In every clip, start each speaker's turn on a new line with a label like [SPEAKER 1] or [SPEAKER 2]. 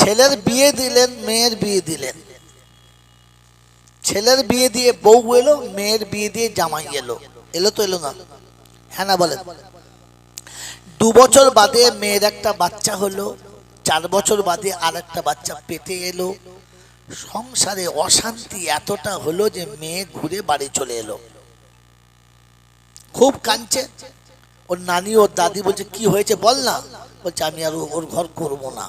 [SPEAKER 1] ছেলের বিয়ে দিলেন, মেয়ের বিয়ে দিলেন। ছেলের বিয়ে দিয়ে বউ এলো, মেয়ের বিয়ে দিয়ে জামাই এলো। এলো তো এলো না? হ্যাঁ না বলেন? 2 বছর বাদে মেয়ের একটা বাচ্চা হলো, 4 বছর বাদে আর একটা বাচ্চা পেটে এলো। সংসারে অশান্তি এতটা হলো যে মেয়ে ঘুরে বাড়ি চলে এলো। খুব কাঁদছে। ওর নানি ওর দাদি বলছে কি হয়েছে বল না। বলছে আমি আর ওর ঘর করবো না,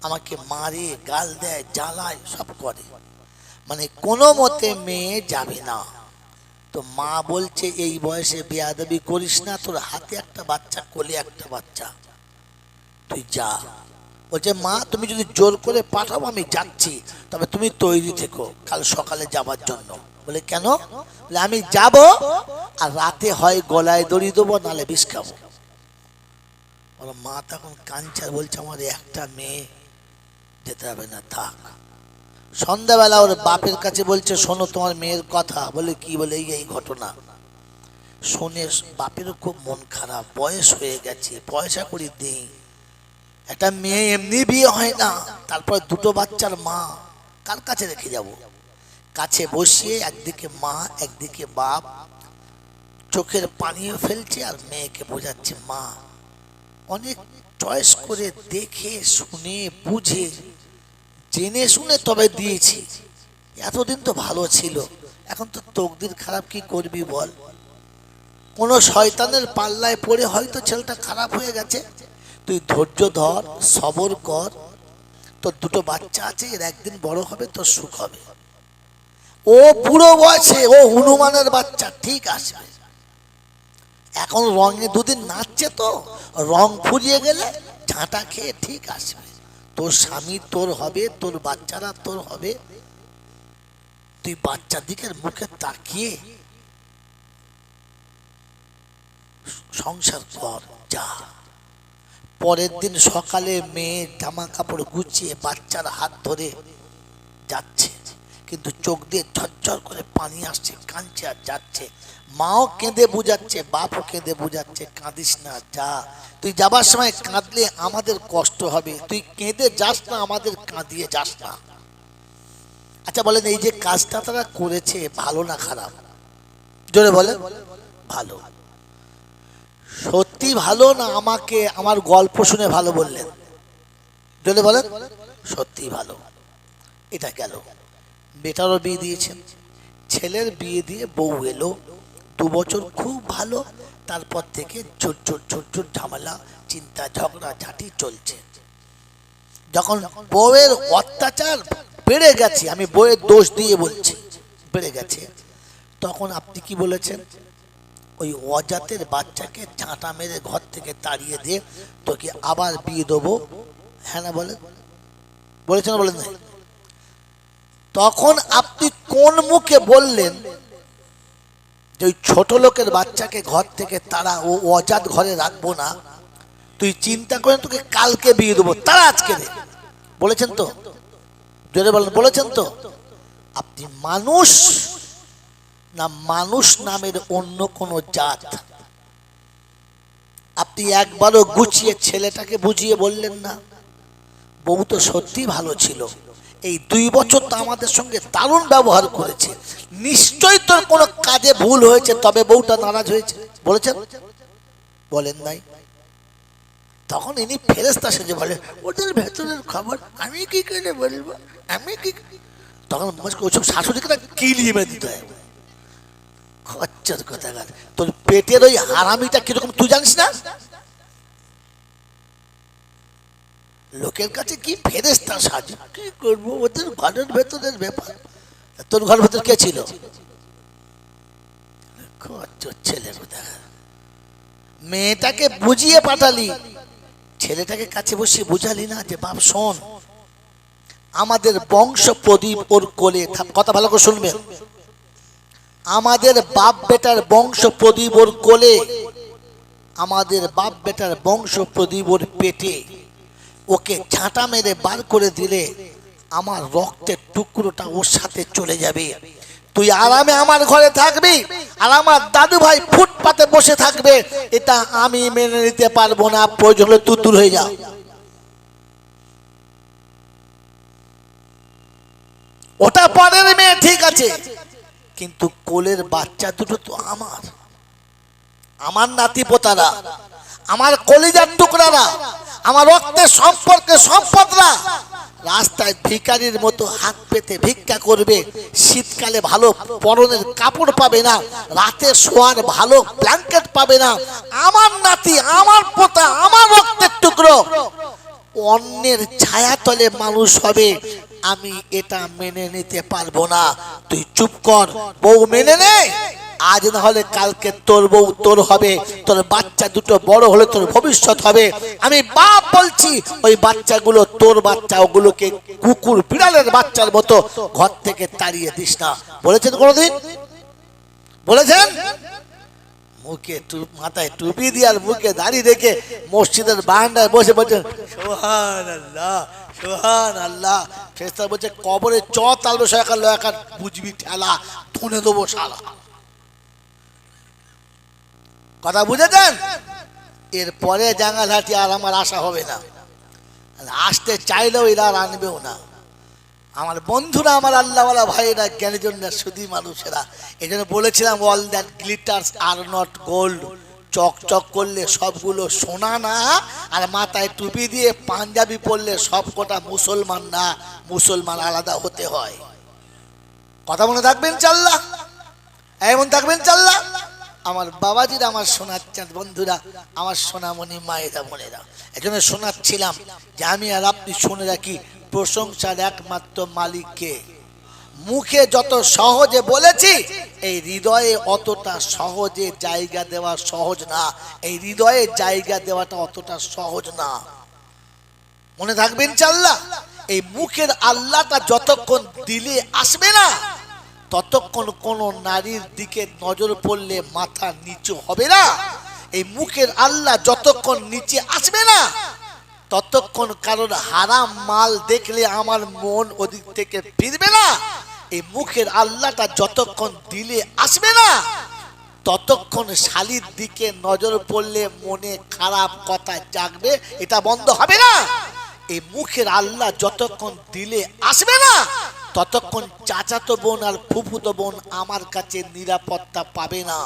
[SPEAKER 1] আমাকে মারে, গাল দেয়, জ্বালায়, সব করে। মানে কোনো মতে মেয়ে যাবে না। তো মা বলছে এই বয়সে বেয়াদবি করিস না, তোর হাতে একটা বাচ্চা, কোলে একটা বাচ্চা, তুই যা। বলছে মা তুমি যদি জোর করে পাঠাও আমি যাচ্ছি, তবে তুমি তৈরি থেকো কাল সকালে যাবার জন্য। বলে কেন? বলে আমি যাব, আর রাতে হয় গলায় দড়ি দেবো, নালে বিষ খাবো। ওর মা তখন কাঁদছে, বলছে আমার একটা মেয়ে, যেতে হবে না, থাক। সন্ধ্যাবেলা ওর বাপের কাছে বলছে শোনো তোমার মেয়ের কথা। বলে কি? বলে এই ঘটনা। শুনে বাপেরও খুব মন খারাপ, বয়স হয়ে গেছে, পয়সা করি দেই, একটা মেয়ে এমনি বিয়ে হয় না, তারপর 2টো বাচ্চার মা, কার কাছে রেখে যাব? কাছে বসিয়ে একদিকে মা একদিকে বাপ, চোখের পানিও ফেলছে আর মেয়েকে বোঝাচ্ছে মা অনেক চয়েস করে দেখে শুনে বুঝে জেনে শুনে তবে দিয়েছি, এতদিন তো ভালো ছিল, এখন তো তকদির খারাপ, কি করবি বল? কোনো শয়তানের পাল্লায় পড়ে হয়তো ছেলেটা খারাপ হয়ে গেছে, তুই ধৈর্য ধর, সবর কর, তোর 2টো বাচ্চা আছে, এর একদিন বড় হবে, তোর সুখ হবে। ও বুড়ো বয়সে ও হনুমানের বাচ্চা, ঠিক আসবে। এখন রঙে 2 দিন নাচছে, তো রং ফুরিয়ে গেলে ঝাঁটা খেয়ে ঠিক আসবে। তোর স্বামী তোর হবে, তোর বাচ্চারা তোর হবে, তুই বাচ্চার দিকের মুখে তাকিয়ে সংসার কর, যা। পরের দিন সকালে মেয়ে জামা কাপড় গুছিয়ে বাচ্চার হাত ধরে যাচ্ছে, কিন্তু চোখ দিয়ে ঝরঝর করে পানি আসছে, কাঁদছে আর যাচ্ছে। মাও কেঁদে বুঝাচ্ছে, বাপও কেঁদে বুঝাচ্ছে, কাঁদিস না, যা। তুই যাবার সময় কাঁদলে আমাদের কষ্ট হবে, তুই কেঁদে যাস না, আমাদের কাঁদিয়ে যাস না। আচ্ছা বলেন, এই যে কাজটা তারা করেছে ভালো না খারাপ? জোরে বলেন। ভালো। সত্যি ভালো না আমাকে আমার গল্প শুনে ভালো বললেন? জোরে বলেন। সত্যি ভালো। এটা গেল। বেটারও বিয়ে দিয়েছেন, ছেলের বিয়ে দিয়ে বউ এলো, 2 বছর খুব ভালো। তারপর থেকে ছোট ছোট ছোট ছোট ঝামেলা, চিন্তা, ঝগড়া ঝাঁটি চলছে। যখন বউয়ের অত্যাচার বেড়ে গেছে, আমি বউয়ের দোষ দিয়ে বলছি, বেড়ে গেছে, তখন আপনি কি বলেছেন? ওই অজাতের বাচ্চাকে ঝাঁটা মেরে ঘর থেকে তাড়িয়ে দিয়ে তোকে আবার বিয়ে দেবো। হ্যাঁ না বলেন? বলেছেন বলেন না? তখন আপনি কোন মুখে বললেন যে ওই ছোট লোকের বাচ্চাকে ঘর থেকে তারা, ও অজাত ঘরে রাখবো না, তুই চিন্তা করেন তোকে কালকে বিয়ে দেবো, তারা আজকে দে? বলেছেন তো? জোরে বলেন, বলেছেন তো? আপনি মানুষ না মানুষ নামের অন্য কোন জাত? আপনি একবারও গুছিয়ে ছেলেটাকে বুঝিয়ে বললেন না? বউ তো সত্যি ভালো ছিল, এই 2 বছর তো আমাদের সঙ্গে দারুণ ব্যবহার করেছে, নিশ্চয়ই তোর কোনো কাজে ভুল হয়েছে, তবে বউটা নারাজ হয়েছে। বলেছেন? বলেন নাই? তখন ইনি ফেরেশতা সেজে বলে ওদের ভেতরের খবর আমি কি করে বলবো, আমি কি। তখন ওসব শাশুড়িকে কিলিয়ে মেরে দিতে হয়। খচ্চর কোথাকার, তোর পেটের ওই হারামিটা কিরকম তুই জানিস না? লোকের কাছে কি ফেরেশতা সাজে, কি করবো, ওদের ঘরের ভেতরের ব্যাপার। তোর ঘরের ভেতর কে ছিল? খচ্চর ছেলে কোথাকার। মেয়েটাকে বুঝিয়ে পাঠালি, ছেলেটাকে কাছে বসিয়ে বুঝালি না যে বাপ শোন, আমাদের বংশ প্রদীপ ওর কোলে, কথা ভালো করে শুনবেন, আমাদের বাপ বেটার বংশ প্রদীপ ওর কোলে, আমাদের বাপ বেটার বংশ প্রদীপ ওর পেটে, ওকে ঝাঁটা মেরে বার করে দিলে আমার রক্তের টুকরোটা ওর সাথে চলে যাবে, তুই আরামে আমার ঘরে থাকবি, আর আমার দাদু ভাই ফুটপাতে বসে থাকবে, এটা আমি মেনে নিতে পারবো না, প্রয়োজন হলে তুই দূর হয়ে যা। ওটা পরের মেয়ে ঠিক আছে, কিন্তু কোলের বাচ্চা দুটো তো আমার, আমার নাতি পোতারা, আমার কলিজার টুকরারা, আমার রক্তের সম্পর্কে সম্পদরা রাস্তায় ভিখারির মতো হাত পেতে ভিক্ষা করবে। শীতকালে ভালো পরনের কাপড় পাবে না, রাতে শোয়ার ভালো ব্ল্যাঙ্কেট পাবে না। আমার নাতি, আমার পোতা, আমার রক্তের টুকরো অন্যের ছায়াতলে মানুষ হবে, আমি এটা মেনে নিতে পারবো না। তুই চুপ কর, বউ মেনে নে। আজ না হলে কালকে তোর বউ তোর হবে, তোর বাচ্চা দুটো বড় হলে তোর ভবিষ্যৎ হবে। আমি বাপ বলছি, ওই বাচ্চাগুলো তোর বাচ্চা, ওগুলোকে কুকুর বিড়ালের বাচ্চার মতো ঘর থেকে তাড়িয়ে দিস না। বলেছেন কোনোদিন? বলেছেন? মুখে মাথায় টুপি দিয়ে আর মুখে দাড়ি রেখে মসজিদের বারান্দায় বসে বলছেন সুবহানাল্লাহ সুবহানাল্লাহ। ফেরেশতা বলছে কবরে চ তালবে সরকার লয়াকার বুঝবি ঠেলা, ধুনে দেবো শালা। কথা বুঝেছেন? এরপরে জাঙ্গালহাটি আর আমার আশা হবে না, আসতে চাইলেও এরা আর আনবেও না। আমার বন্ধুরা, আমার আল্লাহওয়ালা ভাইরা, জ্ঞানীজনরা, সুধী মানুষেরা, এই জন্য বলেছিলাম all that glitters are not gold. চকচক করলে সবগুলো সোনা না, আর মাথায় টুপি দিয়ে পাঞ্জাবি পরলে সব কটা মুসলমান না। মুসলমান আলাদা হতে হয়। কথা মনে থাকবেন চাল্লা, এমন থাকবেন চাল্লা। আমার বাবাজিরা, আমার শোনাচ্ছেন বন্ধুরা, আমার সোনামণি মায়েরা বোনেরা, এজন্য শোনাচ্ছিলাম যে আমি আর আপনি শুনে রাখি, প্রশংসার একমাত্র মালিককে। মুখে যত সহজে বলেছি, এই হৃদয়ে অতটা সহজে জায়গা দেওয়া সহজ না। এই হৃদয়ে জায়গা দেওয়াটা অতটা সহজ না। মনে থাকবেন চাল্লা, এই মুখের আল্লাহটা যতক্ষণ দিলে আসবে না, ততক্ষণ কোন নারীর দিকে নজর পড়লে মাথা নিচু হবে না। এই মুখের আল্লাহ যতক্ষণ নিচে আসবে না, ততক্ষণ কারোর হারাম মাল দেখলে আমার মন ওদিক থেকে ফিরবে না। এই মুখের আল্লাহটা যতক্ষণ দিলে আসবে না, ততক্ষণ শালীর দিকে নজর পড়লে মনে খারাপ কথা জাগবে, এটা বন্ধ হবে না। এই মুখের আল্লাহ যতক্ষণ দিলে আসবে না, ততক্ষণ চাচাতো বোন আর ফুফুতো বোন আমার কাছে নিরাপত্তা পাবে না।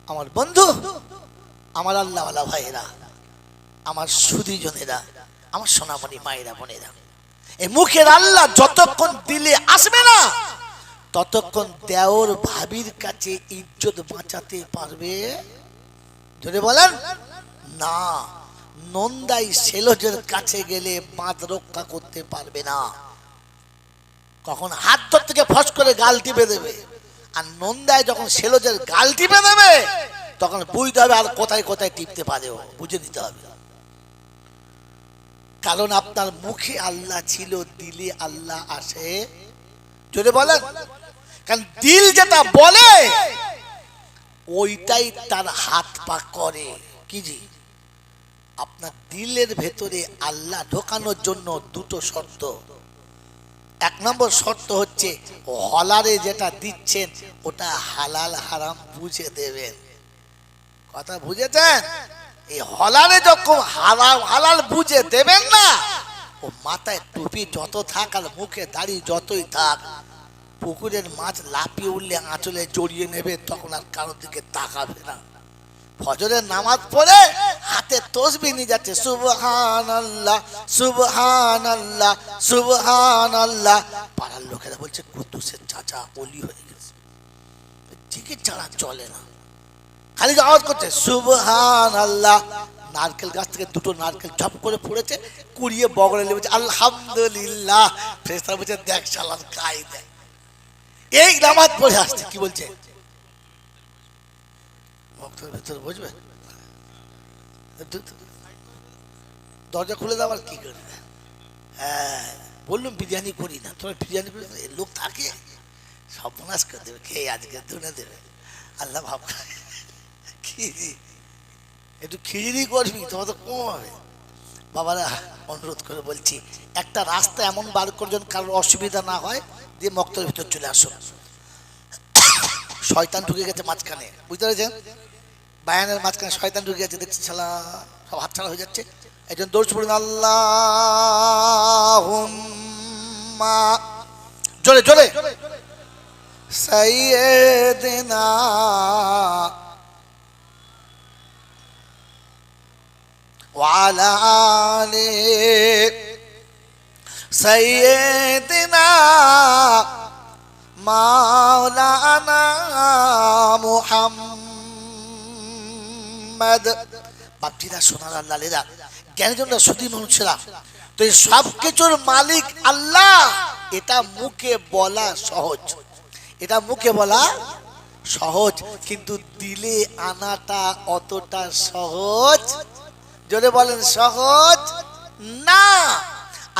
[SPEAKER 1] আমার বন্ধু, আমার আল্লাহওয়ালা ভাইয়েরা, আমার সুধীজনেরা, আমার সোনামণি মায়েরা বোনেরা, এই মুখের আল্লাহ যতক্ষণ দিলে আসবে না, ততক্ষণ দেওর ভাবির কাছে ইজ্জত বাঁচাতে পারবে? যদি বলেন না, নন্দাই সেলজের কাছে গেলে বাঁধ রক্ষা করতে পারবে না। কখন হাত ধর থেকে ফস করে গাল টিপে দেবে, আর নন্দায় যখন সেলজের গাল টিপে দেবে, তখন বুঝতে হবে আর কোথায় কোথায় টিপতে পারে, বুঝে নিতে হবে। কারণ আপনার মুখে আল্লাহ ছিল, দিলে আল্লাহ আসে। যদি বলেন, কারণ দিল যেটা বলে ওইটাই তার হাত পা করে। কি জি? আপনার দিলের ভেতরে আল্লাহ ঢোকানোর জন্য দুটো শর্ত। এক নম্বর শর্ত হচ্ছে, হলারে যেটা দিচ্ছেন ওটা হালাল হারাম বুঝে দেবেন। কথা বুঝেছেন? এই হলারে যখন হারাম হালাল বুঝে দেবেন না, ও মাথায় টুপি যত থাক আর মুখে দাড়ি যতই থাক, পুকুরের মাছ লাফিয়ে উঠলে আঁচলে জড়িয়ে নেবে, তখন আর কারোর দিকে তাকাবে না। ফজরের নামাজ পড়ে হাতে তসবিহ নিয়ে যাচ্ছে, সুবহানাল্লাহ সুবহানাল্লাহ সুবহানাল্লাহ। পাড়ার লোকেরা বলছে কুদ্দুসের চাচা ওলি হয়ে গেছে, জিকির ছাড়া চলে না, খালি আওয়াজ করছে সুবহানাল্লাহ। নারকেল গাছ থেকে দুটো নারকেল ঝপ করে পড়েছে, কুড়িয়ে বগলে লেগেছে আলহামদুলিল্লাহ। ফেরেশতারা বলছে দেখ শালার কাই দেখ, এই নামাজ পড়ে আসছে। কি বলছে? ভেতরে বুঝবে, দরজা খুলে দেওয়ার কি করবে? হ্যাঁ বললাম বিরিয়ানি করি না, তোমার বিরিয়ানি করে লোক থাকে সব নাশ করে দেবে, খেয়ে আজকে ধুনে দেবে। আল্লাহ ভাব কি একটু খিচড়ি করবি, তোমার তো কম হবে। বাবারা অনুরোধ করে বলছি, একটা রাস্তা এমন বার করছেন কারোর অসুবিধা না হয়, দিয়ে মক্তবের ভিতর চলে আসো। শয়তান ঢুকে গেছে মাঝখানে, বুঝতে পেরেছেন? বায়ানের মাঝখানে শয়তান ঢুকে গেছে, দেখছি শালা সব হাতছাড়া হয়ে যাচ্ছে। একজন দৌড় পড়ুন, আল্লাহুম্মা, জোরে জোরে, সাইয়্যিদিনা ওয়া আলা আলি সাইয়্যিদিনা মাওলানা মুহাম্মদ। বাপজিরা, সোনার লালেরা, জ্ঞানীজনরা, সুধী মানুষেরা, তো এই সব কিছুর মালিক আল্লাহ, এটা মুখে বলা সহজ, এটা মুখে বলা সহজ, কিন্তু দিলে আনাটা অতটা সহজ, জোরে বলেন, সহজ না।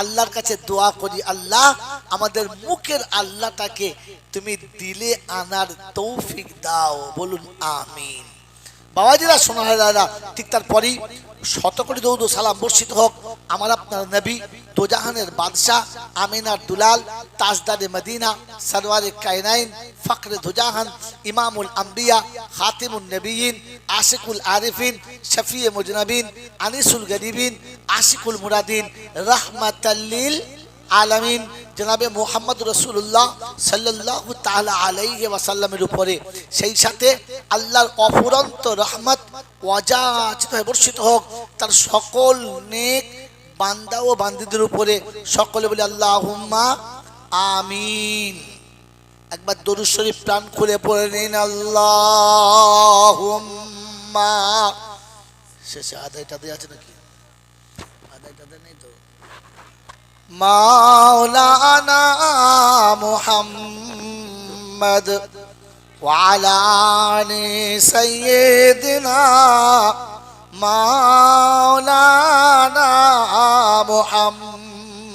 [SPEAKER 1] আল্লাহর কাছে দোয়া করি, আল্লাহ আমাদের মুখের আল্লাহটাকে তুমি দিলে আনার তৌফিক দাও, বলুন আমিন। বাবাজিরা, সোনারা, ঠিক তারপরেই শতকোটি দরুদ ও সালাম বর্ষিত হোক আমার আপনার নবী, দোজাহানের বাদশাহ, আমিনার দুলাল, তাজদারে মদিনা, সরওয়ারে কায়নাইন, ফখরে দোজাহান, ইমামুল আম্বিয়া, খাতিমুন নবিয়িন, আশিকুল আরিফিন, শফিয়ে মুজনবিন, আনিসুল গরিবিন, আশিকুল মুরাদিন, রাহমাতাল্লিল আলামিন, জনাবে মুহাম্মদ রাসূলুল্লাহ সাল্লাল্লাহু তাআলা আলাইহি ওয়াসাল্লামের উপরে, সেই সাথে আল্লাহর অফুরন্ত রহমত ওয়াজাচিত হয়ে বর্ষিত হোক তার সকল নেক বান্দা ও বান্দীদের উপরে। সকলে বলে আল্লাহুম্মা আমিন। একবার দরুদ শরীফ প্রাণ খুলে পড়ে নিন, আল্লাহুম্মা। শেষে আদায়টা দেয়া আছে নাকি? আদায়টা দেয়া নেই তো? মাওলানা মুহাম্মদ ওয়া আলা আলি সাইয়্যিদিনা মাওলানা মুহাম্মদ।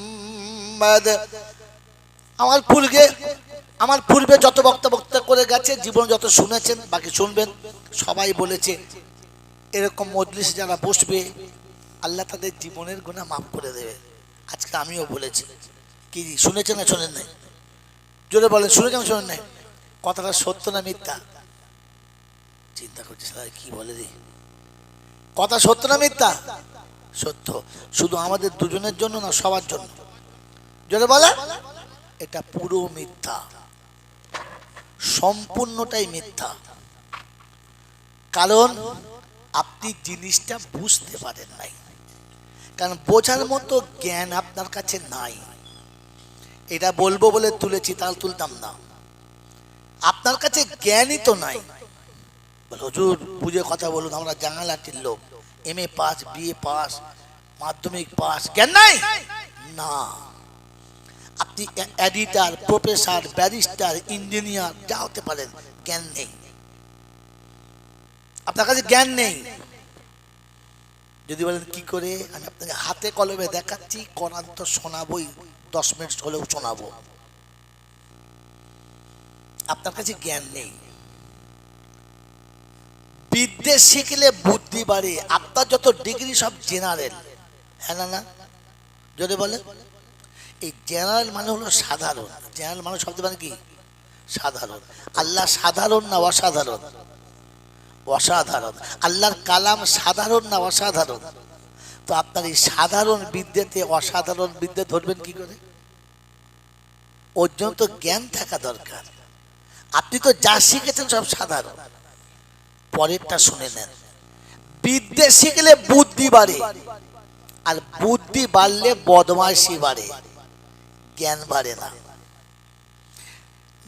[SPEAKER 1] আমার পূর্বে যত বক্তা করে গেছে, জীবন যত শুনেছেন, বাকি শুনবেন, সবাই বলেছে এরকম মজলিস যারা বসবে আল্লাহ তাদের জীবনের গুনাহ মাফ করে দেবে। আজকে আমিও বলেছি, কি শুনেছেন না শোনেন নাই? জোরে বলেন, শুনেছেন শোনেন নাই? কথাটা সত্য না মিথ্যা? চিন্তা করছি কি বলে রে, কথা সত্য না মিথ্যা? সত্য। শুধু আমাদের দুজনের জন্য না, সবার জন্য। জোরে বলে, এটা পুরো মিথ্যা, সম্পূর্ণটাই মিথ্যা। কারণ আপনি জিনিসটা বুঝতে পারেন নাই, কারণ বোঝার মতো জ্ঞান আপনার কাছে নাই। এটা বলবো বলে তুলেছি, তাহলে তুলতাম না। আপনার কাছে জ্ঞানই তো নাই। হুজুর বুঝে কথা বলুন, আমরা জাঙ্গালাটির লোক, MA পাস, BA পাস, মাধ্যমিক পাস, জ্ঞান নাই না। আপনি এডিটর, প্রফেসর, ব্যারিস্টার, ইঞ্জিনিয়ার যা হতে পারেন, জ্ঞান নেই, আপনার কাছে জ্ঞান নেই। যদি বলেন কি করে, আমি আপনাকে হাতে কলমে দেখাচ্ছি, কোরআন তো শোনাবই, 10 মিনিট হলেও শোনাবো। আপনার কাছে জ্ঞান নেই। বিদ্যে শিখলে বুদ্ধি বাড়ে। আপনার যত ডিগ্রি সব জেনারেল, হ্যাঁ না? যদি বলেন, এই জেনারেল মানে হলো সাধারণ। জেনারেল মানে শব্দ মানে কি? সাধারণ। আল্লাহ সাধারণ না অসাধারণ? অসাধারণ। আল্লাহর কালাম সাধারণ না অসাধারণ? তো আপনার এই সাধারণ বিদ্যেতে অসাধারণ বিদ্যে ধরবেন কি করে? ওর জন্য তো জ্ঞান থাকা দরকার। আপনি তো যা শিখেছেন সব সাধারণ। পরেরটা শুনে নেন, বিদ্যে শিখলে বুদ্ধি বাড়ে, আর বুদ্ধি বাড়লে বদমাইশি বাড়ে, জ্ঞান বাড়ে না।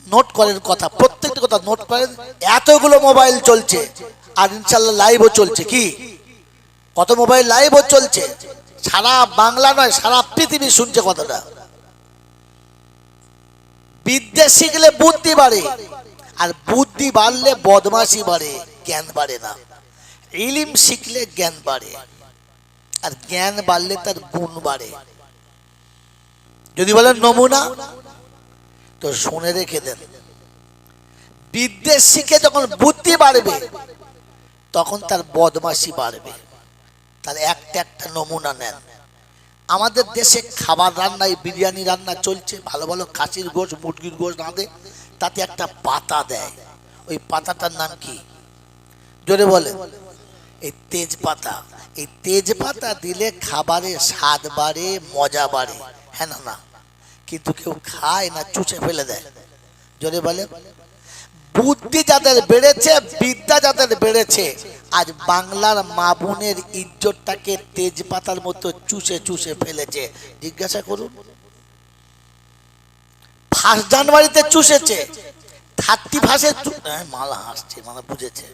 [SPEAKER 1] নোট করেন কথা, প্রত্যেকটা কথা নোট করেন। এতগুলো মোবাইল চলছে, আর ইনশাল্লাহ লাইভও চলছে। কি কত মোবাইল লাইভও চলছে, সারা বাংলা নয় সারা পৃথিবী শুনছে কথাটা। বিদ্যা শিখলে বুদ্ধি বাড়ে, আর বুদ্ধি বাড়লে বদমাশি বাড়ে, জ্ঞান বাড়ে না। ইলম শিখলে জ্ঞান বাড়ে, আর জ্ঞান বাড়লে তার গুণ বাড়ে। যদি বলেন নমুনা, তো শুনে রেখে দেন। বিদ্যে শিখে যখন বুদ্ধি বাড়বে, তখন তার বদমাশি বাড়বে। তাহলে একটা নমুনা নেন। আমাদের দেশে খাবার রান্নায়, বিরিয়ানি রান্না চলছে, ভালো ভালো খাসির গোশ, মুরগির গোশ রাঁধে, তাতে একটা পাতা দেয়। ওই পাতাটার নাম কি? জোরে বলে, এই তেজপাতা। এই তেজপাতা দিলে খাবারে স্বাদ বাড়ে, মজা বাড়ে, হ্যাঁ না? না, কিন্তু কেউ খায় না, চুষে ফেলে দেয়। জোরে বলে। বুদ্ধি যাদের বেড়েছে, বিদ্যা যাদের বেড়েছে, আজ বাংলার মা বোনের ইজ্জতটাকে তেজপাতার মতো চুষে চুষে ফেলেছে। জিজ্ঞাসা করুন। 1 জানুয়ারিতে চুষেছে, 31 মালা হাসছে, মানে বুঝেছে,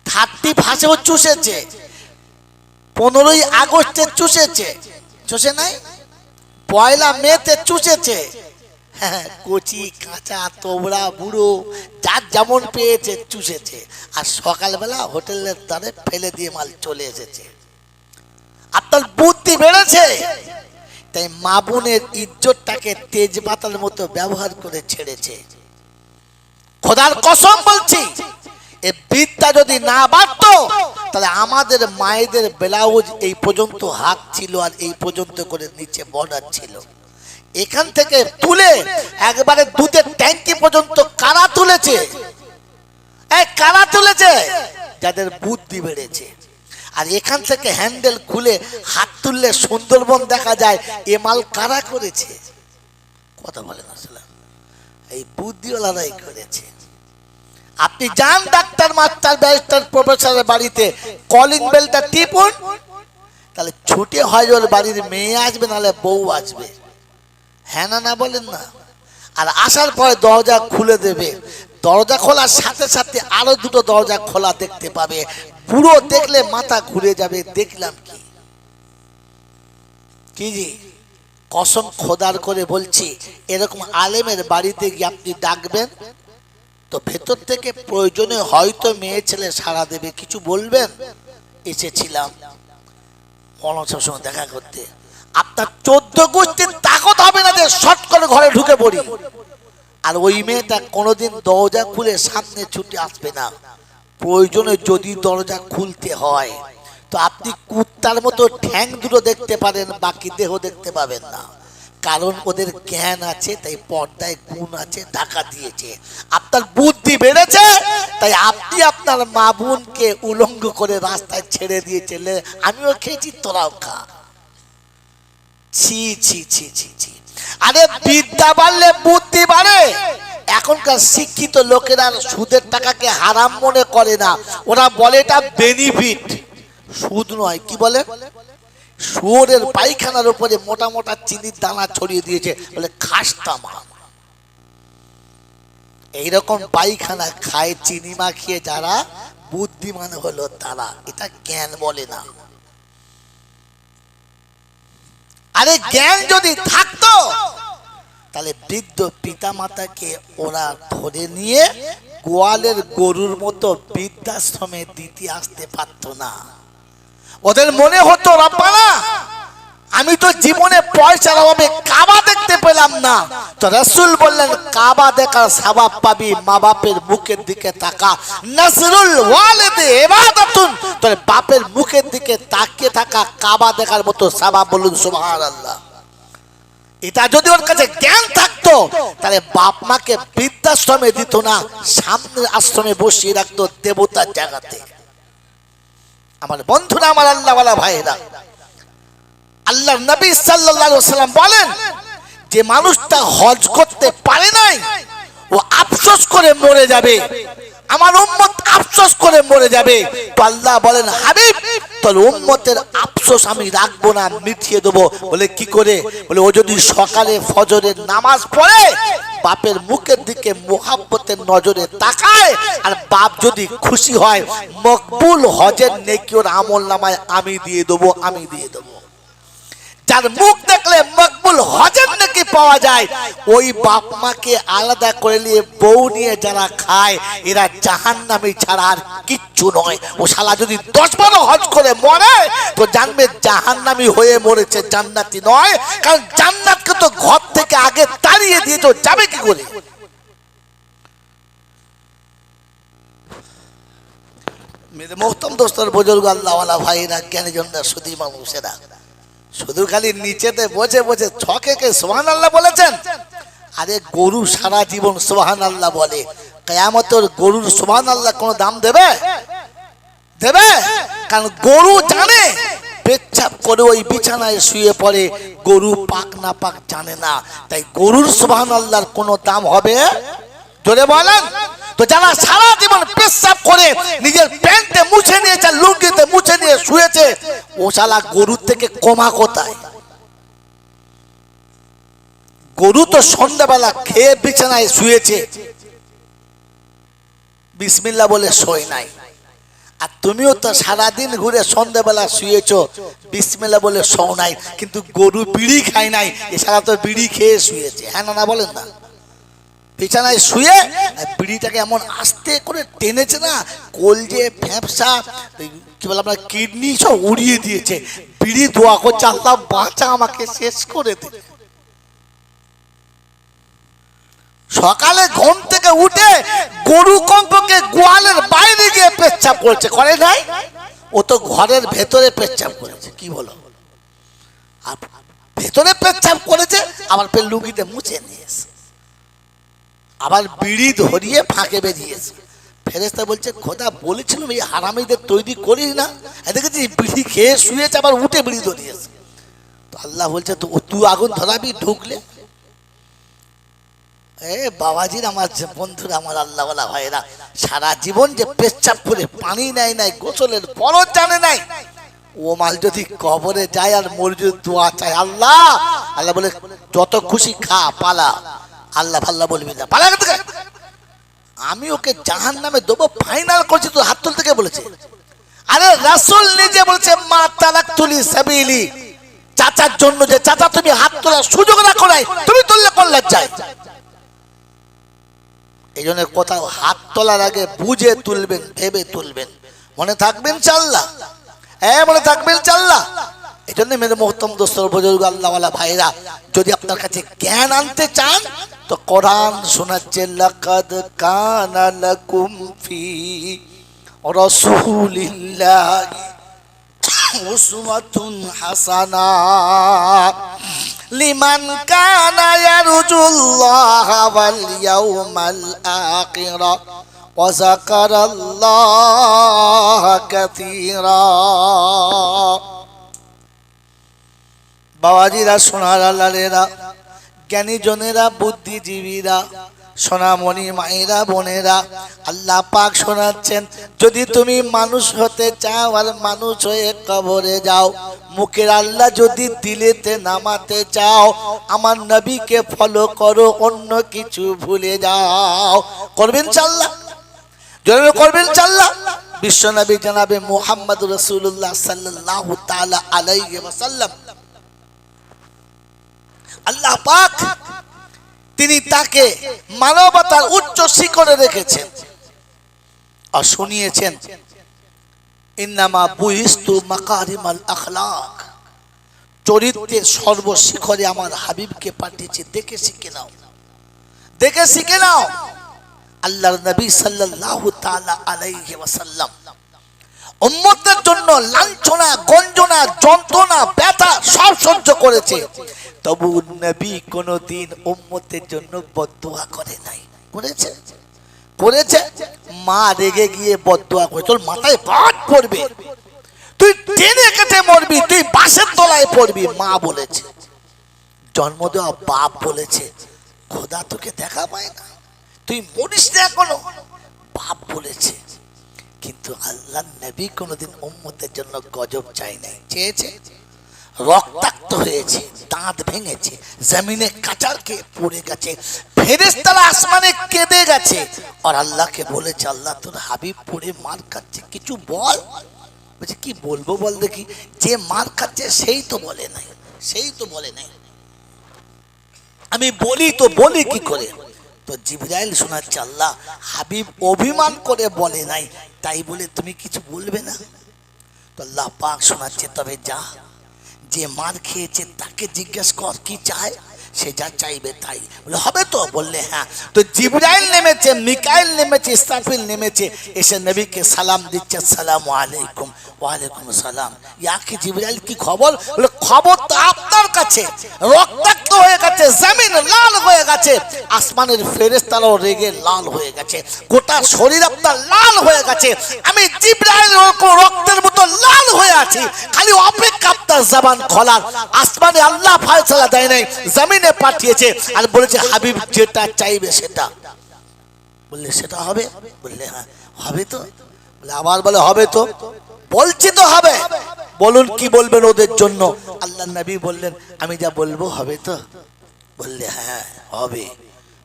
[SPEAKER 1] 31 চুষেছে, 15ই আগস্টে চুষেছে, চুষে নাই? 1 মেতে চুষেছে। হ্যাঁ, কচি কাঁচা তোবড়া বুড়ো যার যেমন পেয়েছে চুষেছে, আর সকালবেলা হোটেলের দ্বারে ফেলে দিয়ে মাল চলে এসেছে। আপনার বুদ্ধি বেড়েছে, তাই মা বোনের ইজ্জতটাকে তেজপাতার মতো ব্যবহার করে ছেড়েছে। খোদার কসম বলছি, এ বিদ্যা যদি না বাড়তো, তাহলে আমাদের মায়েদের ব্লাউজ এই পর্যন্ত হাত ছিল, আর এই পর্যন্ত করে নিচে বর্ডার ছিল। এখান থেকে তুলে একবারে দুধের ট্যাঙ্কি পর্যন্ত কারা তুলেছে? কারা তুলেছে? যাদের বুদ্ধি বেড়েছে। আর এখান থেকে হ্যান্ডেল খুলে হাত তুললে সুন্দরবন দেখা যায়, এ মাল কারা করেছে? কথা বলেন আসলে, এই বুদ্ধিওয়ালারাই করেছে। আপনি যান ডাক্তার, মাস্টার, ব্যারিস্টার, প্রফেসরের বাড়িতে, কলিং বেলটা টিপুন, তাহলে ছুটে হয় ওর বাড়ির মেয়ে আসবে, নাহলে বউ আসবে, হ্যাঁ না? না বলেন না? আর আসার পরে দরজা খুলে দেবে, দরজা খোলার সাথে সাথে আরো 2টো দরজা খোলা দেখতে পাবে। পুরো দেখলে মাথা ঘুরে যাবে, দেখলাম কি কি জি, কসম খোদার করে বলছি, এরকম আলেমের বাড়িতে গিয়ে আপনি ডাকবেন তো ভেতর থেকে প্রয়োজনে হয়তো মেয়ে ছেলে সাড়া দেবে, কিছু বলবেন এসেছিলাম মনসার সঙ্গে দেখা করতে, আপনার 14 গোষ্ঠীর তাকত হবে না যে শর্ট করে ঘরে ঢুকে পড়ি। আর ওই মেয়েটা কোনোদিন দরজা খুলে সামনে ছুটে আসবে না। প্রয়োজনে যদি দরজা খুলতে হয় তো আপনি কুত্তার মতো ঠ্যাং দুটো দেখতে পারেন, বাকি দেহ দেখতে পাবেন না। কারণ ওদের জ্ঞান আছে, তাই পর্দায় গুণ আছে, ঢাকা দিয়েছে। আপনার বুদ্ধি বেড়েছে, তাই আপনি আপনার মা বোনকে উলঙ্গ করে রাস্তায় ছেড়ে দিয়েছেন। আমিও খেয়েছি, তোরাও খা। ছি ছি ছি ছি ছি। আরে বিদ্যা বাড়লে বুদ্ধি বাড়ে। এখনকার শিক্ষিত লোকেরা সুদের টাকাকে হারাম মনে করে না, ওরা বলে এটা বেনিফিট। সুদ নয়, কি বলে? শুয়োরের পায়খানার উপরে মোটা মোটা চিনির দানা ছড়িয়ে দিয়েছে, বলে খাস্তা মা। এইরকম পায়খানা খায় চিনি মাখিয়ে যারা, বুদ্ধিমান হলো তারা, এটা জ্ঞান বলে না। আরে জ্ঞান যদি থাকতো, তাহলে বৃদ্ধ পিতা মাতাকে ওরা ধরে নিয়ে গোয়ালের গরুর মতো বৃদ্ধাশ্রমে দিতে আসতে পারতো না। ওদের মনে হতো, রব্বানা আমি তো জীবনে পয়সার অভাবে কাবা দেখতে পেলাম না, তো রাসূল বললেন কাবা দেখার সওয়াব পাবি, মা বাপের মুখের দিকে তাকা। নাসরুল ওয়ালিদে ইবাদাতুন, তোর বাপের মুখের দিকে তাকিয়ে থাকা কাবা দেখার মতো সওয়াব। বলুন সুবহানাল্লাহ। এটা যদি ওর কাছে জ্ঞান থাকতো, তাহলে বাপ মাকে বৃদ্ধাশ্রমে দিত না, সামনের আশ্রমে বসিয়ে রাখতো দেবতার জায়গাতে। আমার বন্ধুরা, আমার আল্লাহওয়ালা ভাইরা, আল্লাহর নবী সাল্লাল্লাহু আলাইহি ওয়াসাল্লাম বলেন, যে মানুষটা হজ করতে পারে নাই ও আফসোস করে মরে যাবে, আমার উম্মত আফসোস করে মরে যাবে। তো আল্লাহ বলেন, হাবিব তোর উম্মতের আফসোস আমি রাখবো না, মিটিয়ে দেবো। বলে কি করে? বলে ও যদি সকালে ফজরের নামাজ পড়ে, বাপের মুখের দিকে মুহাব্বতের নজরে তাকায়, আর বাপ যদি খুশি হয়, মকবুল হজের নেকি ওর আমল নামায় আমি দিয়ে দেবো, আমি দিয়ে দেবো। যার মুখ দেখলে মকবুল হজের নেকি পাওয়া যায়, ওই বাপ মাকে আলাদা করে নিয়ে বউ নিয়ে যারা খায়, এরা জাহান্নামী ছাড়া আর কিচ্ছু নয়। ও শালা যদি 10-12 হজ করে মরে, তো জানবে জাহান্নামী হয়ে মরেছে, জান্নাতি নয়। কারণ জান্নাতকে তো ঘর থেকে আগে তাড়িয়ে দিয়ে তো যাবে কি করে? মেরে মোহতরম দোস্তর, বুজুর্গ, আল্লাহওয়ালা ভাইরা, জ্ঞানীজনরা, সুধী মানুষেরা, শুধু খালি নিচেতে বসে বসে ছকে কে সুবহানাল্লাহ বলেছেন। আরে গরু সারা জীবন সুবহানাল্লাহ বলে, কিয়ামতের গরুর সুবহানাল্লাহ কোনো দাম দেবে? দেবে? কারণ গরু জানে পেচ্ছাপ করে ওই বিছানায় শুয়ে পড়ে, গরু পাক না পাক জানে না, তাই গরুর সুবহানাল্লাহর কোনো দাম হবে? জোরে বলেন। তো যারা সারা জীবন পেচ্ছাপ করে নিজের প্যান্টে মুছে নিয়েছে, লুঙ্গিতে মুছে নিয়ে শুয়েছে, ও শালা গরুর থেকে কমা কোথায়? গরু তো সন্ধ্যাবেলা খেয়ে বিছানায় শুয়েছে, বিসমিল্লাহ বলে শোয় নাই। আর তুমিও তো সারাদিন ঘুরে সন্ধ্যাবেলা শুয়েছো, বিসমিল্লাহ বলে শোও নাই। কিন্তু গরু বিড়ি খায় নাই, এছাড়া তো বিড়ি খেয়ে শুয়েছে। হ্যাঁ না বলেন না? বিছানায় শুয়ে বিড়িটাকে এমন আস্তে করে টেনেছে না, কলজে ফ্যাপসা কি বলে আপনার কিডনি সব উড়িয়ে দিয়েছে। বিড়ি দোয়া করছে, আল্লাহ বাঁচা, আমাকে শেষ করে দে। সকালে ঘুম থেকে উঠে গরু কমপক্ষে গোয়ালের বাইরে গিয়ে পেচ্ছাপ করছে, করে নাই? ও তো ঘরের ভেতরে পেচ্ছাপ করেছে। কি বলো? আর ভেতরে পেচ্ছাপ করেছে, আবার ফের লুঙ্গিতে মুছে নিয়েছে, আবার বিড়ি ধরিয়ে ফাঁকে বেরিয়েছে। ফেরেশতা বলছে, খোদা বলেছিলাম এই হারামিদের তৈরি করিস না, দেখেছি বিড়ি খেয়ে শুয়েছে, আবার উঠে বিড়ি ধরিয়েছে। তো আল্লাহ বলছে, তো তুই আগুন ধরাবি ঢুকলে? বাবাজির, আমার বন্ধুরা, আমার আল্লাহওয়ালা ভাইরা, সারা জীবন যে পেচ্ছাপ করে পানি নেয় নাই, গোসলের ফরজ জানে নাই, ও মাল যদি কবরে যায় আর মসজিদ দোয়া চায়, আল্লাহ আল্লাহ বলে যত খুশি খা, পালা, আল্লাহ ফাল্লাহ বলবি না, পালা। আমি ওকে জাহান্নামে দেবো ফাইনাল করছি, তো হাত তুলতে কে বলেছে? আরে রাসূল নিজে বলছে, মা তারাকতুলি সাবিলি, চাচার জন্য যে চাচা তুমি হাত তোলার সুযোগ রাখো নাই, তুমি তুললে কোন লজ্জায়? এই জন্য কোথাও হাত তোলার আগে বুঝে তুলবেন, ভেবে তুলবেন। মনে থাকবেন ইনশাআল্লাহ? হ্যাঁ, মনে থাকবেন ইনশাআল্লাহ। এই জন্য মেরে মোহতরম দোস্ত, বুজুর্গ, আল্লাহওয়ালা ভাইরা, যদি আপনার কাছে জ্ঞান আনতে চান তো কোরআন শোনাচ্ছে, লাকাদ কানা লাকুম ফি রাসূলিল্লাহি উসওয়াতুন হাসানাহ লিমান কানা ইয়ারজুল্লাহা ওয়াল ইয়াউমাল আখিরা ওয়া যাকারাল্লাহা কাসীরা। বাবাজিরা, সোনার আল্লাহরা, জ্ঞানী জনেরা, বুদ্ধিজীবীরা, সোনামণি মায়েরা, বোনেরা, আল্লাহ পাক শোনাচ্ছেন, যদি তুমি মানুষ হতে চাও আর মানুষ হয়ে কবরে যাও, মুখের আল্লাহ যদি দিলেতে নামাতে চাও, আমার নবীকে ফলো করো, অন্য কিছু ভুলে যাও। করবেন ইনশাআল্লাহ? জরুর করবেন ইনশাআল্লাহ? বিশ্বনবী জনাবে মুহাম্মদ রাসূলুল্লাহ সাল্লাল্লাহু তাআলা আলাইহি ওয়াসাল্লাম, আল্লাহ পাক তিনি তাকে মানবতার উচ্চ শিখরে রেখেছেন আর শুনিয়েছেন, ইন্নামা বুইস্তু মাকারিমাল আখলাক, চরিত্রের সর্বশিখরে আমার হাবিবকে পাঠিয়েছে, দেখে শিখে নাও, দেখে শিখে নাও। আল্লাহর নবী সাল্লাল্লাহু তাআলা আলাইহি ওয়াসাল্লাম উম্মতের জন্য লাঞ্ছনা, গঞ্জনা, যন্ত্রণা, ব্যথা সব সহ্য করেছে, তবু নবী কোনদিন উম্মতের জন্য বদদুয়া করে নাই। করেছে? করেছে। মা রেগে গিয়ে বদদুয়া করে, তোর মাথায় বাজ পড়বে, তুই টেনে কেটে মরবি, তুই বাঁশের তলায় পড়বি, মা বলেছে। জন্ম দেওয়া বাপ বলেছে, খোদা তোকে দেখা পায় না, তুই মরিস না এখনো, বাপ বলেছে। কিন্তু আল্লাহ নবী কোনদিন উম্মতের জন্য গজব চাই নাই। চেয়েছে? রক্তাক্ত হয়েছে, দাঁত ভেঙেছে, জমিনে কাঁচার খেয়ে পড়ে গেছে, ফেরেশতারা আসমানে কেঁদে গেছে, আর আল্লাহকে বলেছে, আল্লাহ তোর হাবিব পড়ে মার খাচ্ছে, কিছু বল। বলছে, কি বলবো বল দেখি? যে মার খাচ্ছে সেই তো বলে নাই, সেই তো বলে নাই, আমি বলি তো বলি কি করে? তো জিবরাইল শোনাচ্ছে, আল্লাহ হাবিব অভিমান করে বলে নাই, তাই বলে তুমি কিছু বলবে না? তো আল্লাহ পাক শোনাচ্ছে, তবে যা, যে মার খেয়েছে তাকে জিজ্ঞেস কর কি চায়, সে যা চাইবে তাই। বলে হবে তো? বললে হ্যাঁ। তো জিবরাইল নেমেছে, মিকাইল নেমেছে, ইসরাফিল নেমেছে, এসে নবীকে সালাম দিচ্ছে, আসসালামু আলাইকুম। ওয়ালাইকুম সালাম। ইয়া কি জিবরাইল, কি খবর? বলে খবর তো আপনার কাছে, রক্তাক্ত হয়ে গেছে, জমিন লাল হয়ে গেছে, আসমানের ফেরেশতারাও রেগে লাল হয়ে গেছে, গোটা শরীর আপনার লাল হয়ে গেছে, আমি জিবরাইল রক্তের মতো লাল হয়ে আছি, খালি অপেক্ষা আপনার জবান খোলার। আসমানে আল্লাহ ফয়সালা দেয় নাই, জমিনে পাঠিয়েছে আর বলেছে হাবিব যেটা চাইবে সেটা। বললে সেটা হবে? বললে হ্যাঁ হবে তো। বলে আবার বলে হবে তো? বলছি তো হবে। বলুন কি বলবেন ওদের জন্য? আল্লাহ নবী বললেন আমি যা বলবো হবে তো? বললে হ্যাঁ হবে।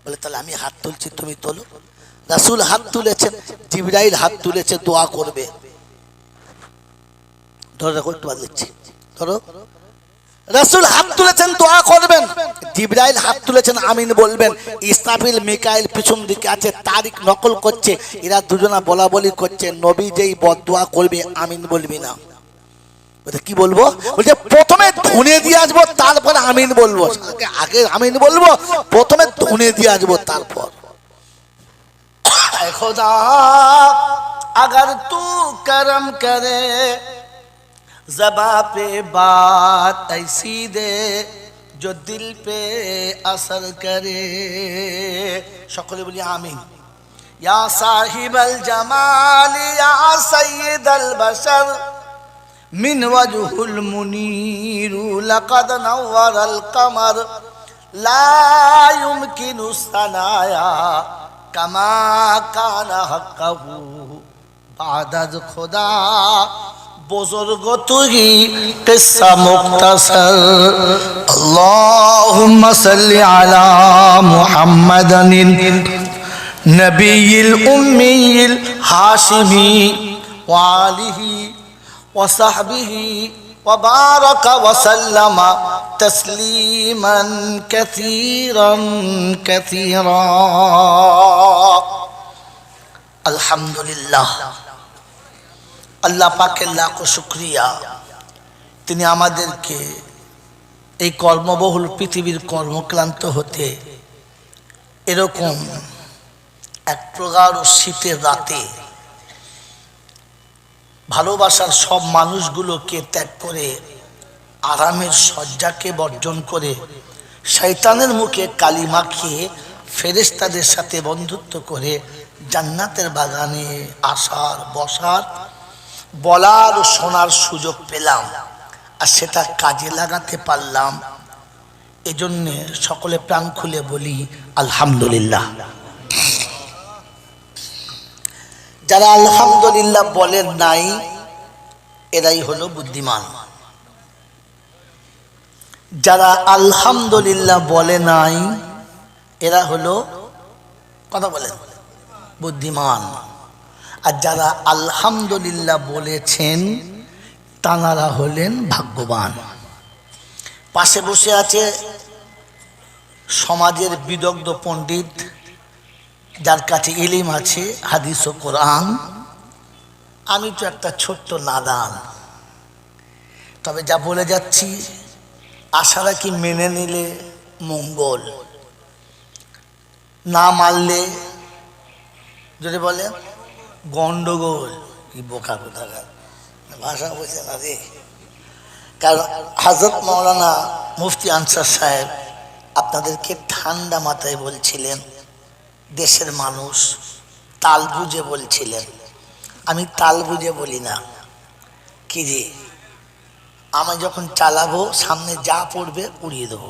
[SPEAKER 1] বলে তাহলে আমি হাত তুলছি, তুমি তোলো। রাসূল হাত তুলেছেন, জিবরাইল হাত তুলেছে, দোয়া করবে। ধরে রাখো, একটু দিচ্ছি, ধরো। রাসূল হাত তুলেছেন, দোয়া করবেন। জিবরাইল হাত তুলেছেন, আমিন বলবেন। ইসরাফিল মিকাইল পিছন দিকে আছে, তারিখ নকল করছে। এরা দুজনা বলা বলি করছে, নবী যেই বদদোয়া করবে আমিন বলবি না। কি বলবো? বলছে প্রথমে ধুনে দিয়ে আসবো, তারপর আমিন বলবো। আগে আমিন বলবো, প্রথমে ধুনে দিয়ে আসবো, তারপর। খোদা अगर तू करम करे ज़बां पे बात ऐसी दे जो दिल पे असर करे। সকলে বলি আমিন। या साहिब अल जमाल या सय्यद अल बशर मिन वजहुल मुनीर लक़द नव्वर अल कमर ला युमकिनु सनाया कमा काना हक़्क़हु बादद खुदा बुजुर्ग तुही किस्सा मुख्तसर। अल्लाहुम्मा सल्लि अला मुहम्मदिन नबील उम्मील हाशिमी व आलिही व सहबिही व बारक व सल्लम तस्लीमन कसीरन कसीरा। अल्हम्दुलिल्लाह, আল্লাহ পাকের লাখো শুকরিয়া, তিনি আমাদেরকে এই কর্মবহুল পৃথিবীর কর্মক্লান্ত হতে এরকম এক প্রগাঢ় শীতের রাতে ভালোবাসার সব মানুষগুলোকে ত্যাগ করে আরামের শয্যাকে বর্জন করে শয়তানের মুখে কালিমা খেয়ে ফেরেশতাদের সাথে বন্ধুত্ব করে জান্নাতের বাগানে আসার, বসার, বলার ও শোনার সুযোগ পেলাম, আর সেটা কাজে লাগাতে পারলাম। এজন্য সকলে প্রাণ খুলে বলি আলহামদুলিল্লাহ। যারা আলহামদুলিল্লাহ বলেন নাই এরাই হলো বুদ্ধিমান। যারা আলহামদুলিল্লাহ বলে নাই এরা হলো, কথা বলেন, বুদ্ধিমান। আর যারা আলহামদুলিল্লাহ বলেছেন তাঁরা হলেন ভাগ্যবান। পাশে বসে আছে সমাজের বিদগ্ধ পণ্ডিত, যার কাছে ইলম আছে, হাদিস ও কোরআন। আমি তো একটা ছোট্ট নাদান, তবে যা বলে যাচ্ছি আশা রাখি মেনে নিলে মঙ্গল, না মানলে যদি বলে গন্ডগোল। কি বোকা কোথাকার ভাষা বোঝে না রে। কারণ হযরত মাওলানা মুফতি আনসার সাহেব আপনাদেরকে ঠান্ডা মাথায় বলছিলেন, দেশের মানুষ তাল বুঝে বলছিলেন। আমি তাল বুঝে বলি না। কি রে, আমি যখন চালাবো সামনে যা পড়বে উড়িয়ে দেবো।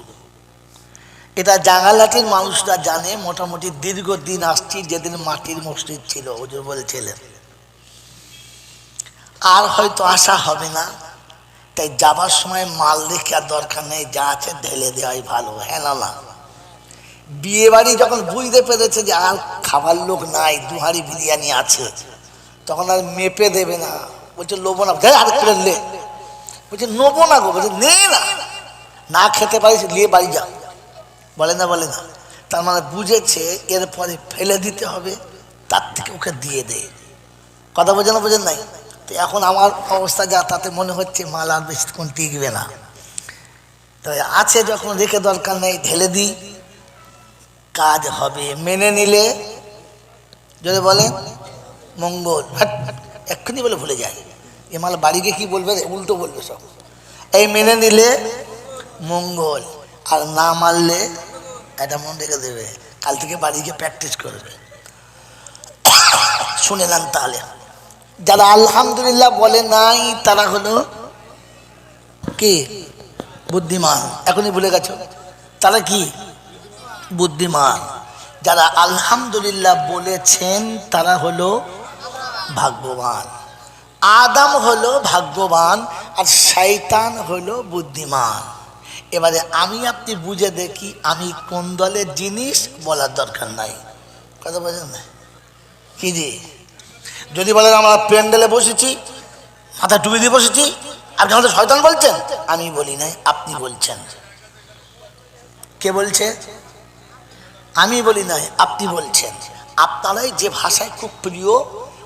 [SPEAKER 1] এটা জাঙ্গালাটির মানুষরা জানে। মোটামুটি দীর্ঘদিন আসছি, যেদিন মাটির মসজিদ ছিল হুজুর বলছিলেন আর হয়তো আসা হবে না, তাই যাবার সময় মাল রেখে আর দরকার নেই, যা আছে ঢেলে দেওয়াই ভালো। হ্যাঁ না? বিয়ে বাড়ি যখন বুঝতে পেরেছে যে আর খাবার লোক নাই, দুহারি বিরিয়ানি আছে, তখন আর মেপে দেবে না। বলছে লোবো না, আর করে লে। বলছে নেবো না গো। বলছে নে না, না খেতে পারিস নিয়ে বাড়ি যা। বলে না, বলে না। তার মানে বুঝেছে এরপরে ফেলে দিতে হবে, তার থেকে ওকে দিয়ে দে। কথা বোঝে না, বোঝেন নাই? তো এখন আমার অবস্থা যা, তাতে মনে হচ্ছে মাল আর বেশিক্ষণ টিকবে না। তবে আছে যখন রেখে দরকার নেই, ঢেলে দিই, কাজ হবে। মেনে নিলে যদি বলে মঙ্গল, এক্ষুনি বলে ভুলে যায়, এ মাল বাড়ি গিয়ে কি বলবে, উল্টো বলবে সব। এই মেনে নিলে মঙ্গল, আর না মানলে এটা মন রেখে দেবে, কাল থেকে বাড়ি গিয়ে প্র্যাকটিস করবে। শুনে নেন তাহলে, যারা আলহামদুলিল্লাহ বলে নাই তারা হলো কি বুদ্ধিমান। এখনই ভুলে গেছো, তারা কি বুদ্ধিমান। যারা আলহামদুলিল্লাহ বলেছেন তারা হলো ভাগ্যবান। আদম হলো ভাগ্যবান আর শয়তান হলো বুদ্ধিমান। এবারে আমি আপনি বুঝে দেখি আমি কোন দলের জিনিস, বলার দরকার নাই। কথা বলেন না কি জি? যদি বলেন আমরা প্যান্ডেলে বসেছি, মাথা টুপি দিয়ে বসেছি, আপনি আমাদের শয়তান বলছেন, আমি বলি নাই, আপনি বলছেন। কে বলছে? আমি বলি নাই, আপনি বলছেন। আপনারাই যে ভাষায় খুব প্রিয়,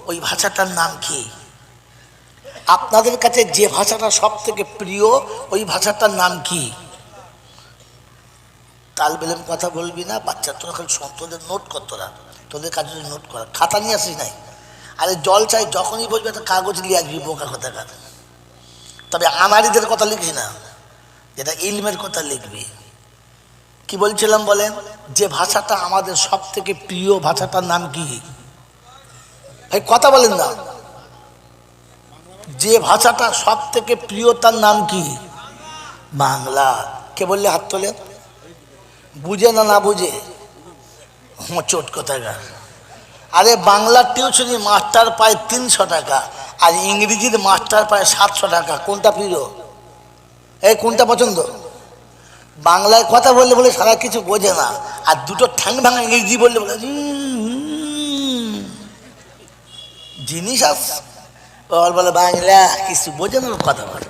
[SPEAKER 1] ওই ভাষাটার নাম কি? আপনাদের কাছে যে ভাষাটা সব থেকে প্রিয়, ওই ভাষাটার নাম কি? তাল বেলেম কথা বলবি না, বাচ্চা তোরা খালি তোদের নোট কর, তোরা তোদের কাছে নোট করা, খাতা নিয়ে আসিস নাই। আরে জল চাই যখনই বলবি একটা কাগজ নিয়ে আসবি, বোকা কথাকার। তবে আনারিদের কথা লিখবি না, যেটা ইলমের কথা লিখবি। কি বলছিলাম বলেন? যে ভাষাটা আমাদের সব থেকে প্রিয় ভাষাটার নাম কি? ভাই কথা বলেন না। যে ভাষাটা সব থেকে প্রিয় তার নাম কি? বাংলা। কে বললে হাত তোলে? বুঝে না না বুঝে চোট কোথাকার। আরে বাংলার টিউশনি মাস্টার পায় 300 টাকা, আর ইংরেজির মাস্টার পায় 700 টাকা। কোনটা প্রিয়? এই কোনটা পছন্দ? বাংলায় কথা বললে বলে সারা কিছু বোঝে না, আর দুটো ঠ্যাং ভাঙা ইংরেজি বললে বলে জিনিস আছে। বলে বাংলা কিছু বোঝে না, কথা বলে।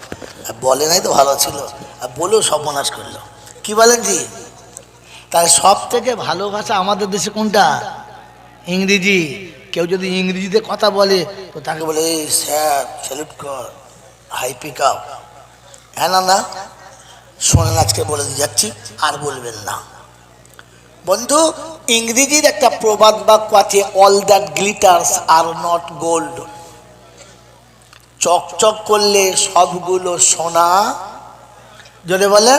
[SPEAKER 1] বলে নাই তো ভালো ছিল, আর বলেও সর্বনাশ করলো। কি বলেন জি? তাই সব থেকে ভালো ভাষা আমাদের দেশে কোনটা? ইংরেজি। কেউ যদি ইংরেজিতে কথা বলে তো তাকে বলে এই স্যার স্যালুট কর, হাই পিক আপ। হ্যাঁ না না, শোনেন আজকে বলে দিয়ে যাচ্ছি, আর বলবেন না। বন্ধু, ইংরেজির একটা প্রবাদ বাক্য আছে, all that glitters are not gold. চকচক করলে সবগুলো সোনা যদি বলে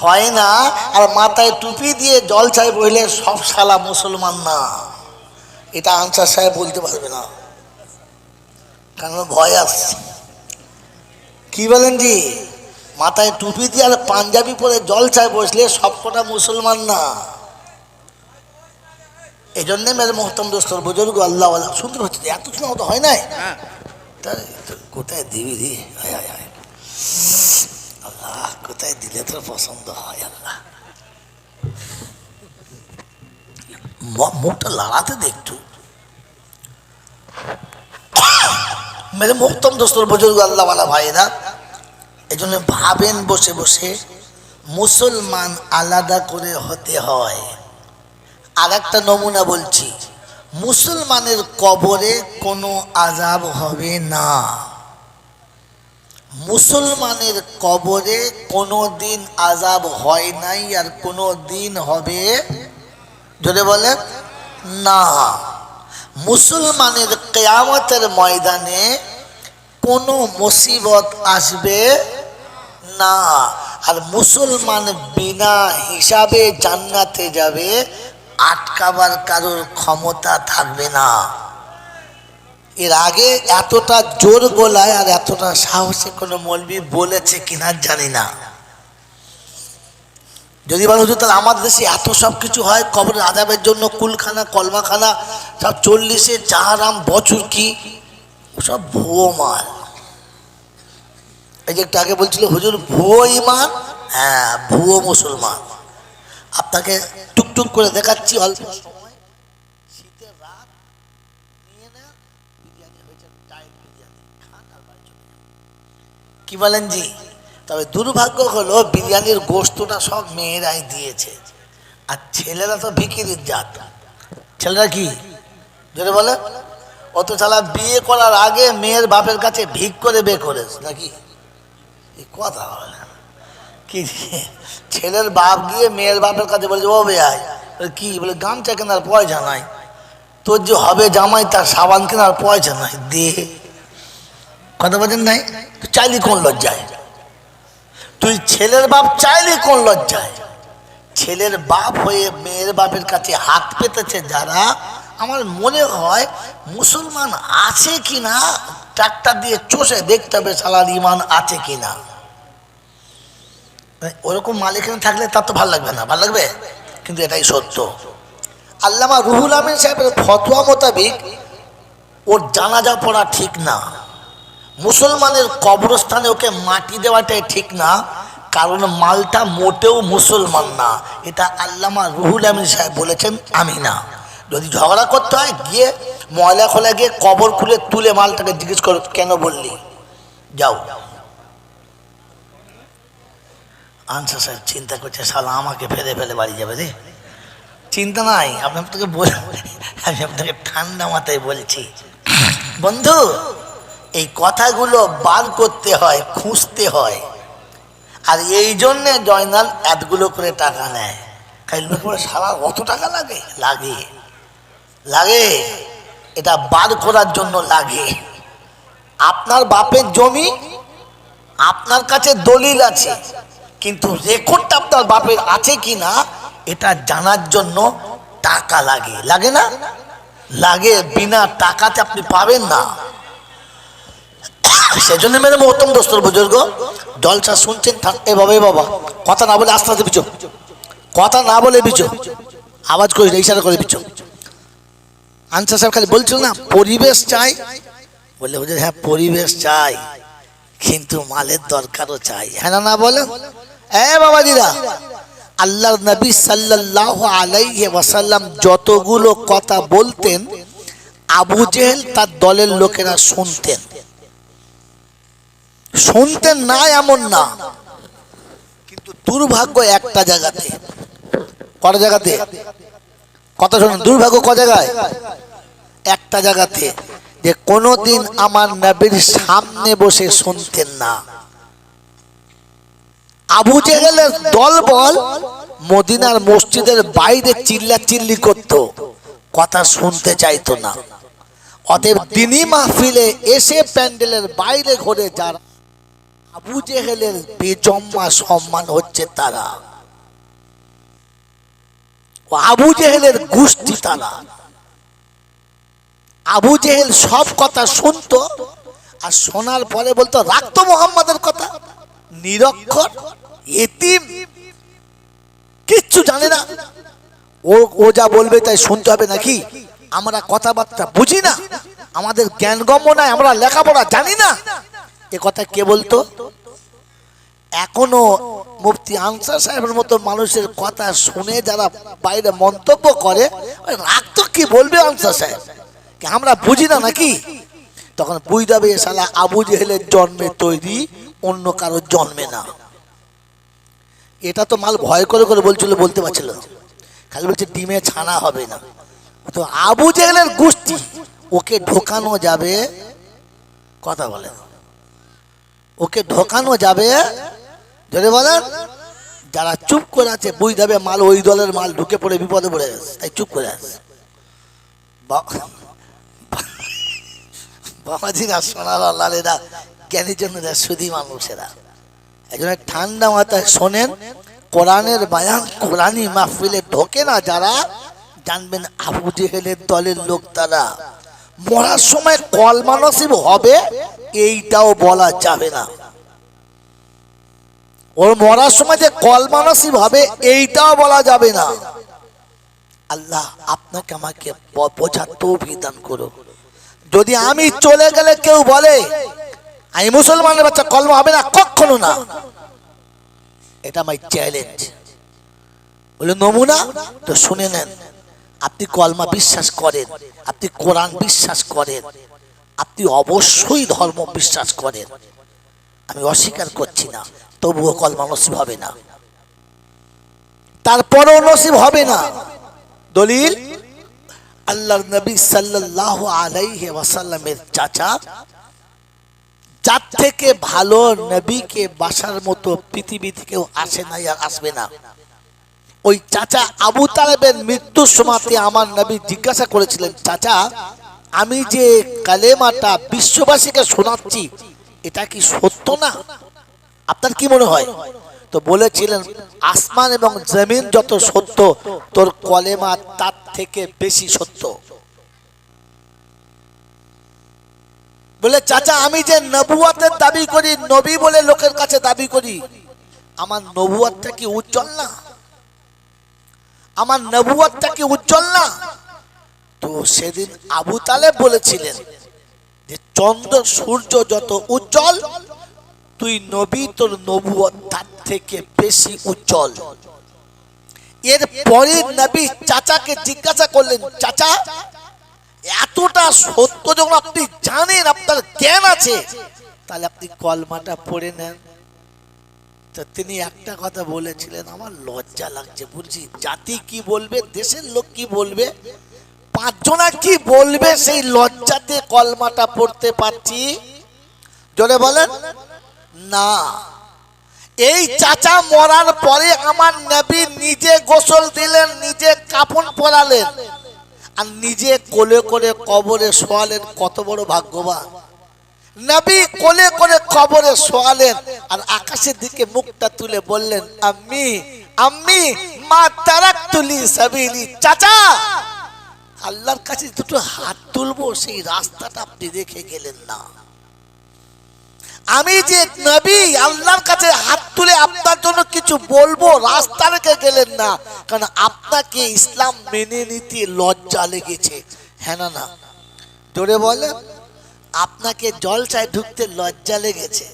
[SPEAKER 1] হয় না, আর মাথায় টুপি দিয়ে জল চাই বইলে সব শালা মুসলমান না। এটা আনসার সাহেব বলতে পারবে না, কারণ ভয় আসছে। কি বলেন জি? মাথায় টুপি দিয়ে আর পাঞ্জাবি পরে জল চায় বসলে সব কটা মুসলমান না। এই জন্যে মেরে মোহতম দোস্তর বুজুর্গ আল্লাহ সুন্দর হচ্ছে, এত শোনা তো হয় নাই। কোথায় দিবি দি? আল্লাহ কোথায় দিলে তোর পছন্দ হয়? আল্লাহ মুখটা লড়াতে দেখতো মেরে মোহতম দোস্তর বুজুর্গ আল্লাহ ভাইরা। এই জন্য ভাবেন বসে বসে মুসলমান আলাদা করে হতে হয়। আর একটা নমুনা বলছি, মুসলমানের কবরে কোনো আযাব হবে না। মুসলমানের কবরে কোনো দিন আযাব হয় নাই, আর কোনো দিন হবে যদি বলেন না। মুসলমানের কিয়ামতের ময়দানে কোনো মুসিবত আসবে না, আর মুসলমান বিনা হিসাবে জান্নাতে যাবে, আটকাবার কারোর ক্ষমতা থাকবে না। এর আগে এতটা জোর গলায় আর এতটা সাহসে কোনো মৌলবি বলেছে কিনা জানি না। যদি বলা হতো তাহলে আমাদের দেশে এত সব কিছু হয়, কবরের আযাবের জন্য কুলখানা কলমাখানা সব 40-এ জাহারাম বছর কি সব ভুয়ো মাল। এই যে একটু আগে বলছিল হুজুর ভুয়ো ইমান, হ্যাঁ ভুয়ো মুসলমান। আপনাকে টুকটুক করে দেখাচ্ছি, অল্প সময়, শীতের রাত, নিয়ে নেন বিরিয়ানি হয়েছে, ডায়েট বিরিয়ানি খান আর বাড়ি চলে যান। কি বলেন জি? তবে দুর্ভাগ্য হলো বিরিয়ানির গোশতটা সব মেয়েরাই দিয়েছে, আর ছেলেরা তো ভিখিরির জাত। ছেলেরা কি যদি বলে অত শালা বিয়ে করার আগে মেয়ের বাপের কাছে ভিক করে বে করেছে নাকি? এই কথা বলে কি ছেলের বাপ গিয়ে মেয়ের বাপের কাছে বলছে ও বেয়াই, কি বলে গামছা কেনার পয়সা নাই, তোর যে হবে জামাই তার সাবান কেনার পয়সা নাই, দে। কথা বলছেন নাই? তুই চাইলি কোন লজ্জায়? তুই ছেলের বাপ চাইলি কোন লজ্জায়? ছেলের বাপ হয়ে মেয়ের বাপের কাছে হাত পেতেছে যারা, আমার মনে হয় মুসলমান আছে কিনা ট্রাক্টর দিয়ে চষে দেখতে হবে সালার ইমান আছে কিনা। ওরকম মালিক থাকলে তার তো ভালো লাগবে না, ভালো লাগবে? কিন্তু এটাই সত্য। আল্লামা রুহুল আমিন সাহেবের ফতোয়া মোতাবেক ওর জানাজা পড়া ঠিক না, মুসলমানের কবরস্থানে ওকে মাটি দেওয়াটাই ঠিক না, কারণ মালটা মোটেও মুসলমান না। এটা আল্লামা রুহুল আমিন সাহেব বলেছেন, আমি না। যদি ঝগড়া করতে হয় গিয়ে ময়লা খোলা গিয়ে কবর খুলে তুলে মালটাকে জিজ্ঞেস করো কেন বললি, যাও। আনসার সাহেব চিন্তা করছে, শালা আমাকে ফেলে ফেলে বাড়ি যাবে রে। চিন্তা নাই, আমি আপনাকে ঠান্ডা মাথায় বলছি বন্ধু, এই কথাগুলো বার করতে হয়, খুঁজতে হয়। আর এই জন্যে জয়নাল এতগুলো করে টাকা নেয়। সারা অত টাকা লাগে? লাগে, লাগে, এটা বার করার জন্য লাগে। আপনার বাপের জমি, আপনার কাছে দলিল আছে, কিন্তু রেকর্ডটা আপনার বাপের আছে কিনা এটা জানার জন্য টাকা লাগে, লাগে না? লাগে, বিনা টাকাতে আপনি পাবেন না। সেজন্য মেরে মহতম দোস্তর বুজুর্গ, জলসা শুনছেন এভাবে, বাবা কথা না বলে আস্তে আস্তে বিচো, কথা না বলে বিচো, আওয়াজ করি না, ইশারা করে বিচো। আনসার সাহেব খালি বলছিল না পরিবেশ চাই, বললে হুজুর হ্যাঁ পরিবেশ চাই, কিন্তু মালের দরকারও চাই, হ্যাঁ না বলেন? বাবাজিরা, আল্লাহর নবী সাল্লাল্লাহু আলাইহি ওয়াসাল্লাম যতগুলো কথা বলতেন আবু জেহেল তার দলের লোকেরা শুনতেন, শুনতেন না এমন না, কিন্তু দুর্ভাগ্য একটা জায়গাতে। কটা জায়গাতে? কথা শুনুন, দুর্ভাগ্য ক জায়গায়? একটা জায়গাতে, যে কোনদিন আমার নবীর সামনে বসে শুনতেন না। আবু জেহেলের দলবল মদিনার মসজিদের বাইরে চিল্লাচিল্লি করত, কথা শুনতে চাইতো না। অতএব দিনী মাহফিলে এসে প্যান্ডেলের বাইরে ঘুরে যারা আবু জেহেলের বেজম্মা সম্মান হচ্ছে তারা, আবু জেহেলের গোষ্ঠী তারা। আবু জেহেল সব কথা শুনতো, আর শোনার পরে বলতো রাখতো মোহাম্মদের কথা, নিরক্ষর, এতিম, কিচ্ছু জানে না। ও যা বলবে তাই শুনতে হবে নাকি? আমরা কথাবার্তা বুঝি না, আমাদের জ্ঞানগম্য নাই, আমরা লেখাপড়া জানি না, এ কথা কে বলতো? এখনো মুফতি আনসার সাহেবের মতো মানুষের কথা শুনে যারা বাইরে মন্তব্য করে, রাখতো কি বলবে আনসার সাহেব, আমরা বুঝি না নাকি? তখন বুঝাবে শালা আবু জেহেলের জন্মে তৈরি, অন্য কারোর জন্মে না। এটা তো মাল ভয় করে করে বলছিল, বলতে পারছিল, খালি বলছে ডিমে ছানা হবে না। তো আবু জেহেলের গোষ্ঠী, ওকে ঢোকানো যাবে, কথা বলে, ওকে ঢোকানো যাবে, যদি বলেন যারা চুপ করে আছে বুঝাবে মাল ওই দলের মাল, ঢুকে পড়ে বিপদে পড়ে গেছে, তাই চুপ করে আছে। বাবাজিরা, সোনার লালেরা, জ্ঞানী জন্যরা, সুধী মানুষেরা, একজন ঠান্ডা মাথায় শোনেন কোরআনের বায়ান, কোরআনি মাহফিলে ঢোকে না যারা, জানবেন আবু জেহেলের দলের লোক তারা। মরার সময় কলমা নসিব হবে এইটাও বলা যাবে না, ওর মরার সময় যে কলমা নসিব হবে এইটাও বলা যাবে না। আল্লাহ আপনাকে আমাকে বোঝার তৌফিক দান করো। যদি আমি চলে গেলে কেউ বলে আমি মুসলমানের বাচ্চা, কলমা হবে না, কখনো না, এটা আমার চ্যালেঞ্জ। বলে নমুনা তো শুনে নেন, আপনি কলমা বিশ্বাস করেন, আপনি কোরআন বিশ্বাস করেন, আপনি অবশ্যই ধর্ম বিশ্বাস করেন, আমি অস্বীকার করছি না, তবুও কলমা নসিব হবে না, তারপরেও নসিব হবে না। দলিল আল্লাহর নবী সাল্লাল্লাহু আলাইহি ওয়াসাল্লামের চাচা যার থেকে ভালো নবীকে বাসার মতো পৃথিবী থেকেও আসে নাই আর আসবে না। ওই চাচা আবু তালেবের মৃত্যুর সময়তে আমার নবী জিজ্ঞাসা করেছিলেন, চাচা আমি যে কালেমাটা বিশ্ববাসীকে শোনাচ্ছি এটা কি সত্য না? আপনার কি মনে হয়? তো বলেছিলেন, আসমান এবং জমিন যত সত্য, তোর কলেমা তার থেকে বেশি সত্য। বলে, চাচা আমি যে নবুয়তের দাবি করি, নবী বলে লোকের কাছে দাবি করি, আমার নবুয়তটা কি উজ্জ্বল না? আমার নবুয়তটা কি উজ্জ্বল না? তো সেদিন আবু তালেব বলেছিলেন যে চন্দ্র সূর্য যত উজ্জ্বল, তুই নবী, তোর নবুয়ত তার থেকে বেশি উজ্জ্বল। এরপরে নবী চাচাকে জিজ্ঞাসা করলেন, চাচা এতটা সত্য যখন আপনি জানেন, আপনার জ্ঞান আছে, তাহলে আপনি কলমাটা পড়ে নেন। তো তিনি একটা কথা বলেছিলেন, আমার লজ্জা লাগছে, বলছি জাতি কি বলবে, দেশের লোক কি বলবে, পাঁচজনা কি বলবে, সেই লজ্জাতে কলমাটা পড়তে পারছি। জোরে বলেন না। এই চাচা মরার পরে আমার নবী নিজে গোসল দিলেন, নিজে কাফন পরালেন, আর নিজে কোলে করে কবরে শোয়ালেন। কত বড় ভাগ্যবান! নবী কোলে করে কবরে শোয়ালেন আর আকাশের দিকে মুখটা তুলে বললেন, আম্মি আম্মি মা তারাকতু লি সাবিলি। চাচা আল্লাহর কাছে দুটো হাত তুলবো, সেই রাস্তাটা আপনি রেখে গেলেন না। আমি যে নবী, আল্লাহর কাছে হাত তুলে আপনার জন্য কিছু বলবো, রাস্তা রেখে গেলেন না, কারণ আপনাকে ইসলাম মেনে নিতে লজ্জা লেগেছে। হ্যাঁ না? জোরে বলেন। আপনাকে জলসায় ঢুকতে লজ্জা লেগেছে।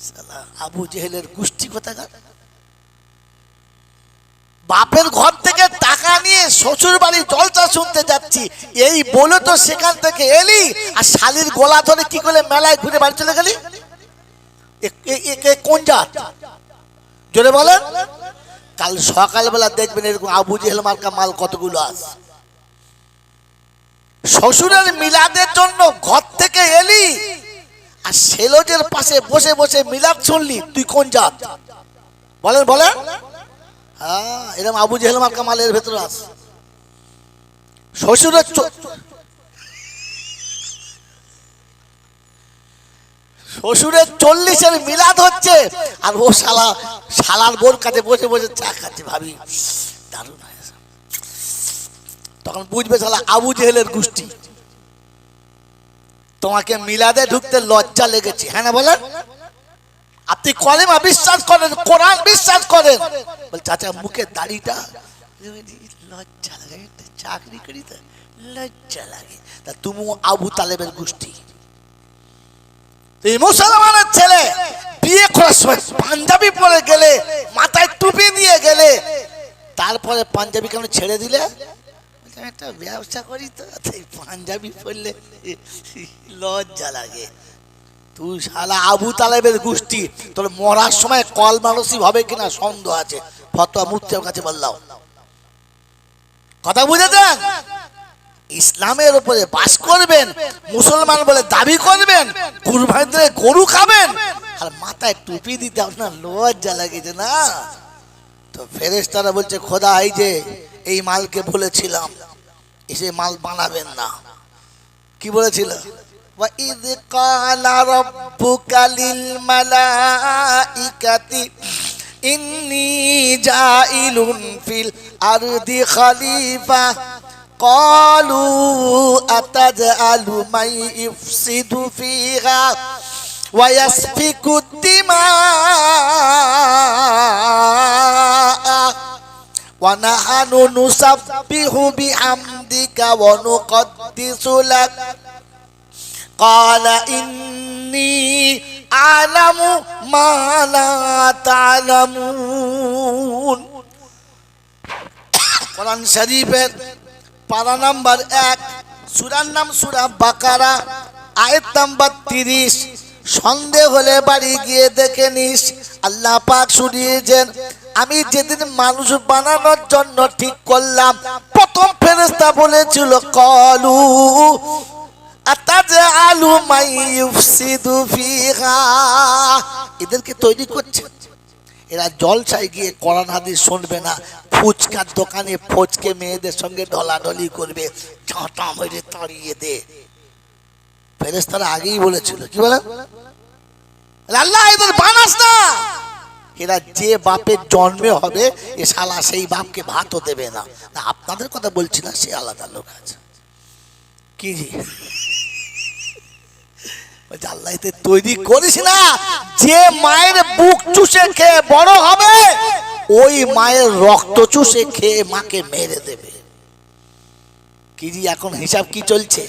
[SPEAKER 1] শালা আবু জেহেলের গোষ্ঠী কোথাকার! বাপের ঘর থেকে টাকা নিয়ে শ্বশুর বাড়ি জলসা শুনতে যাচ্ছি, এই বলে তো সেখান থেকে এলি, আর শালির গলা ধরে কি করে মেলায় ঘুরে বাড়ি চলে গেলি? কোন জাত? জোরে বলেন। কাল সকালবেলা দেখবেন এরকম আবু জেহেল মার্কা মাল কতগুলো আছে। শ্বশুরের মিলাদের জন্য ঘর থেকে এলি, আর সেলজের পাশে বসে বসে মিলাদ শুনলি, তুই কোন জাত? বলেন বলেন। হ্যাঁ, এরকম আবু জেহেল মার্কা মালের ভেতরে আছে। শ্বশুরের শ্বশুরের 40-এর মিলাদ হচ্ছে, আর ও শালার বোর কাছে বসে বসে চা খাচ্ছে। ভাবি দারুণ হয়েছে। তখন বুঝবে শালা আবু জেহেলের গোষ্ঠী। তোমাকে মিলাদে ঢুকতে লজ্জা লেগেছে, হ্যাঁ না বলেন? আপনি কলেমা বিশ্বাস করেন, কোরআন বিশ্বাস করেন, বল চাচা মুখের দাড়িটা লজ্জা লাগে, চাকরি করি তো লজ্জা লাগে। তা তুমি আবু তালেবের গোষ্ঠী। এই মুসলমানের ছেলে বিয়ে করার সময় পাঞ্জাবি পরে গেলে, মাথায় টুপি দিয়ে গেলে, তারপরে পাঞ্জাবি কেন ছেড়ে দিলে? একটা ব্যবসা করি তো, পাঞ্জাবি পরলে লজ্জা লাগে। তুই শালা আবু তালেবের গোষ্ঠী, তোর মরার সময় কল মানসিব হবে কিনা সন্দেহ আছে। ফতোয়া মুফতির কাছে বললাম। কথা বুঝেছেন? ইসলামের উপরে বাস করবেন, মুসলমান বলে দাবি করবেন, কুরবানি দিলে গরু খাবেন, আর মাথায় টুপি দিতে আপনার লজ্জা লাগেছে না? তো ফেরেশতারা বলছে, খোদা এই যে এই মালকে বলেছিলাম এসে মাল বানাবেন না। কি বলেছিল? وَإِذْ قَالَ رَبُّكَ لِلْمَلَائِكَةِ إِنِّي جَاعِلٌ فِي الْأَرْضِ خَلِيفَةً قَالُوا أَتَجْعَلُ مَن يُفْسِدُ فِيهَا وَيَسْفِكُ الدِّمَاءَ وَنَحْنُ نُسَبِّحُ بِحَمْدِكَ وَنُقَدِّسُ لَكَ قال إني أعلم ما لا تعلمون। কোরআন শরীফের পারা নাম্বার 1, সূরার নাম সূরা বাকারা, আয়াত নাম্বার 30। সন্দেহ হলে বাড়ি গিয়ে দেখে নিস। আল্লাহ পাক শুনিয়েছেন, আমি যেদিন মানুষ বানানোর জন্য ঠিক করলাম, প্রথম ফেরেশতা বলেছিল কলু আতাজআলু মান ইউফসিদু ফিহা, এদেরকে তৈরি করছে। এরা জলসায় গিয়ে কোরআন হাদিস শুনবে না, ফুচকার দোকানে ফচকে মেয়েদের সঙ্গে ঢলাঢলি করবে, ঝাঁটা মেরে তাড়িয়ে দে। ফেরেশতারা আগেই বলেছিল, কি বলে, আল্লাহ এদের বানাস না। এরা যে বাপের জন্মে হবে এ শালা সেই বাপকে ভাতও দেবে না। না, আপনাদের কথা বলছি না, সে আলাদা লোক আছে। কি জি আল্লাহ এতে তৈরি করিস না, যে মায়ের বুক চুষে খেয়ে বড় হবে ওই মায়ের রক্ত চুষে খেয়ে মাকে মেরে দেবে। কি জি এখন হিসাব কি চলছে?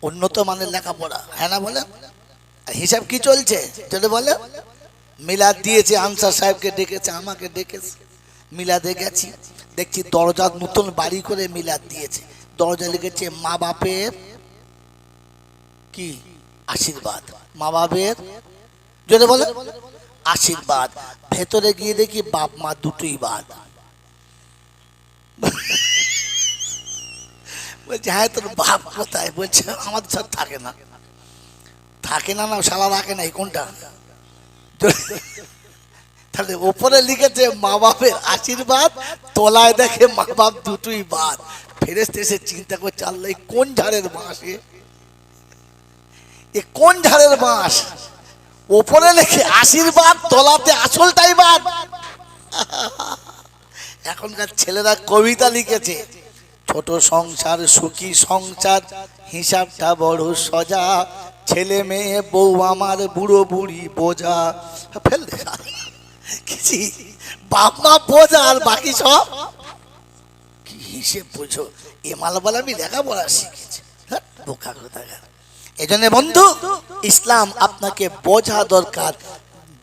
[SPEAKER 1] উন্নত মানের লেখাপড়া, হ্যাঁ না বলে? হিসাব কি চলছে যদি বলে? মিলাদ দিয়েছে, আনসার সাহেবকে ডেকেছে, আমাকে ডেকেছে, মিলাদে গেছি, দেখছি দরজা নতুন বাড়ি করে মিলাদ দিয়েছে, দরজা লিখেছে মা বাপের কি আশীর্বাদ, মা বাপের যদি বলে আশীর্বাদ। ভেতরে গিয়ে দেখি বাপ মা দুটোই বাদ। বলছে হ্যাঁ তোর বাপ কোথায়? বলছে আমাদের সাথে থাকে না। থাকে না, না শালা রাখে নাই, কোনটা? তাহলে ওপরে লিখেছে মা বাপের আশীর্বাদ, তলায় দেখে মা বাপ দুটোই বাদ। ফেরেশতা এসে চিন্তা করছে আল্লাহ কোন ঝাড়ের বাঁশ, এ কোন ঝাড়ের বাঁশ? ওপরে লিখে আশীর্বাদ, তলাতে আসলটাই বাদ। এখনকার ছেলেরা কবিতা লিখেছে, ছোট সংসার সুখী সংসার, হিসাবটা বড় সজা, ছেলে মেয়ে বউ আমার বুড়ো বুড়ি বোঝা। ফেল কিছু বাপ মা বোঝা আর বাকি সব কি হিসেব বুঝো। এ মালবাল আমি লেখাপড়া শিখেছি, বোকা কোথাকার। এই জন্য বন্ধু, ইসলাম আপনাকে বোঝা দরকার,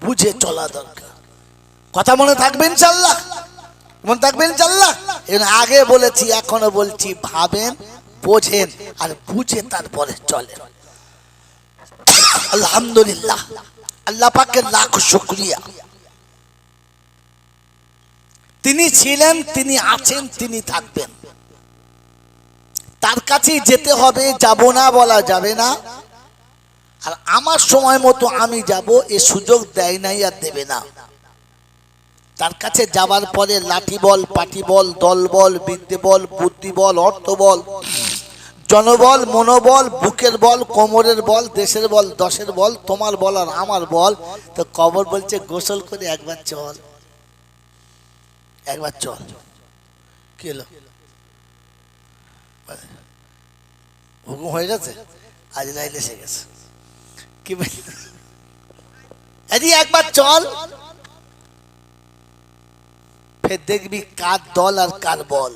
[SPEAKER 1] বুঝে চলা দরকার। কথা মনে থাকবে ইনশাআল্লাহ, মনে থাকবে ইনশাআল্লাহ। আগে বলেছি এখনো বলছি, ভাবেন, বোঝেন আর বুঝে তারপরে চলেন। আলহামদুলিল্লাহ, আল্লাহ পাকের লাখ শুকরিয়া। তিনি ছিলেন, তিনি আছেন, তিনি থাকবেন। তার কাছেই যেতে হবে, যাব না বলা যাবে না। আর আমার সময় মতো আমি যাব এ সুযোগ দেয় নাই আর দেবে না। তার কাছে যাবার পরে লাঠি বল, পাটি বল, দল বল, বিদ্যে বল, বুদ্ধি বল, অর্থ বল, জনবল, মনোবল, বুকের বল, কোমরের বল, দেশের বল, দশের বল, তোমার বল আর আমার বল। তো কবর বলছে গোসল করে একবার চল, একবার চল। কি হলো, হুকুম হয়ে গেছে, আজ রাইল এসে গেছে, কি একবার চল, ফের দেখবি কার দল আর কার বল।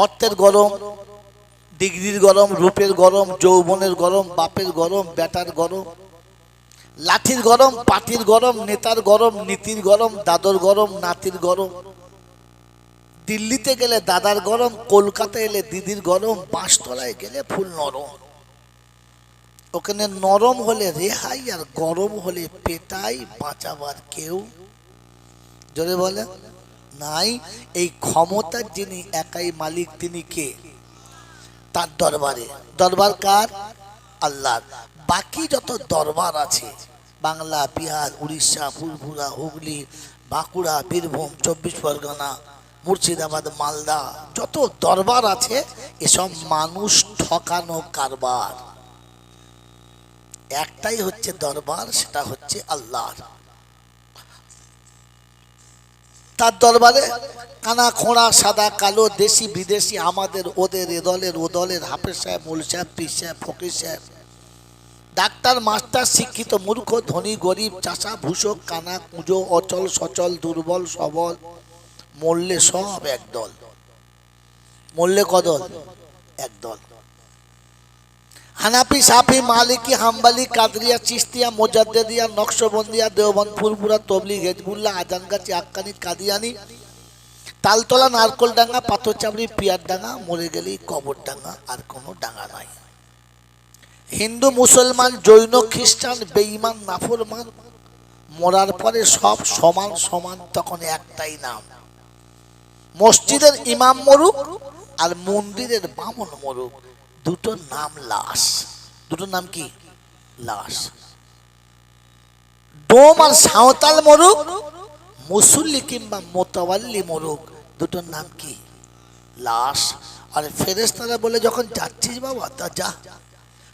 [SPEAKER 1] অর্থের গরম, ডিগ্রির গরম, রূপের গরম, যৌবনের গরম, বাপের গরম, বেটার গরম, লাঠির গরম, পাটির গরম, নেতার গরম, নীতির গরম, দাদর গরম, নাতির গরম। দিল্লিতে গেলে দাদার গরম, কলকাতা এলে দিদির গরম, বাঁশতলায় গেলে ফুল নরম। ওখানে নরম হলে রেহাই আর গরম হলে পেটাই, বাঁচাবার কেউ জোরে বলে নাই। এই ক্ষমতার যিনি একাই মালিক তিনি কে? তার দরবারে। দরবার কার? আল্লাহর। বাকি যত দরবার আছে, বাংলা, বিহার, উড়িষ্যা, ফুরফুরা, হুগলি, বাঁকুড়া, বীরভূম, 24 পরগনা, মুর্শিদাবাদ, মালদা, যত দরবার আছে এসব মানুষ ঠকানো কারবার। একটাই হচ্ছে দরবার, সেটা হচ্ছে আল্লাহর। তার দরবারে কানা খোঁড়া, সাদা কালো, দেশি বিদেশি, আমাদের ওদের, এ দলের ও দলের, হাফেজ সাহেব, মূল সাহেব, পীর সাহেব, ফকির সাহেব, ডাক্তার, মাস্টার, শিক্ষিত, মূর্খ, ধনী, গরিব, চাষা, ভূষক, কানা, কুঁজো, অচল সচল, দুর্বল সবল, মরলে সব একদল। মরলে কদল? একদল। হানাফি, সাফি, মালিকি, হাম্বালি, কাদরিয়া, চিস্তিয়া, মোজাদ্দেদিয়া, নকশবন্দিয়া, দেওবন্দ, ফুরফুরা, তবলিগ, হেজবুল্লাহ, আজানগাছি, আক্কানি, কাদিয়ানি, তালতলা, নারকোলডাঙ্গা, পাথরচাবড়ি, পিয়ারডাঙ্গা, মরে গেলেই কবরডাঙ্গা, আর কোনো ডাঙ্গা নাই। হিন্দু, মুসলমান, জৈন, খ্রিস্টান, বেঈমান, নাফরমান, মরার পরে সব সমান সমান, তখন একটাই নাম। মসজিদের ইমাম মরুক আর মন্দিরের বামন মরুক, দুটোর নাম লাশ। দুটোর নাম কি? লাশ। ডোম আর সাঁওতাল মরুক, মুসল্লি কিংবা মোতাওয়াল্লি মরুক, দুটোর নাম কি? লাশ। আর ফেরেশতারা বলে যখন যাচ্ছিস বাবা তা যা,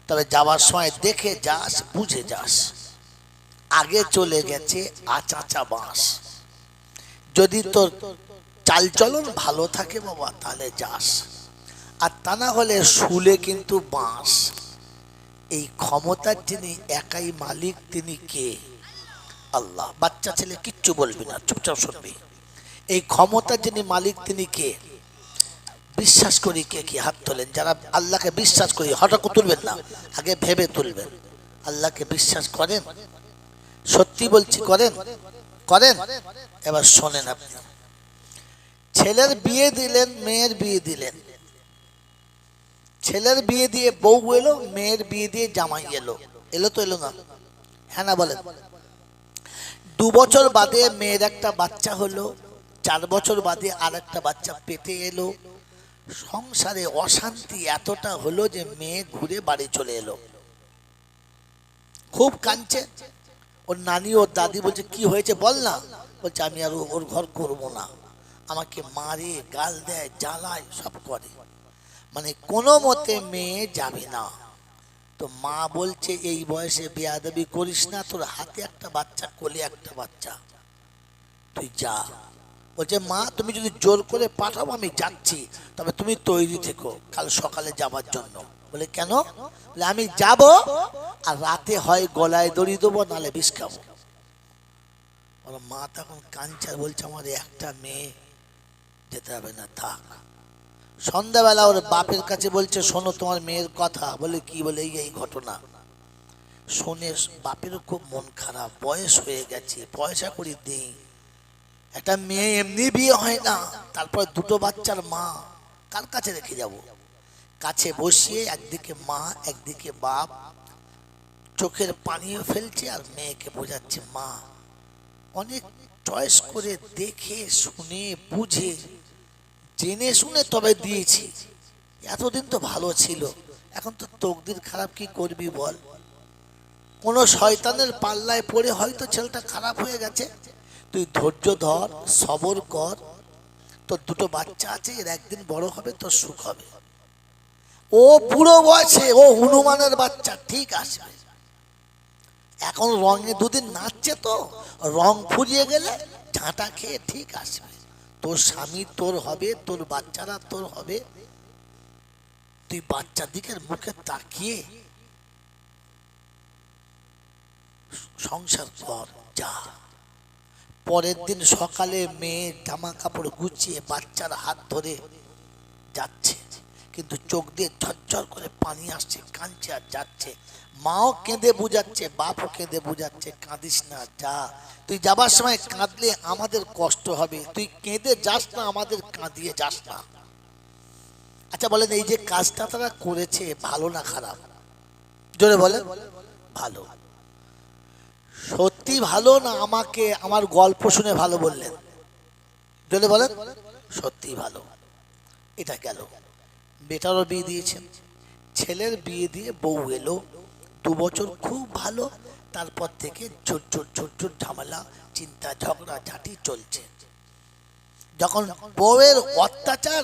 [SPEAKER 1] তবে যাওয়ার সময় দেখে যাস, বুঝে যাস। আগে চলে গেছে আচাচা বাঁশ, যদি তোর চালচলন ভালো থাকে বাবা তাহলে যাস, আর তা না হলে শুলে কিন্তু বাঁশ। এই ক্ষমতার যিনি একাই মালিক তিনি কে? আল্লাহ। বাচ্চা ছেলে কিচ্ছু বলবি না, চুপচাপ শুনবি। এই ক্ষমতার যিনি মালিক তিনি কে? বিশ্বাস করি কে কি হাত তোলেন। যারা আল্লাহকে বিশ্বাস করি, হঠাৎ তুলবেন না, আগে ভেবে তুলবেন। আল্লাহকে বিশ্বাস করেন? সত্যি বলছি করেন? করেন? এবার শোনেন। আপনি ছেলের বিয়ে দিলেন, মেয়ের বিয়ে দিলেন, ছেলের বিয়ে দিয়ে বউ এলো, মেয়ের বিয়ে দিয়ে জামাই এলো। এলো তো এলো না? হ্যাঁ না বলেন? 2 বছর বাদে মেয়ের একটা বাচ্চা হলো, 4 বছর বাদে আর একটা বাচ্চা পেটে এলো। সংসারে অশান্তি এতটা হলো যে মেয়ে ঘুরে বাড়ি চলে এলো। খুব কাঁদছে। ওর নানি ওর দাদি বলছে কি হয়েছে বল না। বলছে আমি আর ওর ঘর করবো না, আমাকে মারে, গাল দেয়, জ্বালায়, সব করে। মানে কোনো মতে মেয়ে যাবে না। তো মা বলছে এই বয়সে বেয়াদবি করিস না, তোর হাতে একটা বাচ্চা, কোলে একটা বাচ্চা, তুই যা। বলছে মা তুমি যদি জোর করে পাঠাও আমি যাচ্ছি, তবে তুমি তৈরি থেকো কাল সকালে যাবার জন্য। বলে কেন? বলে আমি যাব, আর রাতে হয় গলায় দড়ি দেবো, নালে বিষ খাবো। মা তখন কাঁদছে, বলছে আমার একটা মেয়ে, যেতে হবে না, থাক। সন্ধ্যাবেলা ওর বাপের কাছে বলছে শোনো তোমার মেয়ের কথা। বলে কি? বলে এই ঘটনা। শুনে বাপেরও খুব মন খারাপ, বয়স হয়ে গেছে, পয়সা করি দেই, একটা মেয়ে এমনি বিয়ে হয় না, তারপর 2টো বাচ্চার মা, কার কাছে রেখে যাব? কাছে বসিয়ে একদিকে মা একদিকে বাপ, চোখের পানিও ফেলছে আর মেয়েকে বোঝাচ্ছে মা অনেক চয়েস করে দেখে শুনে বুঝে জেনে শুনে তবে দিয়েছি, এতদিন তো ভালো ছিল, এখন তো তকদির খারাপ, কি করবি বল। কোন শয়তানের পাল্লায় পড়ে হয়তো ছেলেটা খারাপ হয়ে গেছে, তুই ধৈর্য ধর, সবর কর, তোর 2টো বাচ্চা আছে, এর একদিন বড় হবে, তোর সুখ হবে। ও বুড়ো বয়সে ও হনুমানের বাচ্চা, ঠিক আসবে। এখন রঙে 2 দিন নাচছে, তো রং ফুরিয়ে গেলে ঝাঁটা খেয়ে ঠিক আসবে। তোর স্বামী তোর হবে, তোর বাচ্চারা তোর হবে। তুই বাচ্চার দিকের মুখে তাকিয়ে সংসার কর, যা। পরের দিন সকালে মেয়ে জামা কাপড় গুছিয়ে বাচ্চার হাত ধরে যাচ্ছে, কিন্তু চোখ দিয়ে ঝরঝর করে পানি আসছে, কাঁদছে আর যাচ্ছে। মাও কেঁদে বুঝাচ্ছে, বাপও কেঁদে বুঝাচ্ছে কাঁদিস না, যা। তুই যাবার সময় কাঁদলে আমাদের কষ্ট হবে, তুই কেঁদে যাস না, আমাদের কাঁদিয়ে যাস না। আচ্ছা বলেন, এই যে কাজটা তারা করেছে ভালো না খারাপ? জোরে বলে। ভালো। সত্যি ভালো না আমাকে আমার গল্প শুনে ভালো বললেন? জোরে বলেন। সত্যি ভালো। এটা গেল। বেটারও বিয়ে দিয়েছেন, ছেলের বিয়ে দিয়ে বউ এলো, 2 বছর খুব ভালো, তারপর থেকে ছোট ছোট ছোট ছোট ঝামেলা, চিন্তা, ঝগড়া ঝাঁটি চলছে। যখন বউয়ের অত্যাচার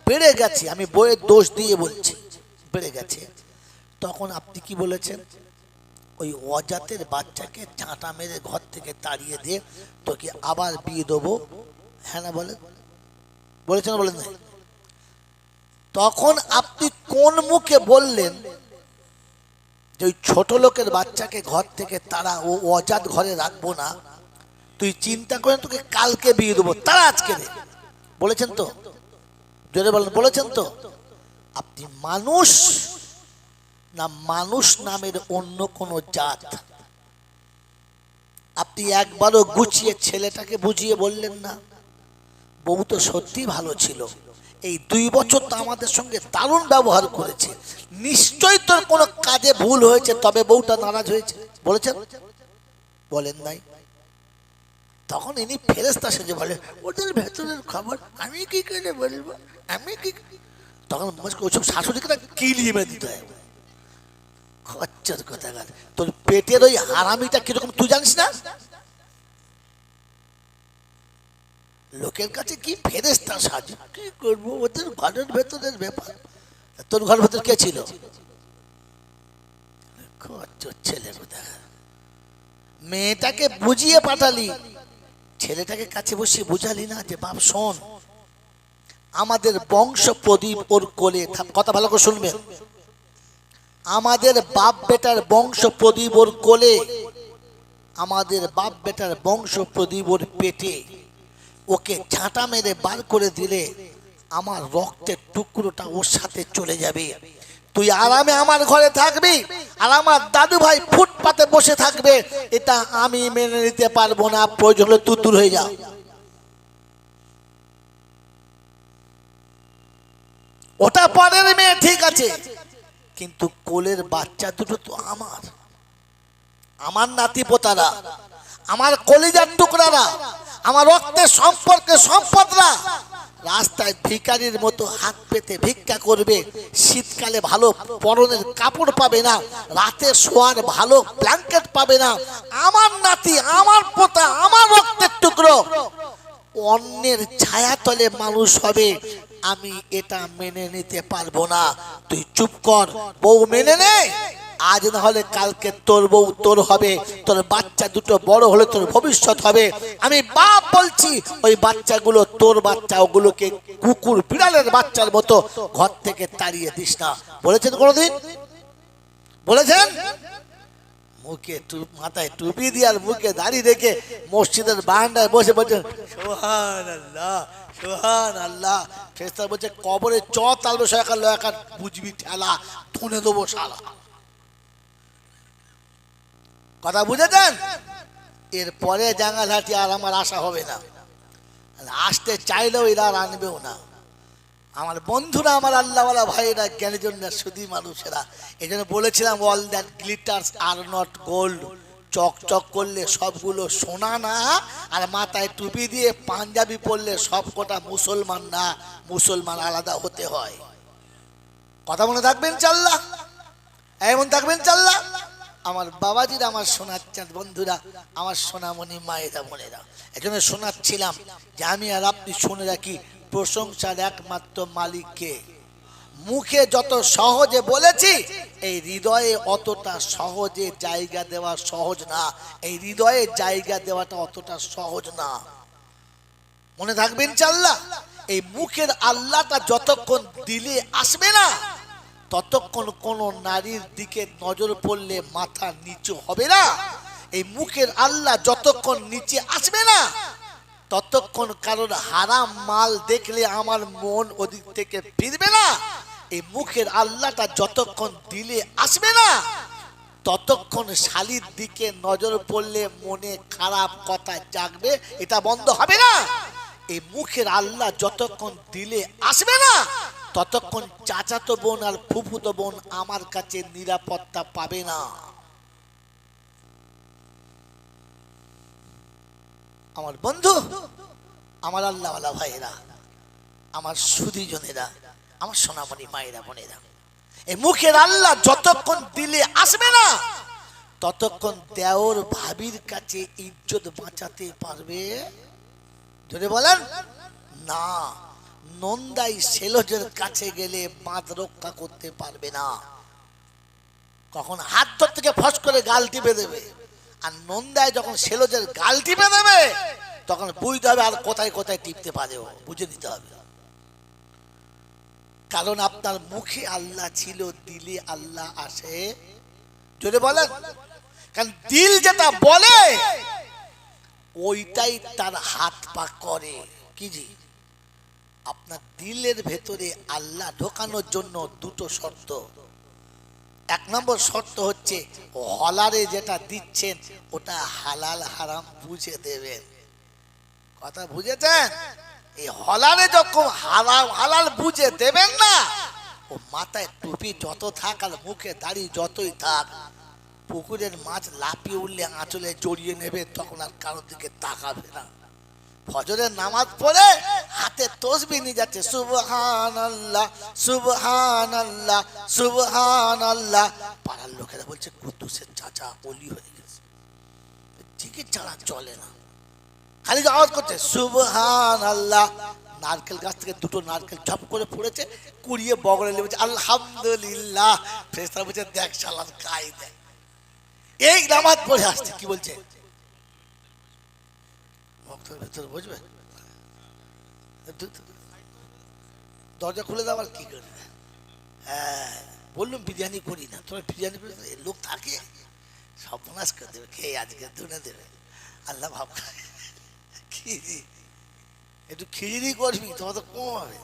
[SPEAKER 1] বেড়ে গেছে, আমি বউয়ের দোষ দিয়ে বলছি, বেড়ে গেছে, তখন আপনি কি বলেছেন? ওই অজাতের বাচ্চাকে ঝাঁটা মেরে ঘর থেকে তাড়িয়ে দিয়ে তোকে আবার বিয়ে দেবো। হ্যাঁ না বলেন? বলেছেন বলেন না? তখন আপনি কোন মুখে বললেন যে ওই ছোট লোকের বাচ্চাকে ঘর থেকে তারা, ও অজাত ঘরে রাখবো না, তুই চিন্তা করেন তোকে কালকে বিয়ে দেবো, তারা আজকে রে? বলেছেন তো? জোরে বলেন, বলেছেন তো? আপনি মানুষ না মানুষ নামের অন্য কোন জাত? আপনি একবারও গুছিয়ে ছেলেটাকে বুঝিয়ে বললেন না? বউ তো সত্যি ভালো ছিল, এই 2 বছর তো আমাদের সঙ্গে দারুণ ব্যবহার করেছে, নিশ্চয়ই তোর কোনো কাজে ভুল হয়েছে, তবে বউটা নারাজ হয়েছে। বলেছেন? বলেন নাই? তখন ইনি ফেরেশতা সেজে বলে ওদের ভেতরের খবর আমি কি করে বলবো, আমি কি। তখন ওইসব শাশুড়িকে না কিলিয়ে মেরে দিতে হয়। খচ্চর কোথাকার, তোর পেটের ওই হারামিটা কিরকম তুই জানিস না? লোকের কাছে কি ফেরেশতা সাজ, কি করবো, ওদের ঘরের ভেতরের ব্যাপার। তোর ঘরের ভেতর কে ছিল? খচ্চর ছেলে কোথাকার। মেয়েটাকে বুঝিয়ে পাঠালি, ছেলেটাকে কাছে বসিয়ে বুঝালি না যে বাপ শোন, আমাদের বংশ প্রদীপ ওর কোলে, কথা ভালো করে শুনবেন, আমাদের বাপ বেটার বংশ প্রদীপ ওর কোলে, আমাদের বাপ বেটার বংশ প্রদীপ ওর পেটে, ওকে ঝাঁটা মেরে বার করে দিলে আমার রক্তের টুকরোটা ওর সাথে চলে যাবে। তুই আরামে আমার ঘরে থাকবি, আর আমার দাদু ভাই ফুটপাতে বসে থাকবে, এটা আমি মেনে নিতে পারবো না। প্রয়োজন হলে তুই দূর হয়ে যা। ওটা পরের মেয়ে ঠিক আছে, কিন্তু কোলের বাচ্চা দুটো তো আমার, আমার নাতি পোতারা, আমার কলিজার টুকরারা, আমার রক্তের সম্পর্কে সম্পদরা রাস্তায় ভিখারির মতো হাত পেতে ভিক্ষা করবে। শীতকালে ভালো পরনের কাপড় পাবে না, রাতে শোয়ার ভালো ব্ল্যাঙ্কেট পাবে না। আমার নাতি, আমার পোতা, আমার রক্তের টুকরো অন্যের ছায়াতলে মানুষ হবে, আমি এটা মেনে নিতে পারবো না। তুই চুপ কর, বউ মেনে নে, আজ না হলে কালকে তোর বউ তোর হবে, তোর বাচ্চা দুটো বড় হলে তোর ভবিষ্যৎ হবে। আমি বাপ বলছি, ওই বাচ্চাগুলো তোর বাচ্চা, ওগুলোকে কুকুর বিড়ালের বাচ্চার মতো ঘর থেকে তাড়িয়ে দিস না। বলেছেন কোনোদিন? বলেছেন? মুখে মাথায় টুপি দিয়ে আর মুখে দাড়ি রেখে মসজিদের বারান্দায় বসে বলছেন সুবহানাল্লাহ সুবহানাল্লাহ। ফেরেশতা বলছে কবরে চ তালবে সয়াকার লয়াকার বুঝবি ঠেলা, ধুনে দেবো শালা। কথা বুঝেছেন? এরপরে জাঙ্গালহাটি আর আমার আশা হবে না, আসতে চাইলেও এরা আর আনবেও না। আমার বন্ধুরা, আমার আল্লাহওয়ালা ভাইরা, জ্ঞানীজনরা, সুধী মানুষেরা, এই জন্য বলেছিলাম all that glitters are not gold. চকচক করলে সবগুলো সোনা না, আর মাথায় টুপি দিয়ে পাঞ্জাবি পরলে সব কটা মুসলমান না। মুসলমান আলাদা হতে হয়। কথা মনে থাকবেন চাল্লা, এমন থাকবেন চাল্লা। আমার বাবাজিরা, আমার শোনাচ্ছেন বন্ধুরা, আমার সোনামণি মায়েরা বোনেরা, এজন্য শোনাচ্ছিলাম যে আমি আর আপনি শুনে রাখি, প্রশংসার একমাত্র মালিককে। মুখে যত সহজে বলেছি, এই হৃদয়ে অতটা সহজে জায়গা দেওয়া সহজ না। এই হৃদয়ে জায়গা দেওয়াটা অতটা সহজ না। মনে থাকবেন চাল্লা, এই মুখের আল্লাহটা যতক্ষণ দিলে আসবে না, ততক্ষণ কোন নারীর দিকে নজর পড়লে মাথা নিচু হবে না। এই মুখের আল্লাহ যতক্ষণ নিচে আসবে না, ততক্ষণ কারোর হারাম মাল দেখলে আমার মন ওদিক থেকে ফিরবে না। এই মুখের আল্লাহটা যতক্ষণ দিলে আসবে না, ততক্ষণ শালীর দিকে নজর পড়লে মনে খারাপ কথা জাগবে, এটা বন্ধ হবে না। এই মুখের আল্লাহ যতক্ষণ দিলে আসবে না, ততক্ষণ চাচাতো বোন আর ফুফুতো বোন আমার কাছে নিরাপত্তা পাবে না। আমার বন্ধু, আমার আল্লাহওয়ালা ভাইয়েরা, আমার সুধীজনেরা, আমার সোনামণি মায়েরা বোনেরা, এই মুখের আল্লাহ যতক্ষণ দিলে আসবে না, ততক্ষণ দেওর ভাবির কাছে ইজ্জত বাঁচাতে পারবে? যদি বলেন না, নন্দাই সেলজের কাছে গেলে বাঁধ রক্ষা করতে পারবে না। কখন হাত ধর থেকে ফস করে গাল টিপে দেবে, আর নন্দায় যখন সেলজের গাল টিপে দেবে, তখন বুঝতে হবে আর কোথায় কোথায় টিপতে পারে, বুঝে নিতে হবে। কারণ আপনার মুখে আল্লাহ ছিল, দিলে আল্লাহ আসে। যদি বলেন, কারণ দিল যেটা বলে ওইটাই তার হাত পা করে। কি জি? আপনার দিলের ভেতরে আল্লাহ ঢোকানোর জন্য দুটো শর্ত। এক নম্বর শর্ত হচ্ছে, হলারে যেটা দিচ্ছেন ওটা হালাল হারাম বুঝে দেবেন। কথা বুঝেছেন? এই হলারে যখন হারাম হালাল বুঝে দেবেন না, ও মাথায় টুপি যত থাক আর মুখে দাড়ি যতই থাক, পুকুরের মাছ লাফিয়ে উঠলে আঁচলে জড়িয়ে নেবে, তখন আর কারোর দিকে তাকাবে না। ফজরের নামাজ পড়ে হাতে তসবিহ নিয়ে যাচ্ছে, সুবহানাল্লাহ সুবহানাল্লাহ সুবহানাল্লাহ। পাড়ার লোকেরা বলছে কুদ্দুসের চাচা ওলি হয়ে গেছে, জিকির ছাড়া চলে না, খালি আওয়াজ করছে সুবহানাল্লাহ। নারকেল গাছ থেকে দুটো নারকেল ঝপ করে পড়েছে, কুড়িয়ে বগলে লেগেছে, আলহামদুলিল্লাহ। ফেরেশতারা বলছে দেখ শালার গায়ে দেখ, এই নামাজ পড়ে আসছে। কি বলছে ভক্তের ভেতরে বুঝবে, দরজা খুলে দাও আর কি করবে। হ্যাঁ বললাম বিরিয়ানি করি না, তোমার বিরিয়ানি করে লোক থাকে সব নাশ করে দেবে, খেয়ে আজকে ধুনে দেবে। আল্লাহ ভাব একটু খিচুড়ি করবি, তোমার তো কম হবে।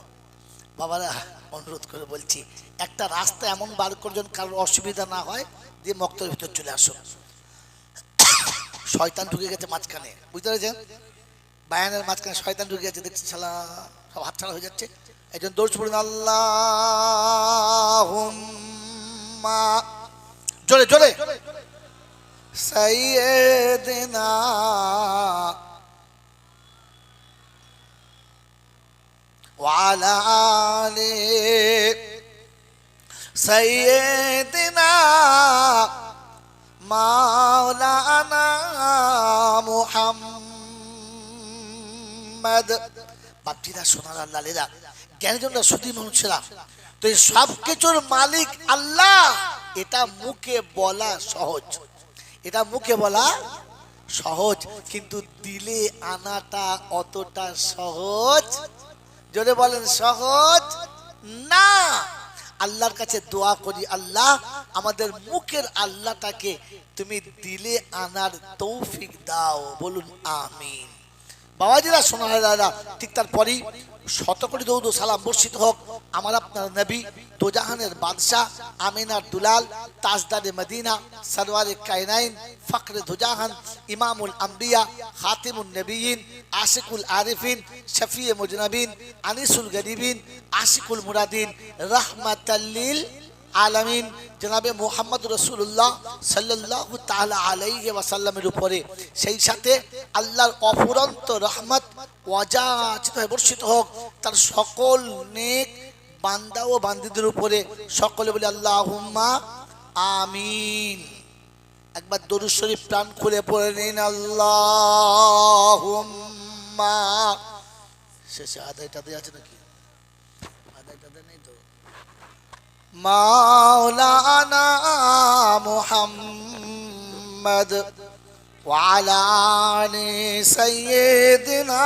[SPEAKER 1] বাবারা অনুরোধ করে বলছি, একটা রাস্তা এমন বার করজন কারোর অসুবিধা না হয়, দিয়ে মক্তর ভিতর চলে আসো। শয়তান ঢুকে গেছে মাঝখানে, বুঝতে পেরেছেন, বায়ানের মাঝখানে শয়তান ঢুকে গেছে, দেখছি শালা সব হাতছাড়া হয়ে যাচ্ছে। একজন দৌড় পড়ুন, আল্লাহুম্মা জোরে জোরে সাইয়্যিদিনা ওয়া আলা আলি সাইয়্যিদিনা মাওলানা মুহাম্মদ। বাপজিরা সোনার লালেরা জ্ঞানীজনরা সুধী মানুষেরা, তো এই সব কিছুর মালিক আল্লাহ, এটা মুখে বলা সহজ, এটা মুখে বলা সহজ, কিন্তু দিলে আনাটা অতটা সহজ, জোরে বলেন সহজ না। আল্লাহর কাছে দোয়া করি, আল্লাহ আমাদের মুখের আল্লাহটাকে তুমি দিলে আনার তৌফিক দাও, বলুন আমিন। বাবাজিরা সোনার দাদা, ঠিক তারপরেই শতকোটি দৌদ সালাম বর্ষিত হোক আমার আপনার নবী, দোজাহানের বাদশাহ, আমিনার দুলাল, তাজদারে মদিনা, সরওয়ারে কায়নাইন, ফখরে দোজাহান, ইমামুল আম্বিয়া, খাতিমুন নবীন, আশিকুল আরিফিন, শফিয়ে মুজনবিন, আনিসুল গরিবিন, আশিকুল মুরাদিন, রাহমাতাল লিল আলামিন জনাবে মুহাম্মদ রাসূলুল্লাহ সাল্লাল্লাহু তাআলা আলাইহি ওয়াসাল্লামের উপরে, সেই সাথে আল্লাহর অফুরন্ত রহমত ওয়াজাচিত হয়ে বর্ষিত হোক তার সকল নেক বান্দা ও বান্দীদের উপরে। সকলে বলে আল্লাহুম্মা আমিন। একবার দরুদ শরীফ প্রাণ খুলে পড়ে নিন, আল্লাহুম্মা। শেষে আদায়টাতে আছে নাকি? আদায়টাতে নেই তো। মাওলানা মুহাম্মদ ওয়া আলা আলি সাইয়্যিদিনা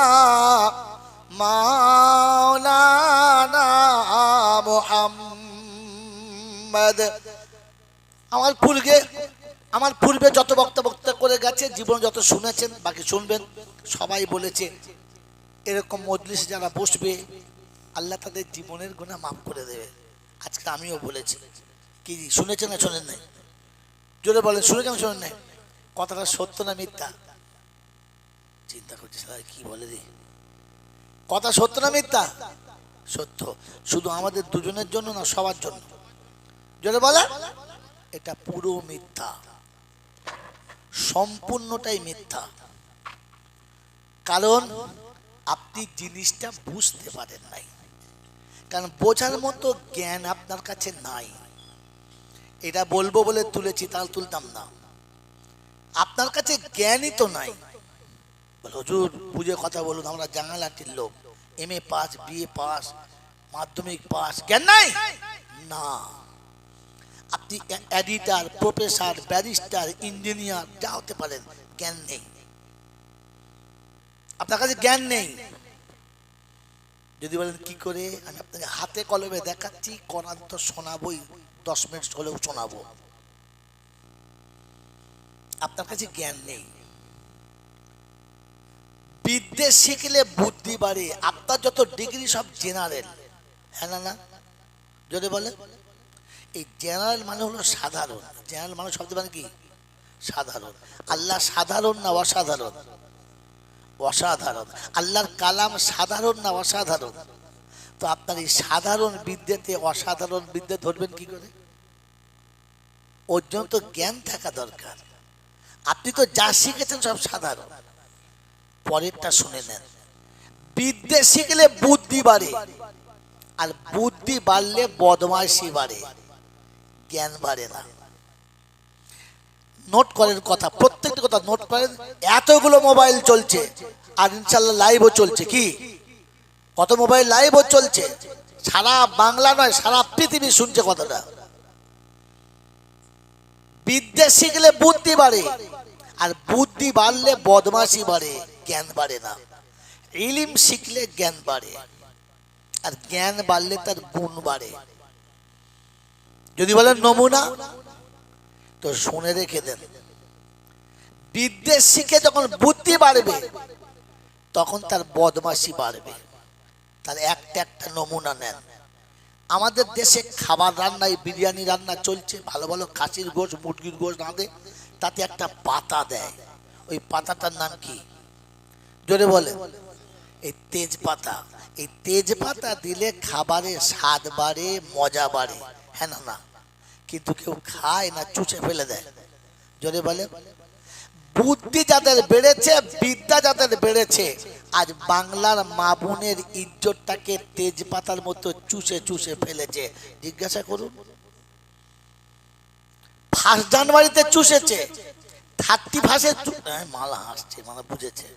[SPEAKER 1] মাওলানা মুহাম্মদ। আমার পূর্বে যত বক্তা করে গেছে, জীবন যত শুনেছেন, বাকি শুনবেন, সবাই বলেছে এরকম মজলিসে যারা বসবে আল্লাহ তাদের জীবনের গুনাহ মাফ করে দেবে। আজকে আমিও বলেছি, কি শুনেছেন না শোনেন নাই? জোরে বলেন, শুনেছেন শোনেন নাই? কথাটা সত্য না মিথ্যা? চিন্তা করছি কি বলে রে, কথা সত্য না মিথ্যা? সত্য। শুধু আমাদের দুজনের জন্য না, সবার জন্য। জোরে বলে, এটা পুরো মিথ্যা, সম্পূর্ণটাই মিথ্যা। কারণ আপনি জিনিসটা বুঝতে পারেন নাই, কারণ বোঝার মতো জ্ঞান আপনার কাছে নাই। এটা বলবো বলে তুলেছি, তাহলে তুলতাম না। আপনার কাছে জ্ঞানই তো নাই। হুজুর বুঝে কথা বলুন, আমরা জাঙ্গালাটির লোক, MA পাস, BA পাস, মাধ্যমিক পাস, জ্ঞান নাই না। আপনি এডিটর, প্রফেসর, ব্যারিস্টার, ইঞ্জিনিয়ার যা হতে পারেন, জ্ঞান নেই, আপনার কাছে জ্ঞান নেই। যদি বলেন কি করে, আমি আপনাকে হাতে কলমে দেখাচ্ছি, কোরআন তো শোনাবই, 10 মিনিট হলেও শোনাবো। আপনার কাছে জ্ঞান নেই। বিদ্যে শিখলে বুদ্ধি বাড়ে। আপনার যত ডিগ্রি সব জেনারেল, হ্যাঁ না? যদি বলে এই জেনারেল মানে হলো সাধারণ। জেনারেল মানে শব্দ মানে কি? সাধারণ। আল্লাহ সাধারণ না অসাধারণ? অসাধারণ। আল্লাহর কালাম সাধারণ না অসাধারণ? তো আপনার এই সাধারণ বিদ্যাতে অসাধারণ বিদ্যা ধরবেন কি করে? ওর জন্য তো জ্ঞান থাকা দরকার। আপনি তো যা শিখেছেন সব সাধারণ। পরেরটা শুনে নেন, বিদ্যে শিখলে বুদ্ধি বাড়ে, আর বুদ্ধি বাড়লে বদমাইশি বাড়ে, জ্ঞান বাড়ে না। নোট করেন কথা, প্রত্যেকটা কথা নোট করেন। এতগুলো মোবাইল চলছে, আর ইনশাল্লাহ লাইভও চলছে। কি কত মোবাইল লাইভও চলছে, সারা বাংলা নয় সারা পৃথিবী শুনছে কথাটা। বিদ্যা শিখলে বুদ্ধি বাড়ে, আর বুদ্ধি বাড়লে বদমাশি বাড়ে, জ্ঞান বাড়ে না। ইলম শিখলে জ্ঞান বাড়ে, আর জ্ঞান বাড়লে তার গুণ বাড়ে। যদি বলেন নমুনা, তো শুনে রেখে দেন। বিদ্যা শিখে যখন বুদ্ধি বাড়বে, তখন তার বদমাশি বাড়বে। তার একটা একটা নমুনা নেন। আমাদের দেশে খাবার রান্নায় বিরিয়ানি রান্না চলছে, ভালো ভালো খাসির গোশ মুরগির গোশ রাঁধে, তাতে একটা পাতা দেয়। ওই পাতাটার নাম কি? জোরে বলে। এই তেজপাতা। এই তেজপাতা দিলে খাবারের স্বাদ বাড়ে, মজা বাড়ে। হ্যাঁ না না? কিন্তু কেউ খায় না, চুষে ফেলে দেয়। জোরে বলে। বুদ্ধি যাদের বেড়েছে, বিদ্যা যাদের বেড়েছে, আজ বাংলার মা বোনের ইজ্জতটাকে তেজপাতার মতো চুষে চুষে ফেলেছে। জিজ্ঞাসা করুন। 1 জানুয়ারিতে চুষেছে, 31 মালা হাসছে, মানে বুঝেছে।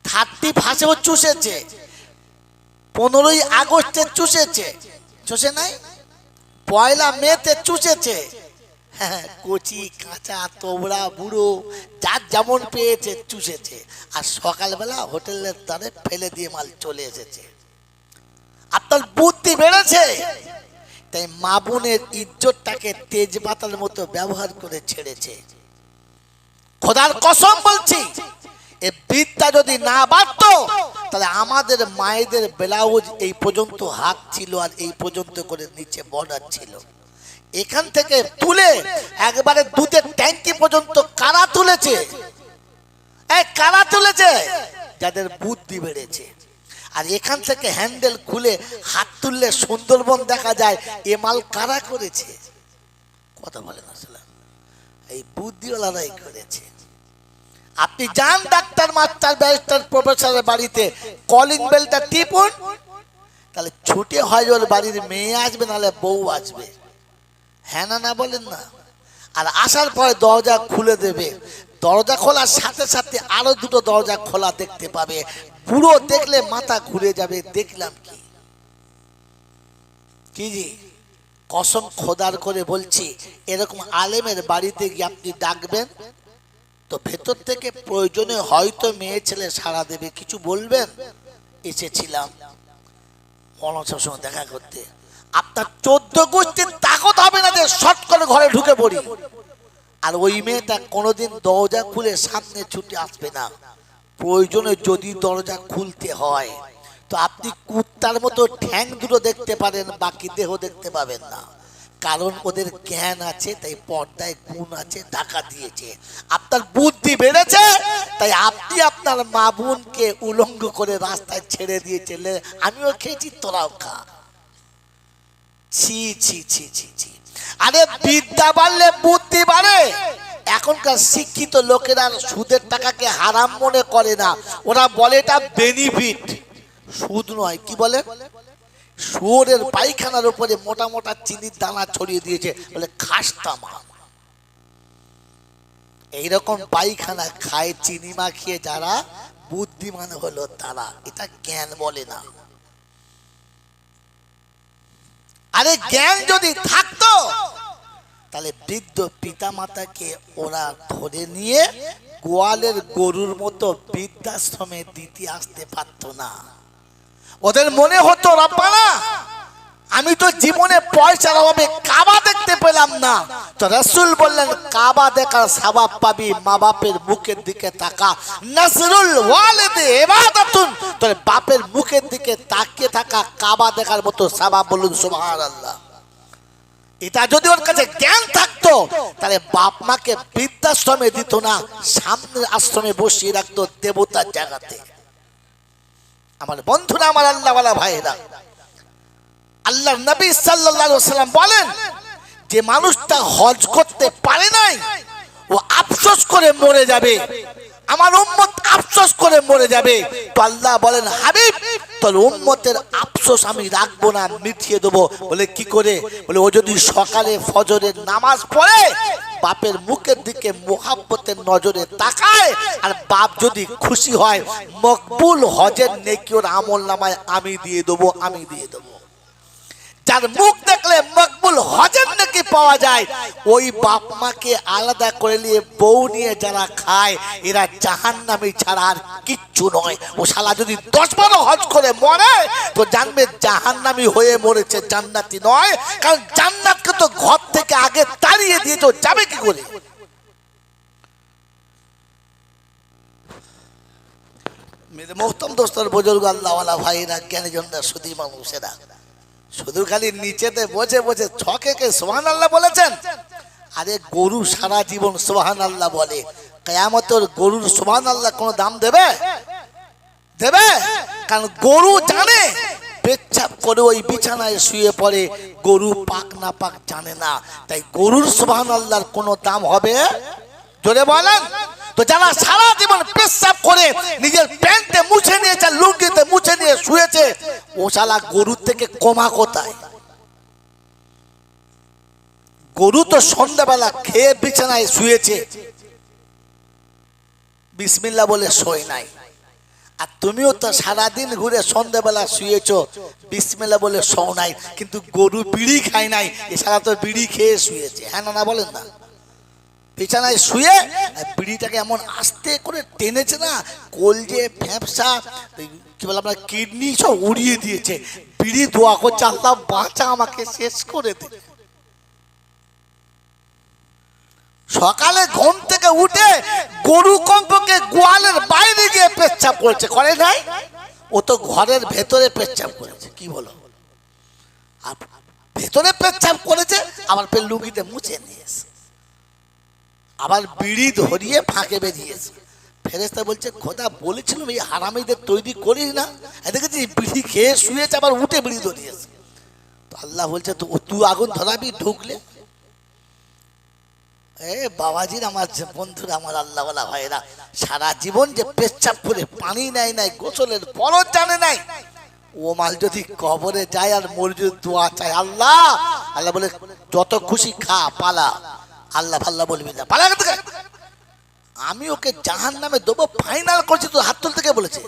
[SPEAKER 1] 31 চুষেছে, 15ই আগস্টে চুষেছে, চুষে নাই? 1 মেতে চুষেছে। হ্যাঁ, কচি কাঁচা তোবড়া বুড়ো যার যেমন পেয়েছে চুষেছে, আর সকালবেলা হোটেলের দ্বারে ফেলে দিয়ে মাল চলে এসেছে। আপনার বুদ্ধি বেড়েছে, তাই মা বোনের ইজ্জতটাকে তেজপাতার মতো ব্যবহার করে ছেড়েছে। খোদার কসম বলছি, এ বিদ্যা যদি না বাড়তো, তাহলে আমাদের মায়েদের ব্লাউজ এই পর্যন্ত হাত ছিল, আর এই পর্যন্ত করে নিচে বর্ডার ছিল। এখান থেকে তুলে একবারে দুধের ট্যাঙ্কি পর্যন্ত কারা তুলেছে? কারা তুলেছে? যাদের বুদ্ধি বেড়েছে। আর এখান থেকে হ্যান্ডেল খুলে হাত তুললে সুন্দরবন দেখা যায়, এ মাল কারা করেছে? কথা বলেন আসলে, এই বুদ্ধিওয়ালারাই করেছে। আপনি যান ডাক্তার, মাস্টার, ব্যারিস্টার, প্রফেসরের বাড়িতে, কলিং বেলটা টিপুন, তাহলে ছুটে হয় ওর বাড়ির মেয়ে আসবে, নাহলে বউ আসবে। হ্যাঁ না না বলেন না? আর আসার পরে দরজা খুলে দেবে, দরজা খোলার সাথে সাথে আরো 2টো দরজা খোলা দেখতে পাবে। পুরো দেখলে মাথা ঘুরে যাবে, দেখলাম কি? কি জি, কসম খোদার করে বলছি, এরকম আলেমের বাড়িতে গিয়ে আপনি ডাকবেন, তো ভেতর থেকে প্রয়োজনে হয়তো মেয়ে ছেলে সাড়া দেবে, কিছু বলবেন এসেছিলাম মৌলানার সঙ্গে দেখা করতে। আপনার 14 গোষ্ঠীর তাকত হবে না যে শর্ট করে ঘরে ঢুকে পড়ি। আর ওই মেয়েটা কোনোদিন দরজা খুলে সামনে ছুটে আসবে না। প্রয়োজনে যদি দরজা খুলতে হয়, তো আপনি কুত্তার মতো ঠ্যাং দুটো দেখতে পারেন, বাকি দেহ দেখতে পাবেন না। কারণ ওদের জ্ঞান আছে, তাই পর্দায় গুণ আছে, ঢাকা দিয়েছে। আপনার বুদ্ধি বেড়েছে, তাই আপনি আপনার মা বোনকে উলঙ্গ করে রাস্তায় ছেড়ে দিয়েছেন। আমিও খেয়েছি, তোরাও খা। ছি ছি ছি ছি ছি। আরে বিদ্যা বাড়লে বুদ্ধি বাড়ে। এখনকার শিক্ষিত লোকেরা সুদের টাকাকে হারাম মনে করে না, ওরা বলে এটা বেনিফিট। সুদ নয়, কি বলে? শুয়োরের পায়খানার উপরে মোটা মোটা চিনির দানা ছড়িয়ে দিয়েছে, বলে খাস্তা মা। এইরকম পায়খানা খায় চিনি মাখিয়ে যারা, বুদ্ধিমান হলো তারা। এটা জ্ঞান বলে না। আরে জ্ঞান যদি থাকতো, তাহলে বৃদ্ধ পিতা মাতাকে ওরা ধরে নিয়ে গোয়ালের গরুর মতো বৃদ্ধাশ্রমে দিতে আসতে পারতো না। ওদের মনে হতো, রব্বানা আমি তো জীবনে পয়সার অভাবে কাবা দেখতে পেলাম না, তো রাসূল বললেন কাবা দেখার সওয়াব পাবি, মা বাপের মুখের দিকে তাকা। নাসরুল ওয়ালিদি ইবাদাতুন, তোর বাপের মুখের দিকে তাকিয়ে থাকা কাবা দেখার মতো সওয়াব। বলুন সুবহানাল্লাহ। এটা যদি ওর কাছে জ্ঞান থাকতো, তাহলে বাপ মাকে বৃদ্ধাশ্রমে দিত না, সামনের আশ্রমে বসিয়ে রাখতো দেবতার জায়গাতে। আমার বন্ধুরা, আমার আল্লাহওয়ালা ভাইরা, আল্লাহর নবী সাল্লাল্লাহু আলাইহি ওয়াসাল্লাম বলেন, যে মানুষটা হজ করতে পারে নাই, ও আফসোস করে মরে যাবে। আমার উম্মত আফসোস করে মরে যাবে। তো আল্লাহ বলেন হাবিব তোর উম্মতের আফসোস আমি রাখবো না, মিটিয়ে দেবো। বলে কি করে? বলে ও যদি সকালে ফজরের নামাজ পড়ে বাপের মুখের দিকে মুহাব্বতের নজরে তাকায়, আর বাপ যদি খুশি হয় মকবুল হজের নেকি ওর আমল নামায় আমি দিয়ে দেবো, আমি দিয়ে দেবো। যার মুখ দেখলে মকবুল হজের নেকি পাওয়া যায়, ওই বাপ মাকে আলাদা করে নিয়ে বউ নিয়ে যারা খায় এরা জাহান্নামী ছাড়া আর কিচ্ছু নয়। ও শালা যদি 10-12 হজ করে মরে তো জানবে জাহান্নামী হয়ে মরেছে, জান্নাতি নয়। কারণ জান্নাতকে তো ঘর থেকে আগে তাড়িয়ে দিয়ে তো যাবে কি করে? মেরে মোহতম দোস্তর বুজুর্গ আল্লাহওয়ালা ভাইরা জ্ঞানীজনরা সুধী মানুষেরা শুধু খালি নিচেতে বসে বসে ছকে সুবহানাল্লাহ বলেছেন। আরে গরু সারা জীবন সুবহানাল্লাহ বলে, কিয়ামতের গরুর সুবহানাল্লাহ কোনো দাম দেবে? দেবে? কারণ গরু জানে পেচ্ছাপ করে ওই বিছানায় শুয়ে পড়ে, গরু পাক না পাক জানে না, তাই গরুর সুবহানাল্লাহর কোনো দাম হবে? জোরে বলেন। তো যারা সারা জীবন পেচ্ছাপ করে নিজের প্যান্টে মুছে নিয়েছে, লুঙ্গিতে মুছে নিয়ে শুয়েছে, ও শালা গরুর থেকে কমা কোথায়? গরু তো সন্ধ্যাবেলা খেয়ে বিছানায় শুয়েছে, বিসমিল্লাহ বলে শোয় নাই। আর তুমিও তো সারাদিন ঘুরে সন্ধ্যাবেলা শুয়েছো, বিসমিল্লাহ বলে শো নাই। কিন্তু গরু বিড়ি খায় নাই, এ শালা তো বিড়ি খেয়ে শুয়েছে। হ্যাঁ না বলেন না? বিছানায় শুয়ে বিড়িটাকে এমন আস্তে করে টেনেছে না, কলজে ফ্যাপসা কি বলে আপনার কিডনি সব উড়িয়ে দিয়েছে। বিড়ি দোয়া করছে আল্লাহ বাঁচা আমাকে শেষ করে দে। সকালে ঘুম থেকে উঠে গরু কম্পকে গোয়ালের বাইরে গিয়ে পেচ্ছাপ করেছে, করে নাই? ও তো ঘরের ভেতরে পেচ্ছাপ করেছে। কি বলো? আর ভেতরে পেচ্ছাপ করেছে, আবার ফের লুঙ্গিতে মুছে নিয়েছে, আবার বিড়ি ধরিয়ে ফাঁকে বেরিয়েছে। ফেরেশতা বলছে খোদা বলেছিলাম এই হারামিদের তৈরি করিস না, দেখেছি বিড়ি খেয়ে শুয়েছে আবার উঠে বিড়ি ধরিয়েছে। তো আল্লাহ বলছে তো তুই আগুন ধরাবি ঢুকলে? এ বাবাজির আমার বন্ধুরা, আমার আল্লাহওয়ালা ভাইরা, সারা জীবন যে পেচ্ছাপ করে পানি নেয় নাই, গোসলের ফরজ জানে নাই, ও মাল যদি কবরে যায় আর মসজিদ দোয়া চায়, আল্লাহ আল্লাহ বলে যত খুশি খা পালা, আল্লাহ ফাল্লাহ বলবি না, পালা থেকে আমি ওকে জাহান্নামে দেবো ফাইনাল করছি। তো হাত তুলতে কে বলেছে?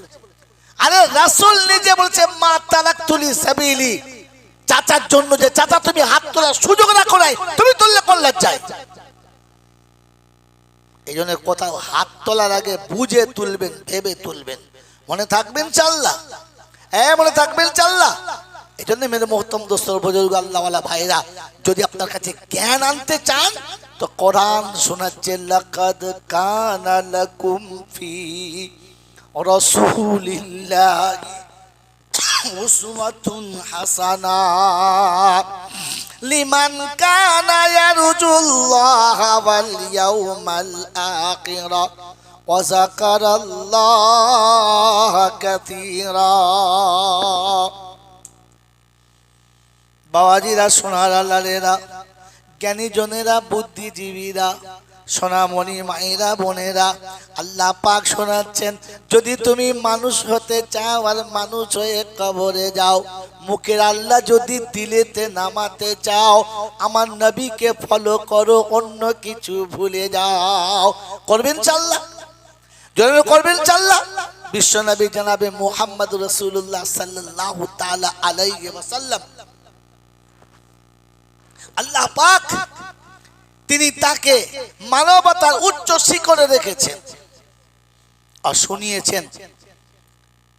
[SPEAKER 1] আরে রাসূল নিজে বলছে মা তারাকতুলি সাবিলি, চাচার জন্য যে চাচা তুমি হাত তোলার সুযোগ রাখো নাই, তুমি তুললে কোন লজ্জায়? এই জন্য কোথাও হাত তোলার আগে বুঝে তুলবেন, ভেবে তুলবেন। মনে থাকবেন ইনশাআল্লাহ? হ্যাঁ মনে থাকবেন ইনশাআল্লাহ। এই জন্য মেরে মোহতম দোস্তর বুজুর্গ আল্লাহওয়ালা ভাইরা, যদি আপনার কাছে জ্ঞান আনতে চান তো কোরআন শোনাচ্ছে লাকাদ কানা লাকুম ফি রাসূলিল্লাহি উসওয়াতুন হাসানাহ লিমান কানা ইয়ারজুল্লাহা ওয়াল ইয়াউমাল আখিরা ওয়া যাকারাল্লাহা কাসীরা। বাবাজিরা, সোনার আল্লাহরা, জ্ঞানীজনেরা, বুদ্ধিজীবীরা, সোনামণি মায়েরা, বোনেরা, আল্লাহ পাক শোনাচ্ছেন যদি তুমি মানুষ হতে চাও আর মানুষ হয়ে কবরে যাও, মুখের আল্লাহ যদি দিলেতে নামাতে চাও, আমার নবীকে ফলো করো, অন্য কিছু ভুলে যাও। করবেন ইনশাআল্লাহ? জোরে করবেন ইনশাআল্লাহ? বিশ্ব নবী জনাবে মুহাম্মদ রাসূলুল্লাহ সাল্লাল্লাহু তাআলা আলাইহি ওয়াসাল্লাম, আল্লাহ পাক তিনি তাকে মানবতার উচ্চ শিখরে রেখেছেন আর শুনিয়েছেন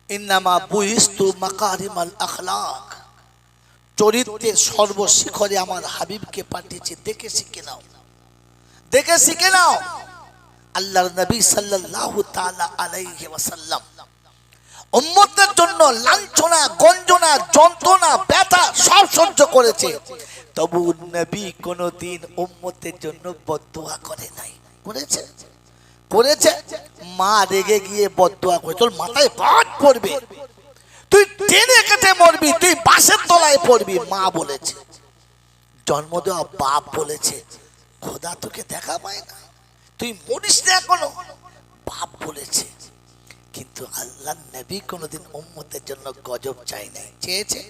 [SPEAKER 1] ইন্নামা বুইস্তু মাকারিমাল আখলাক, চরিত্রের সর্বশিখরে আমার হাবিবকে পাঠিয়েছে, দেখে শিখে নাও, দেখে শিখে নাও। আল্লাহর নবী সাল্লাল্লাহু তাআলা আলাইহি ওয়াসাল্লাম উম্মতের জন্য লাঞ্ছনা, গঞ্জনা, যন্ত্রণা, ব্যথা সব সহ্য করেছে, তবু নবী কোনদিন উম্মতের জন্য বদদুয়া করে নাই। করেছে? করেছে। মা রেগে গিয়ে বদদুয়া করে, তোর মাথায় বাজ পড়বে, তুই টেনে কেটে মরবি, তুই বাঁশের তলায় পড়বি, মা বলেছে। জন্ম দেওয়া বাপ বলেছে খোদা তোকে দেখা পায় না, তুই মরিস না এখনো, বাপ বলেছে। কিন্তু আল্লাহ নবী কোনোদিন উম্মতের জন্য গজব চাই নাই, চেয়েছে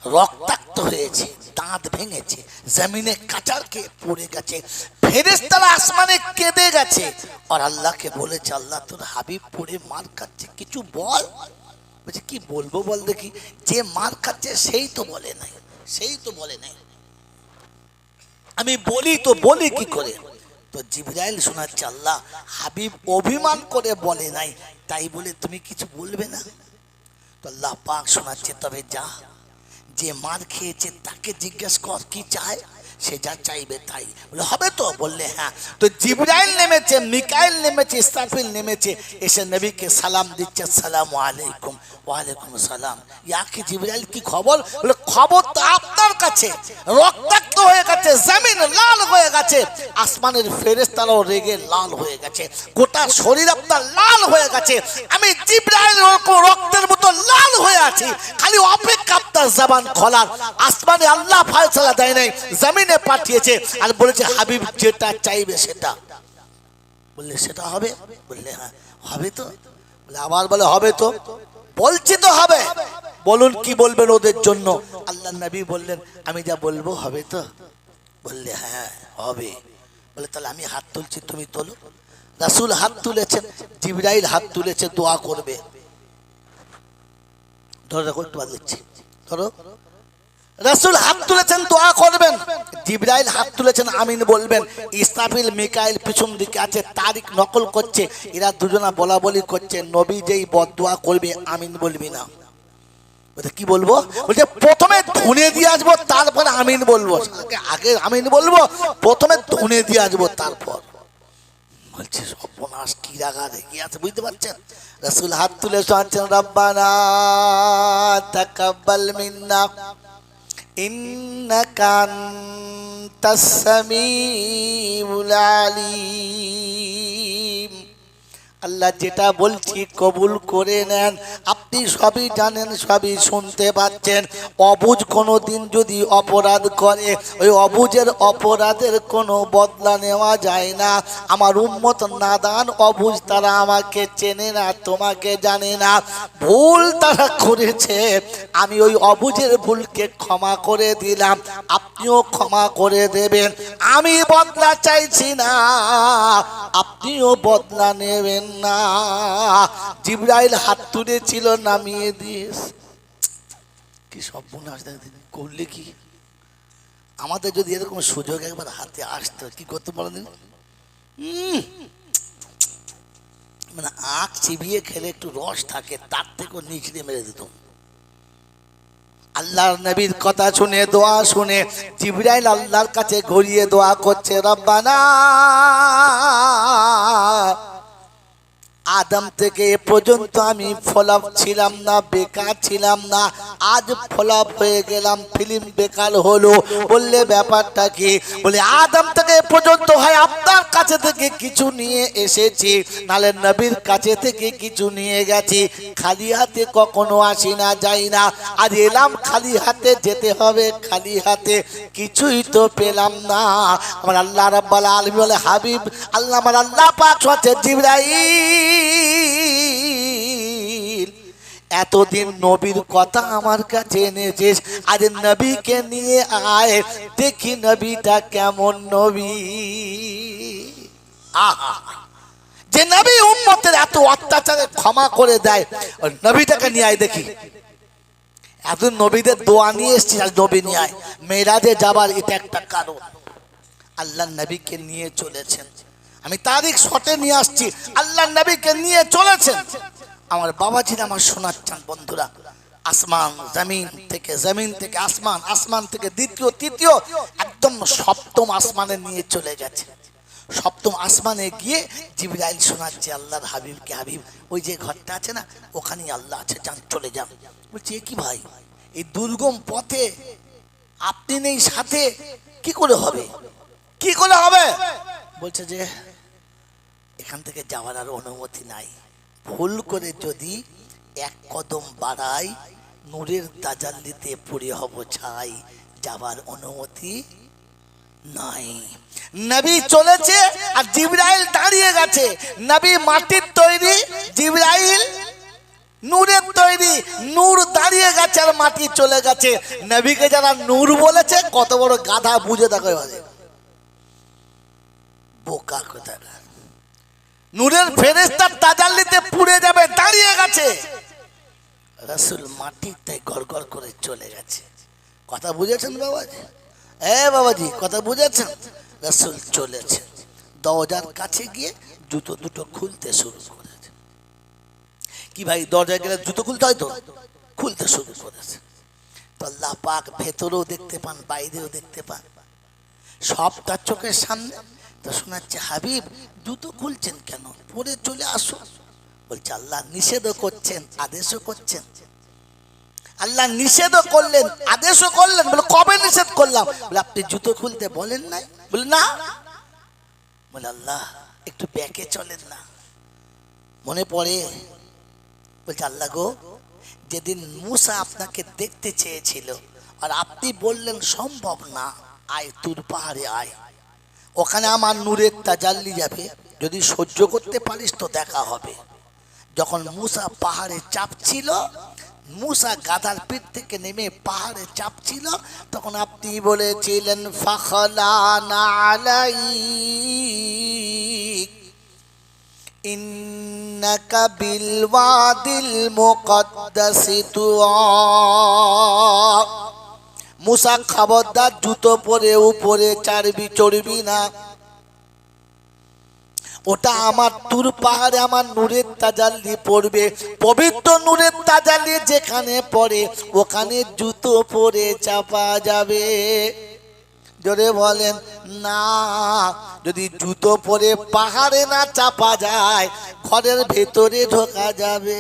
[SPEAKER 1] রক্তাক্ত হয়েছে, দাঁত ভেঙেছে, জমিনে কাটার খেয়ে পড়ে গেছে, ফেরেশতারা আসমানে কেঁদে গেছে, আর আল্লাহকে বলেছে আল্লাহ তোর হাবিব পড়ে মার খাচ্ছে, কিছু বল। বলছে কি বলবো বল দেখি, যে মার খাচ্ছে সেই তো বলে নাই, সেই তো বলে নাই, আমি বলি তো বলি কি করে। তো জিবরাইল শোনাচ্ছে আল্লাহ হাবিব অভিমান করে বলে নাই, তাই বলে তুমি কিছু বলবে না। তো আল্লাহ পাক শোনাচ্ছে তবে যা, যে মার খেয়েছে তাকে জিজ্ঞেস কর কি চায়, সে যা চাইবে তাই। বলে হবে তো? বললে হ্যাঁ। তো জিবরাইল নেমেছে, মিকাইল নেমেছে, ইসরাফিল নেমেছে, এসে নবীকে সালাম দিচ্ছে, আসসালামু আলাইকুম। ওয়ালাইকুম সালাম। ইয়া কি জিবরাইল, কি খবর? বলে খবর তো আপনার কাছে, রক্তাক্ত হয়ে গেছে, জমিন লাল হয়ে গেছে, আসমানের ফেরেশতারাও রেগে লাল হয়ে গেছে, গোটা শরীর আপনার লাল হয়ে গেছে, আমি জিবরাইল রক্তের মতো লাল হয়ে আছি, খালি অপেক্ষা আপনার জবান খোলার। আসমানে আল্লাহ ফয়সালা দেয় নাই, জমিনে পাঠিয়েছে আর বলেছে হাবিব যেটা চাইবে সেটা। বললে সেটা হবে? বললে হ্যাঁ হবে তো। বলে আবার বলে হবে তো? বলছি তো হবে। বলুন কি বলবেন ওদের জন্য? আল্লাহ নবী বললেন আমি যা বলবো হবে তো? বললে হ্যাঁ হবে। বলে তাহলে আমি হাত তুলছি, তুমি তোলো। রাসূল হাত তুলেছেন, জিবরাইল হাত তুলেছে, দোয়া করবে। ধরো দেখো একটু বাদ দিচ্ছি, ধরো। রাসূল হাত তুলেছেন, দোয়া করবেন, জিবরাইল হাত তুলেছেন, আমিন বলবেন। ইসরাফিল মিকাইল পিছন দিকে আছে, তারিখ নকল করছে, এরা দুজনা বলা বলি করছে, নবী যেই বদদোয়া করবে আমিন বলবি না। বলতে কি বলবো? বলছে প্রথমে ধনে দিয়ে আসবো তারপরে আমিন বলবো। আগে আমিন বলবো, প্রথমে ধনে দিয়ে আসবো তারপর। বলছে সর্বনাশ, কি রাগা রেগে আছে বুঝতে পারছেন। রাসূল হাত তুলে শোনাচ্ছেন রব্বানা তাকাব্বাল মিন্না ইন্নাকা আনতাস সামিউল আলিম। আল্লাহ যেটা বলছি কবুল করে নেন, আপনি সবই জানেন, সবই শুনতে পাচ্ছেন। অবুঝ কোনো দিন যদি অপরাধ করে, ওই অবুঝের অপরাধের কোনো বদলা নেওয়া যায় না। আমার উম্মত নাদান অবুঝ, তারা আমাকে চেনে না, তোমাকে জানে না, ভুল তারা করেছে, আমি ওই অবুঝের ভুলকে ক্ষমা করে দিলাম, আপনিও ক্ষমা করে দেবেন। আমি বদলা চাইছি না, আপনিও বদলা নেবেন না। জিবরাইল হাত তুলেছিল, নামিয়ে দিয়েছে। কি সর্বনাশ করলে কি! আমাদের যদি এরকম সুযোগ একবার হাতে আসতো কি করতে বলেন? মানে আখ চিবিয়ে খেলে একটু রস থাকে, তার থেকেও নিচড়ে মেরে দিত। আল্লাহর নবীর কথা শুনে, দোয়া শুনে জিবরাইল আল্লাহর কাছে ঘুরিয়ে দোয়া করছে, রব্বানা আদম থেকে এ পর্যন্ত আমি ফলাপ ছিলাম না, বেকার ছিলাম না, আজ ফলাপ হয়ে গেলাম, ফিল্ম বেকার হলো। বললে ব্যাপারটা কি? বলে আদম থেকে এ পর্যন্ত হয় আপনার কাছে থেকে কিছু নিয়ে এসেছি, নালে নবীর কাছে থেকে কিছু নিয়ে গেছি, খালি হাতে কখনো আসি না, যাই না, আজ এলাম খালি হাতে, যেতে হবে খালি হাতে, কিছুই তো পেলাম না। আমার আল্লাহ রাব্বুল আলামিন বলে হাবিব, আল্লাহ আমার আল্লাহ পাক হচ্ছে জিবরাইল, এতদিন নবীর কথা আমার কাছে এনেছিস, আজ নবীকে নিয়ে আয়, দেখি নবীটা কেমন নবী। আহা, যে নবী উম্মতের এত অত্যাচারে ক্ষমা করে দেয়, ওই নবীটাকে নিয়ে আয় দেখি। এতদিন নবীদের দোয়া নিয়ে এসেছি, আজ নবী নিয়ে আয়। মেরাজে যাবার এটা একটা কারণ। আল্লাহ নবীকে নিয়ে চলেছেন, আমি তারিখ শটে নিয়ে আসছি, আল্লাহ নবীকে নিয়ে চলেছেন। আমার বাবাজিরা আমার শোনাচ্ছেন বন্ধুরা, আসমান জমিন থেকে, জমিন থেকে আসমান, আসমান থেকে দ্বিতীয় তৃতীয় একদম সপ্তম আসমানে নিয়ে চলে গেছে। সপ্তম আসমানে গিয়ে জিবরাইল শোনাচ্ছে আল্লাহর হাবিবকে, হাবিব ওই যে ঘরটা আছে না, ওখানেই আল্লাহ আছে, যান চলে যান। বলছি কি ভাই, এই দুর্গম পথে আপনি নেই সাথে, কি করে হবে, কি করে হবে? বলছে যে এখান থেকে যাওয়ার আর অনুমতি নাই, ভুল করে যদি এক কদম বাড়াই, নূরের তাজাল্লিতে পড়ে হব ছাই, যাবার অনুমতি নাই। নবী চলেছে আর জিবরাইল দাঁড়িয়ে গেছে। নবী মাটির তৈরি, জিবরাইল নূরের তৈরি। নূর দাঁড়িয়ে গেছে আর মাটি চলে গেছে। নবীকে যারা নূর বলেছে, কত বড় গাধা বুঝে দেখো এবারে, বোকা কোথাকার। নূরের ফেরেশতা তাজাল্লিতে পুড়ে যাবে, দাঁড়িয়ে গেছে। রাসূল মাটিতে গড়গড় করে চলে গেছে। কথা বুঝেছেন বাবাজি? বাবাজি কথা বুঝেছেন? রাসূল চলেছে, দরজার কাছে গিয়ে জুতো দুটো খুলতে শুরু করেছে। কি ভাই, দরজায় গেলে জুতো খুলতে হয় তো, খুলতে শুরু করেছে। তো আল্লাহ পাক ভেতরেও দেখতে পান, বাইরেও দেখতে পান, সব তার চোখের সামনে। তো শোনাচ্ছে, হাবিব জুতো খুলছেন কেন, পরে চলে আসো। বলছে আল্লাহ নিষেধও করছেন, আদেশও করছেন। আল্লাহ নিষেধও করলেন, আদেশও করলেন। বলে কবে নিষেধ করলাম? বলে আপনি জুতো খুলতে বলেন নাই। বলে না। বলে আল্লাহ একটু ব্যাকে চলেন না, মনে পড়ে। বলছে আল্লাহ গো, যেদিন মুসা আপনাকে দেখতে চেয়েছিল আর আপনি বললেন সম্ভব না, আয় তুর পাহাড়ে আয়, ওখানে আমার নূরের তাজাল্লি যাবে, যদি সহ্য করতে পারিস তো দেখা হবে। যখন মুসা পাহাড়ে চাপছিল, মুসা গাধার পিঠ থেকে নেমে পাহাড়ে চাপছিল, তখন আপনি বলেছিলেন ফাখলানা আলাইক ইন্নাকা বিল ওয়াদিল মুকদ্দাসি তুয়া। মুসা খবরদার জুতো পরে উপরে চড়বি না, ওটা আমার তুর পাহাড়ে আমার নূরের তাজাল্লি পড়বে। পবিত্র নূরের তাজাল্লি যেখানে পড়ে ওখানে জুতো পরে চাপা যাবে। জোরে বলেন না। যদি জুতো পরে পাহাড়ে না চাপা যায়, ঘরের ভেতরে ঢোকা যাবে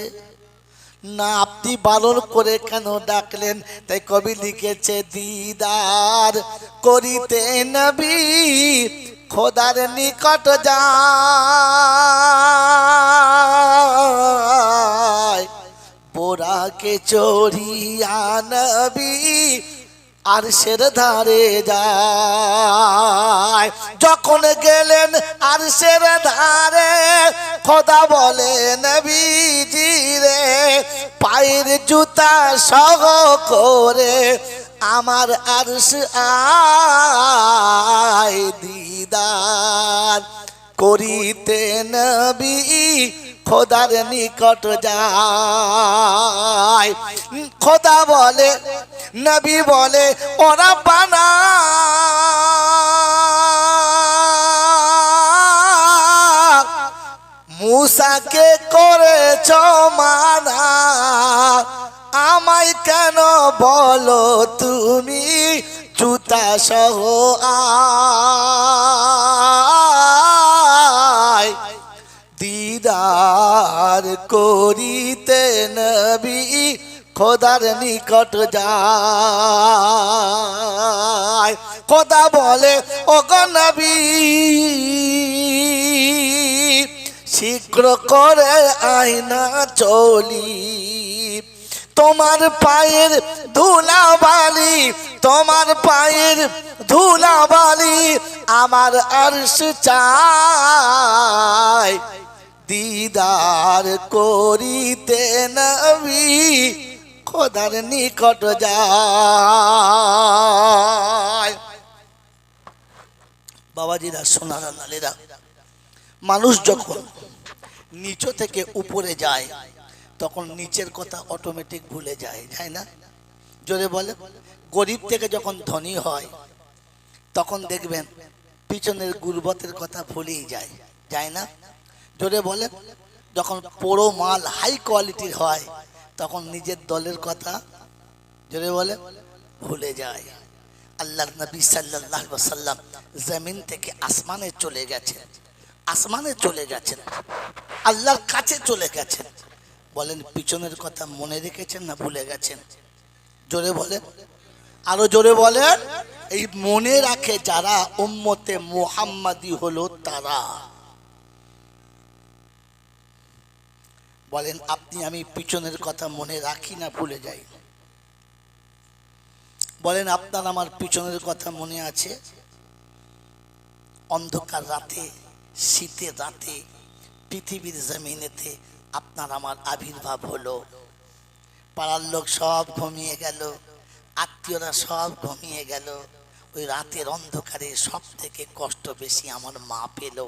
[SPEAKER 1] না। আপনি বারণ করে কেন ডাকলেন? তাই কবি লিখেছে, দিদার করিতে নবী খোদার নিকট যায়, বোরাকে চড়িয়া নবী আরশের ধারে যায়। যখন গেলেন আরশের ধারে, খোদা বলে নবীজি রে, পায়ের জুতা সহ করে আমার আরশ আয়, দিদার করিতে নবী খোদার নিকট যায়। খোদা বলে, নবী বলে, ওরা বানা মুসাকে করেছ মানা, আমায় কেন বলো তুমি জুতা সহ আয়, দিদার করিতে নবী খোদার নিকট যায়। খোদা বলে, ওগো নবী শীঘ্র করে আয়না চলি, তোমার পায়ের ধুলাবালি, তোমার পায়ের ধুলাবালি আমার আরশ চাই, দিদার করিতে নবী খোদার নিকট যায়। বাবাজিরা, সোনারা, নালেরা, মানুষ যখন নিচ থেকে উপরে যায় তখন নিচের কথা অটোমেটিক ভুলে যায়, যায় না? জোরে বলে। গরিব থেকে যখন ধনী হয় তখন দেখবেন পিছনের গুরবতের কথা ভুলেই যায়, যায় না? জোরে বলে। যখন পোড়ো মাল হাই কোয়ালিটির হয় তখন নিজের দলের কথা, জোরে বলে, ভুলে যায়। আল্লাহর নবী সাল্লাল্লাহু আলাইহি ওয়াসাল্লাম জমিন থেকে আসমানে চলে গেছেন, আসমানে চলে গেছেন, আল্লাহর কাছে চলে গেছেন। বলেন পিছনের কথা মনে রেখেছেন না ভুলে গেছেন? জোরে বলেন, আরো জোরে বলেন। এই মনে রাখে যারা উম্মতে মুহাম্মাদি হলো তারা। বলেন আপনি আমি পিছনের কথা মনে রাখি না ভুলে যাই? বলেন আপনার আমার পিছনের কথা মনে আছে? অন্ধকার রাতে, শীতের রাতে পৃথিবীর জমিনেতে আপনার আমার আবির্ভাব হলো। পাড়ার লোক সব ঘুমিয়ে গেল, আত্মীয়রা সব ঘুমিয়ে গেল। ওই রাতের অন্ধকারে সব থেকে কষ্ট বেশি আমার মা পেল।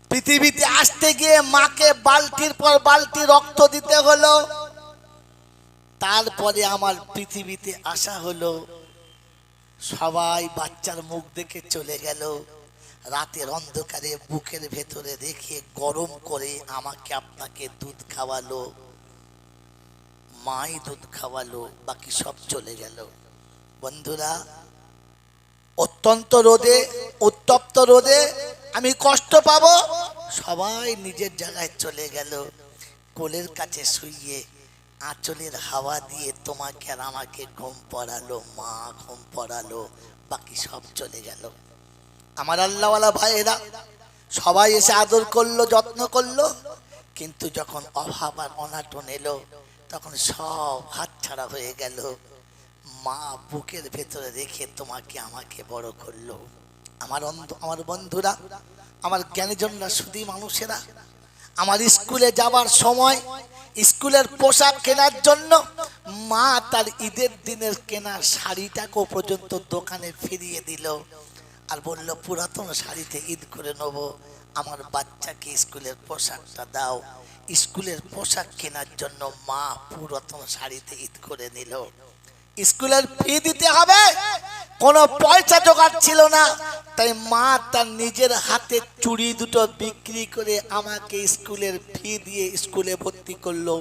[SPEAKER 1] পৃথিবীতে আসতে গিয়ে মাকে বালতির পর বালতি রক্ত দিতে হলো। তারপরে আমার পৃথিবীতে আসা হলো। সবাই বাচ্চার মুখ দেখে চলে গেল। রাতের অন্ধকারে বুকের ভেতরে রেখে গরম করে আমাকে আপনাকে দুধ খাওয়ালো। মাই দুধ খাওয়ালো, বাকি সব চলে গেল। বন্ধুরা, অত্যন্ত রোদে, উত্তপ্ত রোদে আমি কষ্ট পাবো, সবাই নিজের জায়গায় চলে গেল। কোলের কাছে শুইয়ে আঁচলের হাওয়া দিয়ে তোমাকে আর আমাকে ঘুম পড়ালো, মা ঘুম পড়ালো, বাকি সব চলে গেল। আমার আল্লাহওয়ালা ভাইয়েরা সবাই এসে আদর করলো, যত্ন করলো, কিন্তু যখন অভাব আর অনাটন এলো তখন সব হাতছাড়া হয়ে গেল। মা বুকের ভেতরে রেখে তোমাকে আমাকে বড় করলো। আমার বন্ধুরা, আমার জ্ঞানীজনরা, শুধু মানুষেরা, আমার স্কুলে যাবার সময় স্কুলের পোশাক কেনার জন্য মা তার ঈদের দিনের কেনা শাড়িটাকেও পর্যন্ত দোকানে ফিরিয়ে দিল আর বলল, পুরাতন শাড়িতে ঈদ করে নেবো, আমার বাচ্চাকে স্কুলের পোশাকটা দাও। স্কুলের পোশাক কেনার জন্য মা পুরাতন শাড়িতে ঈদ করে নিল। স্কুলের ফি দিতে হবে, কোনো পয়সা জোগাড় ছিল না, তাই মা তার নিজের হাতে চুড়ি দুটো বিক্রি করে আমাকে স্কুলের ফি দিয়ে স্কুলে ভর্তি করলো।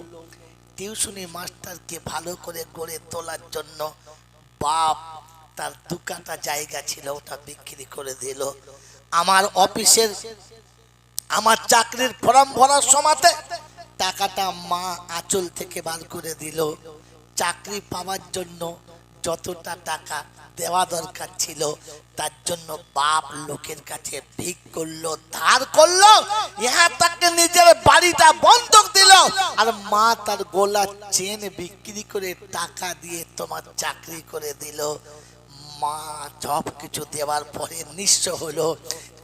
[SPEAKER 1] টিউশনি মাস্টারকে ভালো করে গড়ে তোলার জন্য বাপ তার 2 কাঠা জায়গা ছিল, ওটা বিক্রি করে দিল। আমার অফিসের, আমার চাকরির ফর্ম ভরার সময়তে টাকাটা মা আঁচল থেকে বার করে দিল। চাকরি পাওয়ার জন্য যতটা টাকা দেওয়া দরকার ছিল তার জন্য বাপ লোকের কাছে ভিক করলো, ধার করলো, ইহা তাকে নিজের বাড়িটা বন্ধক দিল। আর মা তার গোলার চেন বিক্রি করে টাকা দিয়ে তোমার চাকরি করে দিল। মা সব কিছু দেওয়ার পরে নিঃস্ব হলো।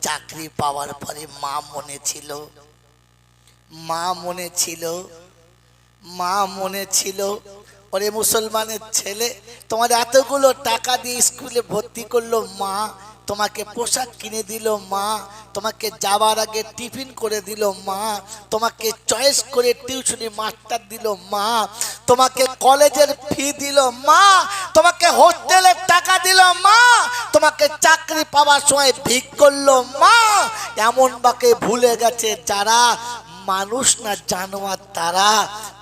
[SPEAKER 1] চাকরি পাওয়ার পরে মা মনে ছিল, মা মনে ছিল, মা মনে ছিল, ওরে মুসলমানের ছেলে, তোমার এতগুলো টাকা দিয়ে স্কুলে ভর্তি করলো মা, তোমাকে পোশাক কিনে দিল মা, তোমাকে যাওয়ার আগে টিফিন করে দিল মা, তোমাকে চয়েস করে টিউশনি মাস্টার দিল মা, তোমাকে কলেজের ফি দিল মা, তোমাকে হোস্টেলের টাকা দিল মা, তোমাকে চাকরি পাওয়ার সময় ভিক করলো মা। এমন বাকে ভুলে গেছে যারা মানুষ না জানোয়ার, তারা।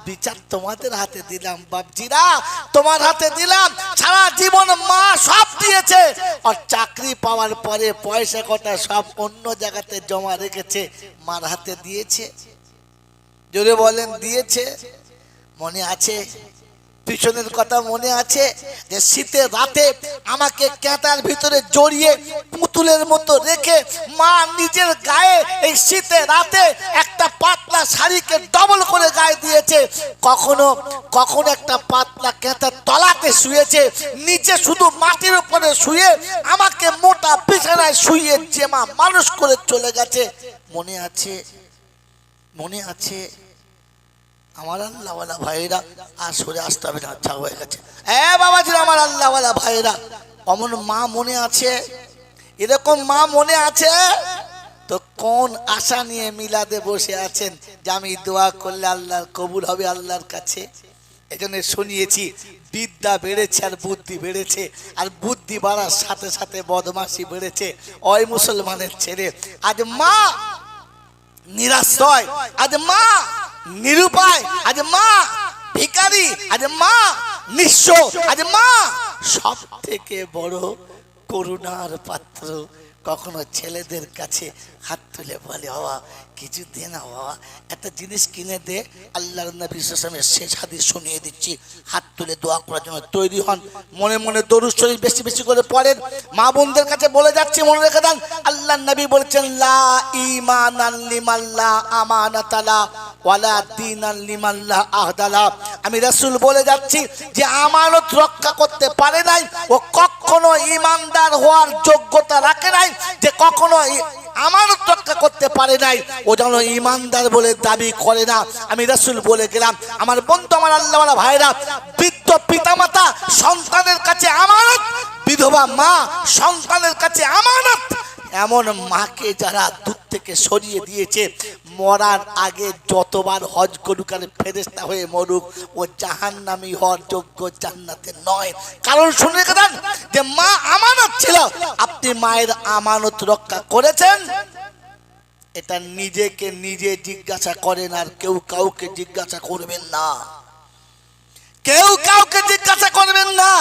[SPEAKER 1] বিচার তোমাদের হাতে দিলাম বাপজিরা, তোমার হাতে দিলাম। সারা জীবন মা সব দিয়েছে, আর চাকরি পাওয়ার পরে পয়সা কটা সব অন্য জায়গাতে জমা রেখেছে, মার হাতে দিয়েছে। জোরে বলেন, দিয়েছে? মনে আছে? পিছনের কথা মনে আছে যে শীতের রাতে আমাকে ক্যাঁটার ভিতরে জড়িয়ে পুতুলের মতো রেখে মা নিজের গায়ে এই শীতের রাতে একটা পাতলা শাড়িকে ডবল করে গায়ে দিয়েছে। কখনো কখনো একটা পাতলা ক্যাঁটার তলাতে শুয়েছে, নিচে শুধু মাটির উপরে শুয়ে আমাকে মোটা বিছানায় শুয়ে যে মা মানুষ করে চলে গেছে। মনে আছে? মনে আছে? আমার আল্লাহওয়ালা ভাইরা, আর সরে আসতে হবে না, আচ্ছা হয়ে গেছে। বাবাজিরা, আমার আল্লাহওয়ালা ভাইরা, অমন মা মনে আছে? এরকম মা মনে আছে? তো কোন আশা নিয়ে মিলাদে বসে আছেন যে আমি দোয়া করলে আল্লাহর কবুল হবে আল্লাহর কাছে? এজন্য শুনিয়েছি, বিদ্যা বেড়েছে আর বুদ্ধি বেড়েছে, আর বুদ্ধি বাড়ার সাথে সাথে বদমাশি বেড়েছে। ওই মুসলমানের ছেলে আজ মা নিরাশ্রয়, আজ মা নিরুপায়, আজ মা ভিখারি, আজ মা নিঃস্ব, আজ মা সব থেকে বড় করুণার পাত্র। কখনো ছেলেদের কাছে হাত তুলে বলে, বাবা কিছু দে না, বাবা একটা জিনিস কিনে দে। আল্লাহর নবী সাল্লাল্লাহু আলাইহি ওয়াসাল্লামের শেষ হাদিস শুনিয়ে দিচ্ছি, হাত তুলে দোয়া করার জন্য তৈরি হন। মনে মনে দরুদ শরীফ বেশি বেশি করে পড়েন। মা বোনদের কাছে বলে যাচ্ছি, মনে রেখে দেন, আল্লাহর নবী বলেছেন, লা ঈমানান লিমান লা আমানাতা লা ওয়ালা দীনান লিমান লা আহদালা। আমি রাসূল বলে যাচ্ছি যে আমানত রক্ষা করতে পারে নাই, ও কখনো ঈমানদার হওয়ার যোগ্যতা রাখে নাই। যে কখনো আমানত রক্ষা করতে পারে নাই, ও যেন ঈমানদার বলে দাবি করে না। আমি রাসূল বলে গেলাম, আমার বন্ধু, আমার আল্লাহওয়ালা ভাইরা, বৃদ্ধ পিতামাতা সন্তানের কাছে আমানত, বিধবা মা সন্তানের কাছে আমানত। এমন মাকে যারা দূর থেকে সরিয়ে দিয়েছে, মরার আগে যতবার হজ করুক আর ফেরেশতা হয়ে মরুক, ও জাহান্নামী হওয়ার যোগ্য, জান্নাতে নয়। কারণ শুনে রেখেছেন যে মা আমানত ছিল, আপনি মায়ের আমানত রক্ষা করেছেন? এটা নিজেকে নিজে জিজ্ঞাসা করেন, আর কেউ কাউকে জিজ্ঞাসা করবেন না, কেউ কাউকে জিজ্ঞাসা করবেন না।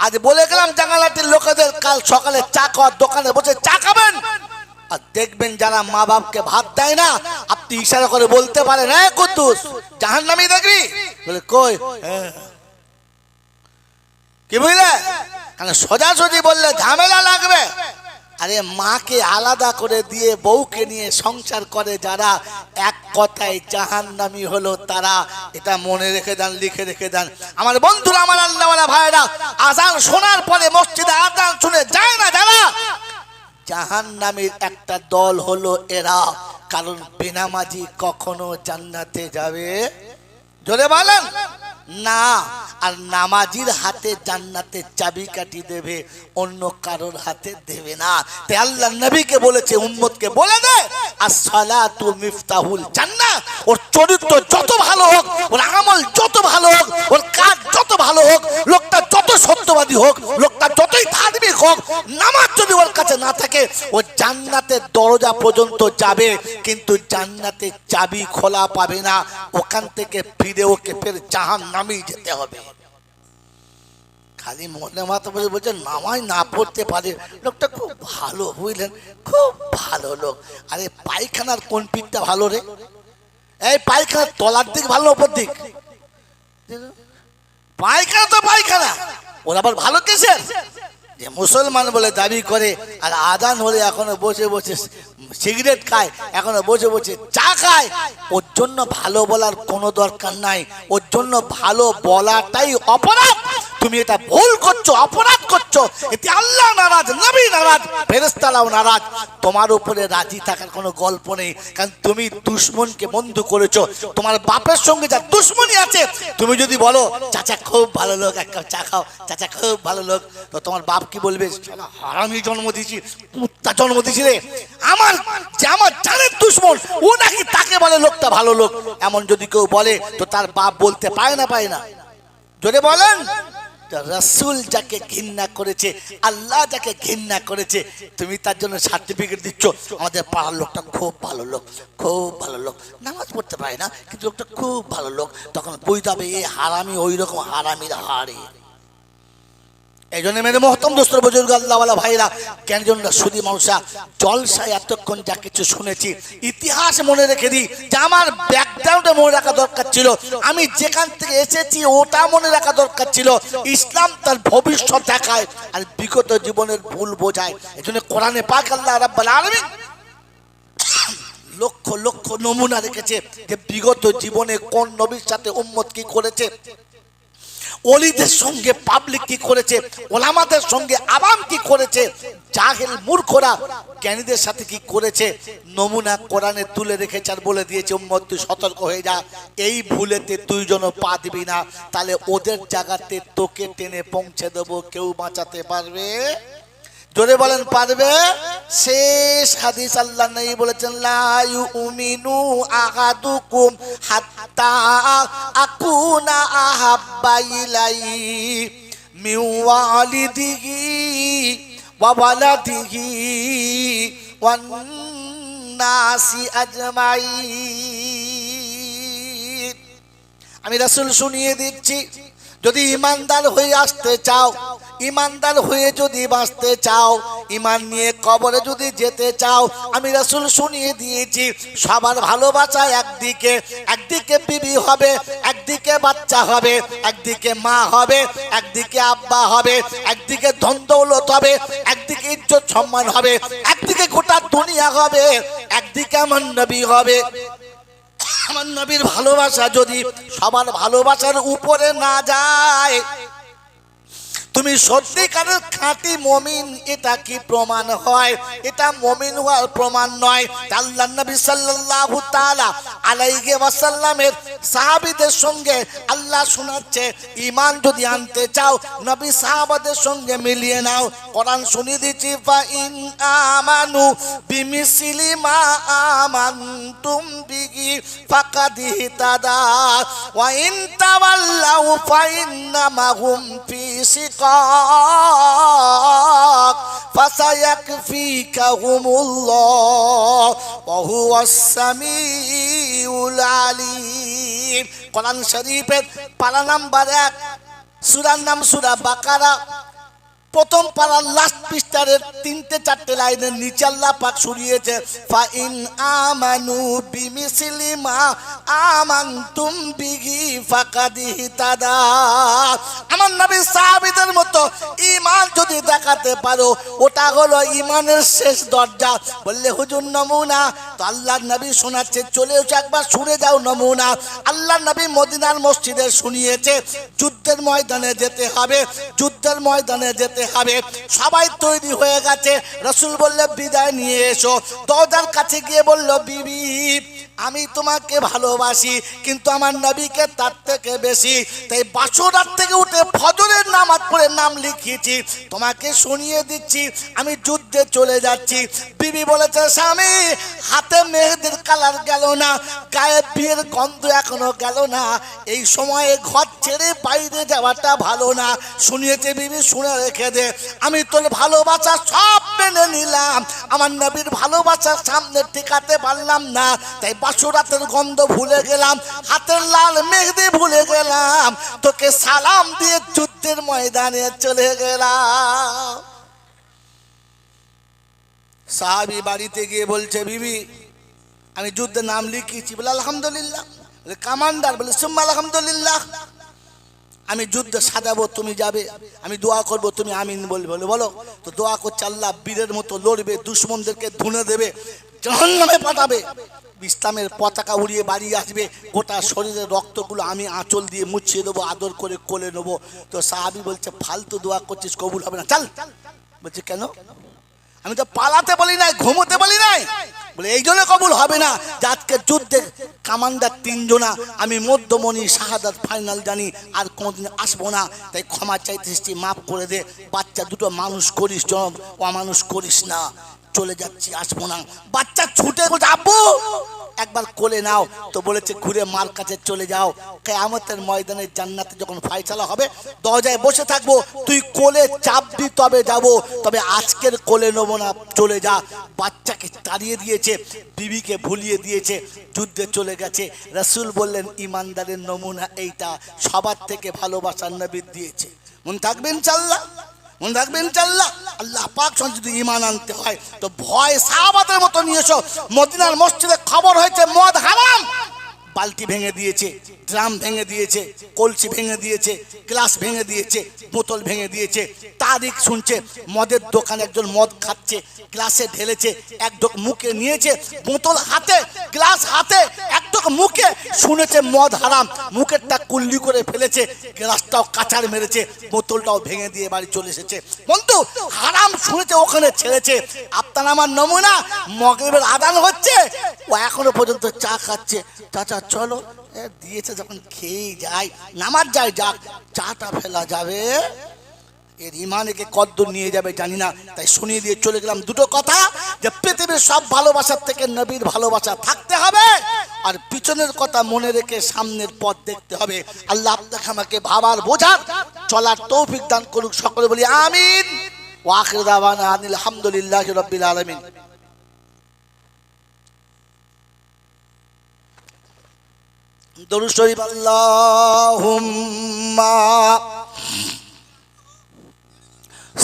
[SPEAKER 1] আজ বলে গেলাম জাঙ্গালাটির লোকেদের, কাল সকালে চা খাওয়ার দোকানে বসে চা খাবেন, আর দেখবেন যারা মা বাপকে ভাত দেয় না, আপনি ইশারা করে বলতে পারেন, হ্যাঁ কুদ্দুস জাহান্নামী দেখবি, বলে কই কি বুঝলে, কারণ সোজাসুজি বললে ঝামেলা লাগবে। আরে মাকে আলাদা করে দিয়ে বউকে নিয়ে সংসার করে যারা, এক কথায় জাহান্নামী হলো তারা। এটা মনে রেখে দেন, লিখে রেখে দেন। আমার বন্ধুরা, আমার আল্লাহওয়ালা ভাইরা, আজান শোনার পরে মসজিদে আজান শুনে যায় না যারা, জাহান্নামীর একটা দল হলো এরা। কারণ বেনামাজি কখনো জান্নাতে যাবে? জোরে বলেন না। আর নামাজির হাতে জান্নাতের চাবিকাঠি দেবে, অন্য কারোর হাতে দেবে না। তাই আল্লাহ নবীকে বলেছে, উম্মতকে বলে দে, as-salatu মিফতাহুল জান্নাহ। ওর চরিত্র যত ভালো হোক, ওর আমল যত ভালো হোক, ওর কাজ যত ভালো হোক, লোকটা যত সত্যবাদী হোক, লোকটা যতই ধার্মিক হোক, নামাজ যদি ওর কাছে না থাকে, ও জান্নাতের দরজা পর্যন্ত যাবে, কিন্তু জান্নাতের চাবি খোলা পাবে না। ওখান থেকে ফিরে ওকে ফের জাহান্নামে যেতে হবে। খালি মনে মাথা বসে বলছে নামাজ না পড়তে পারে, লোকটা খুব ভালো, বুঝলেন, খুব ভালো লোক। আরে পায়খানার কোন পিঠটা ভালো রে? এই পায়খানার তলার দিক ভালো, ওপর দিক? পায়খানা তো পায়খানা, ওর আবার ভালো কিসের? যে মুসলমান বলে দাবি করে, আর আজান হলে এখনো বসে বসে সিগারেট খায়, এখনো বসে বসে চা খায়। ওর জন্য ভালো বলার কোনো দরকার নাই, ওর জন্য ভালো বলাটাই অপরাধ। তুমি এটা ভুল করছো, অপরাধ করছো, এতে আল্লাহ নারাজ, নবী নারাজ, ফেরেশতারাও নারাজ। তোমার উপরে রাজি থাকার কোনো গল্প নেই, কারণ তুমি দুশমনকে বন্ধু করেছো। তোমার বাপের সঙ্গে যা দুশমনি আছে, তুমি যদি বলো চাচা খুব ভালো লোক, এক কাপ চা খাও, চাচা খুব ভালো লোক, তো তোমার বাপ কি বলবে? হারামি জন্ম দিয়েছি, কুত্তা জন্ম দিয়েছি রে। আমার জানের দুশমন, ও নাকি তাকে বলে লোকটা ভালো লোক। এমন যদি কেউ বলে, তো তার বাপ বলতে পায় না, পায় না? যদি বলেন রাসূল যাকে ঘৃণা করেছে, আল্লাহ যাকে ঘৃণা করেছে, তুমি তার জন্য সার্টিফিকেট দিচ্ছ আমাদের পাড়ার লোকটা খুব ভালো লোক, খুব ভালো লোক, নামাজ পড়তে পারে না কিন্তু লোকটা খুব ভালো লোক, তখন বুঝতে হবে এই হারামি ওই রকম হারামির হারে। এই জন্য মেরে মহতম দোস্ত বুজুর্গ আল্লাহওয়ালা ভাইরা, জ্ঞানীজনরা, সুধী মানুষরা, জলসায় এতক্ষণ যা কিছু শুনেছি, ইতিহাস মনে রেখে দিই যে আমার ব্যাকগ্রাউন্ডে মনে রাখা দরকার ছিল, আমি যেখান থেকে এসেছি ওটা মনে রাখা দরকার ছিল। ইসলাম তার ভবিষ্যৎ দেখায় আর বিগত জীবনের ভুল বোঝায়। এই জন্য কোরআনে পাক আল্লাহ রাব্বুল আলামিন লক্ষ লক্ষ নমুনা রেখেছে যে বিগত জীবনে কোন নবীর সাথে উম্মত কি করেছে, ওলিদের সঙ্গে পাবলিক কি করেছে, ওলামাদের সঙ্গে আবাম কি করেছে, জাহেল মূর্খরা জ্ঞানীদের সাথে কি করেছে, নমুনা কোরআনে তুলে রেখেছে আর বলে দিয়েছে উম্মত তুই সতর্ক হয়ে যা, এই ভুলেতে তুই যেন পা দিবি না, তাহলে ওদের জায়গাতে তোকে টেনে পৌঁছে দেবো। কেউ বাঁচাতে পারবে? জোরে বলেন পারবে? শেষ হাদিস আল্লাহ নবী বলেছেন, লা ইউমিনু আহাদুকুম হাত্তা আকুনা আহাব্বা ইলাইহি মিন ওয়ালিদিহি ওয়া ওয়ালাদিহি ওয়ান নাসি আজমাইন। আমি রাসূল শুনিয়ে দিচ্ছি, যদি ইমানদার হয়ে আসতে চাও, ইমানদার হয়ে যদি বাঁচতে চাও, ইমান নিয়ে কবরে যদি যেতে চাও, আমি রাসূল শুনিয়ে দিয়েছি সবার ভালোবাসা একদিকে, একদিকে বিবি হবে, একদিকে বাচ্চা হবে, একদিকে মা হবে, একদিকে আব্বা হবে, একদিকে ধন দৌলত হবে, একদিকে ইজ্জত সম্মান হবে, একদিকে গোটা দুনিয়া হবে, একদিকে আমার নবী হবে। আমার নবীর ভালোবাসা যদি সবার ভালোবাসার উপরে না যায়, তুমি সত্যিকারের খাঁটি মুমিন, এটা কি প্রমাণ হয়? এটা মুমিন হওয়ার প্রমাণ নয়। আল্লাহর নবী সাল্লাল্লাহু তাআলা আলাইহি ওয়াসাল্লামের সাহাবীদের সঙ্গে আল্লাহ শোনাচ্ছে, ঈমান যদি আনতে চাও নবী সাহাবাদের সঙ্গে মিলিয়ে নাও। কোরআন শুনিয়ে দিচ্ছি, ফা ইন আমানু বিমিসলি মা আমানতুম বিহি ফাকাদ ইহতাদা ওয়া ইন তাওয়াল্লাউ ফা ইন্নামা হুম ফি ফাসায়াকফিকাহুমুল্লাহ ওয়া হুয়াস সামিউল আলিম। কোরআন শরীফের পারা নাম্বার 1, সূরার নাম সূরা বাকারা, প্রথম পারার লাস্ট পৃষ্ঠার 3-4 লাইনের নিচে আল্লাহ পাক শুনিয়েছে, ফা ইন আমানু বিমিসলি মা আমানতুম বিহি ফাকাদ ইহতাদা। আমার নবী সাহাবীদের মতো ঈমান যদি দেখাতে পারো, ওটা হলো ঈমানের শেষ দরজা। বললে হুজুর নমুনা তো আল্লাহর নবী শোনাচ্ছে, চলে এসো একবার শুনে যাও নমুনা। আল্লাহর নবী মদিনার মসজিদে শুনিয়েছে, যুদ্ধের ময়দানে যেতে হবে, যুদ্ধের ময়দানে যেতে হবে। সবাই তৈরি হয়ে গেছে। রাসূল বললে বিদায় নিয়ে এসো। দরজার কাছে গিয়ে বলল, বিবি আমি তোমাকে ভালোবাসি, কিন্তু আমার নবীকে তার থেকে বেশি, তাই বাসর রাত থেকে উঠে ফজরের নামাজ পড়ে নাম লিখিয়েছি, তোমাকে শুনিয়ে দিচ্ছি আমি যুদ্ধে চলে যাচ্ছি। বিবি বলেছে, স্বামী হাতে মেহেদির কালার গেল না, গায়ে বিয়ের গন্ধ এখনো গেল না, এই সময়ে ঘর ছেড়ে বাইরে যাওয়াটা ভালো না। শুনিয়েছে বিবি, শুনে রেখে দে, আমি তোর ভালোবাসা সব মেনে নিলাম, আমার নবীর ভালোবাসার সামনে টিকাতে পারলাম না, তাই বাসরাতের গন্ধ ভুলে গেলাম, হাতের লাল মেহেদি ভুলে গেলাম, তোকে সালাম দিয়ে যুদ্ধের ময়দানে চলে গেলাম। সাহাবী বাড়িতে গিয়ে বলছে, বিবি আমি যুদ্ধের নাম লিখিয়েছি। বলে আলহামদুলিল্লাহ। কমান্ডার বলে সুম্মা আলহামদুলিল্লাহ, আমি যুদ্ধ সাজাবো, তুমি যাবে, আমি দোয়া করব, তুমি আমিন বলবে। বলে বলো। তো দোয়া করছে, আল্লাহ বীরের মতো লড়বে, দুশমনদেরকে ধুনে দেবে, জাহান্নামে পাঠাবে, ইসলামের পতাকা উড়িয়ে বাড়ি আসবে, গোটা শরীরের রক্তগুলো আমি আঁচল দিয়ে মুছিয়ে দেবো, আদর করে কোলে নেবো। তো সাহাবী বলছে, ফালতু দোয়া করছিস, কবুল হবে না, চল। বলছে কেন? আমি তো পালাতে বলি নাই, ঘুমোতে বলি নাই। বলে এই জন্য কবুল হবে না যে আজকে যুদ্ধে কামান্ডার 3 জনা, আমি মধ্যমণি শাহাদাত ফাইনাল জানি, আর কোনোদিন আসবো না, তাই ক্ষমা চাইতেছি, মাফ করে দে, বাচ্চা দুটো মানুষ করিস, জনব অমানুষ করিস না, চলে যাচ্ছি, আসবো না। বাচ্চা ছুটে বলছে, আব্বু একবার কোলে নাও। তো বলেছে, ঘুরে মার কাছে চলে যাও, কিয়ামতের ময়দানে জান্নাতে যখন ফায়সালা হবে দরজায় বসে থাকবো, তুই কোলে চাপবি তবে যাব, তবে আজকের কোলে নেবো না, চলে যা। বাচ্চাকে তাড়িয়ে দিয়েছে, বিবিকে ভুলিয়ে দিয়েছে, যুদ্ধে চলে গেছে। রাসূল বললেন, ইমানদারের নমুনা এইটা, সবার থেকে ভালোবাসার নবী দিয়েছে। মন থাকবে ইনশাআল্লাহ, মনে রাখবেন ইনশাআল্লাহ। আল্লাহ পাক যদি ঈমান আনতে হয় তো ভয় সাহাবাদের মতো নিয়ে এসো। মদিনার মসজিদে খবর হয়েছে মদ হারাম, বালতি ভেঙে দিয়েছে, ড্রাম ভেঙে দিয়েছে, কলসি ভেঙে দিয়েছে, গ্লাস ভেঙে দিয়েছে, বোতল ভেঙে দিয়েছে। তারিখ শুনছে, মদের দোকানে একজন মদ খাচ্ছে, গ্লাসে ঢেলেছে, এক ঢোক মুখে নিয়েছে, বোতল হাতে, গ্লাস হাতে, এক ঢোক মুখে, শুনেছে মদ হারাম, মুখেরটা কুল্লি করে ফেলেছে, গ্লাসটাও কাঁচার মেরেছে, বোতলটাও ভেঙে দিয়ে বাড়ি চলে এসেছে। বন্ধু হারাম শুনেছে, ওখানে ছেড়েছে। আপনার আমার নমুনা, মাগরিবের আযান হচ্ছে, ও এখনো পর্যন্ত চা খাচ্ছে। চাচা চলো, দিয়েছে যখন খেয়ে যায়, নামাজ যায়, যাক, চাটা ফেলা যাবে, এর ইমানকে কদ্দূর নিয়ে যাবে জানি না, তাই শুনিয়ে দিয়ে চলে গেলাম দুটো কথা, যে পৃথিবীর সব ভালোবাসার থেকে নবীর ভালোবাসা থাকতে হবে, আর পিছনের কথা মনে রেখে সামনের পথ দেখতে হবে। আল্লাহ আপনাকে আমাকে ভাবার বোঝার চলার তৌফিক দান করুক, সকলে বলি আমিন। ওয়া আখিরু দাওয়ানা আলহামদুলিল্লাহি রাব্বিল আলামিন। দরুদ শরীফ। আল্লাহুম্মা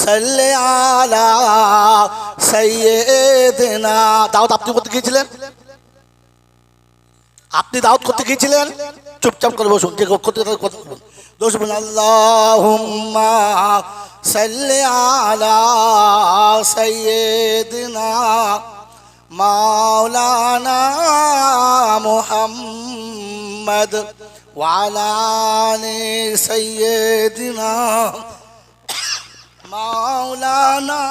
[SPEAKER 1] সাল্লি আলা সাইয়্যিদিনা। দাউদ আপনি করতে গিয়েছিলেন? আপনি দাউদ করতে গিয়েছিলেন? চুপচাপ করে বসুন, যে করতে কথা বলুন। দরুদ শরীফ। আল্লাহুম্মা সাল্লি আলা সাইয়্যিদিনা মাওলানা মুহাম্মদ মুহাম্মদ ওয়া আলা আলি সাইয়্যিদিনা মাওলানা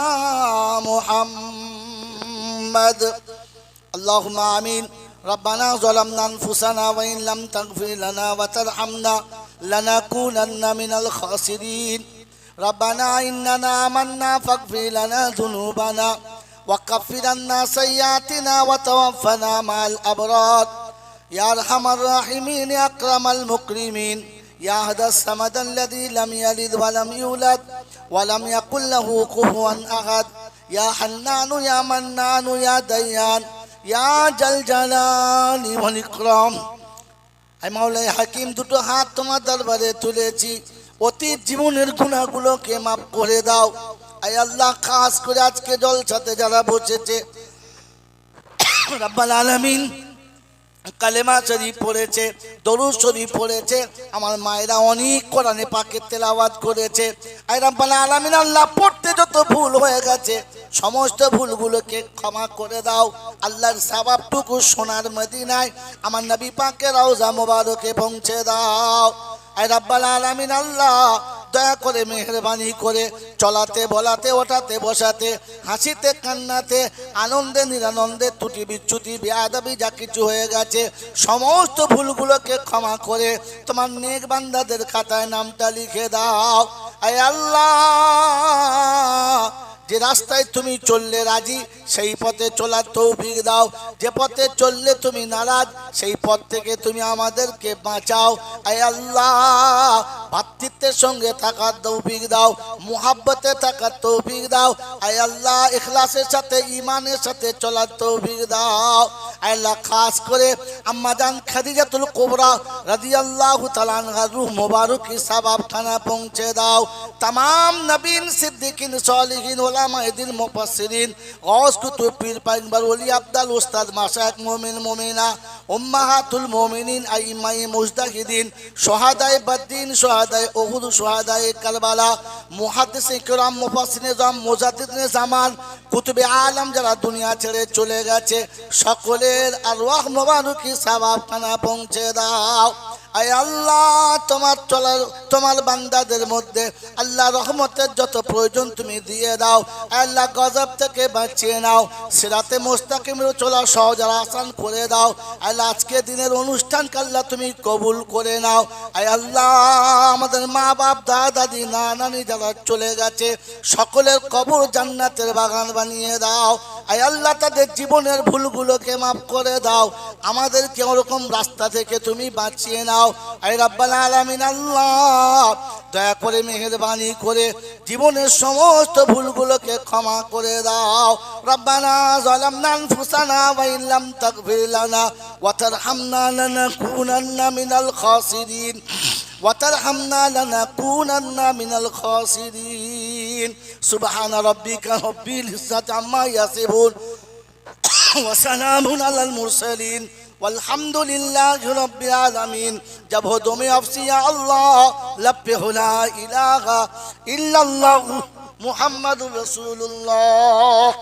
[SPEAKER 1] মুহাম্মদ আল্লাহুম্মা আমিন ربنا ظلمنا أنفسنا وإن لم تغفر لنا وترحمنا لنكونن من الخاسرين ربنا إننا آمنا فاغفر لنا ذنوبنا وكفر عنا سيئاتنا وتوفنا مع الأبرار يا أرحم الراحمين يا أكرم المكرمين يا أحد الصمد الذي لم يلد ولم يولد ولم يكن له كفوا أحد يا حنان يا منان يا ديان يا جل جلال والإكرام আই মাওলাই হাকিম দুটো হাত তোমার দরবারে তুলেছি অতীত জীবনের গুনাহগুলোকে মাফ করে দাও আয় আল্লাহ খাস করে আজকে জলসাতে যারা বসেছে রব্বুল আলামিন কালেমা শরীফ পড়েছে দরুদ শরীফ পড়েছে আমার মায়েরা অনেক কোরআনে পাকের তেলাওয়াত করেছে আয় রব্বুল আলামিন আল্লাহ পড়তে যত ভুল হয়ে গেছে সমস্ত ভুলগুলোকে ক্ষমা করে দাও আল্লাহর সওয়াবটুকু সোনার মদিনায় আমার নবী পাকের রওজা মোবারকে পৌঁছে দাও আয় রব্বুল আলামিন আল্লাহ দয়া করে মেহেরবানি করে চলাতে বলাতে ওঠাতে বসাতে হাসিতে কান্নাতে আনন্দে নিরানন্দে ত্রুটি বিচ্যুতি বেয়াদবি যা কিছু হয়ে গেছে সমস্ত ভুলগুলোকে ক্ষমা করে তোমার নেক বান্দাদের খাতায় নামটা লিখে দাও আয় আল্লাহ যে রাস্তায় তুমি চললে রাজি সেই পথে চলার তৌফিক দাও যে পথে চললে তুমি নারাজ সেই পথ থেকে তুমি আমাদেরকে বাঁচাও আয় আল্লাহ ভাতৃত্বের সঙ্গে থাকার তৌফিক দাও মুহাব্বতে থাকার তৌফিক দাও আয় আল্লাহ ইখলাসের সাথে ঈমানের সাথে চলার তৌফিক দাও আয় আল্লাহ খাস করে আম্মা জান খাদিজাতুল কুবরা রাদিয়াল্লাহু তাআলা আনহার রূহ মোবারকের সওয়াবখানা পৌঁছে দাও तमाम नबीन सिद्दीकीन सालिहीन उलमाए दिन मुफस्सिरीन गौस कुतुब पीर पैगंबर वली अब्दल उस्ताद माशाइख मोमिन मोमिना उम्माहातुल मोमिनीन आइम्माए मुजतहिदीन शुहादाए बद्दीन शुहादाए उहुद शुहादाए करबला मुहद्दिसिन किराम मुफस्सिरिन जाम मुजाद्दिदिन ज़मान कुतुबे आलम যারা দুনিয়া ছেড়ে চলে গেছে সকলের আরওয়াহ মোবারকের সওয়াবখানা পৌঁছে দাও আয় আল্লাহ তোমার বান্দাদের মধ্যে আল্লাহ রহমতের যত প্রয়োজন তুমি দিয়ে দাও আল্লাহ গজব থেকে বাঁচিয়ে নাও সিরাতে মুস্তাকিমের চলা সহজ আর আসান করে দাও আল্লাহ আজকে দিনের অনুষ্ঠানকে আল্লাহ তুমি কবুল করে নাও আয় আল্লাহ আমাদের মা বাপ দাদা দাদি নানি যারা চলে গেছে সকলের কবর জান্নাতের বাগান বানিয়ে দাও আয় আল্লাহ তাদের জীবনের ভুলগুলোকে মাফ করে দাও আমাদেরকে ওরকম রাস্তা থেকে তুমি বাঁচিয়ে নাও আয় রব্বুল আলামিন আল্লাহ দয়া করে মেহেরবানি করে জীবনের সমস্ত ভুলগুলোকে ক্ষমা করে দাও রব্বানা যালামনা আনফুসানা ওয়া ইন লাম তাগফির লানা ওয়া তারহামনা লানাকুনান্না মিনাল খাসিরিন وترحمنا لنكونن من الخاسرين سبحان ربك رب العزة عما يصفون وسلام على المرسلين والحمد لله رب العالمين जब हो दो में अफसी या अल्लाह लब पे हो ला इलाहा इल्लल्लाह मुहम्मदुर रसूलुल्लाह।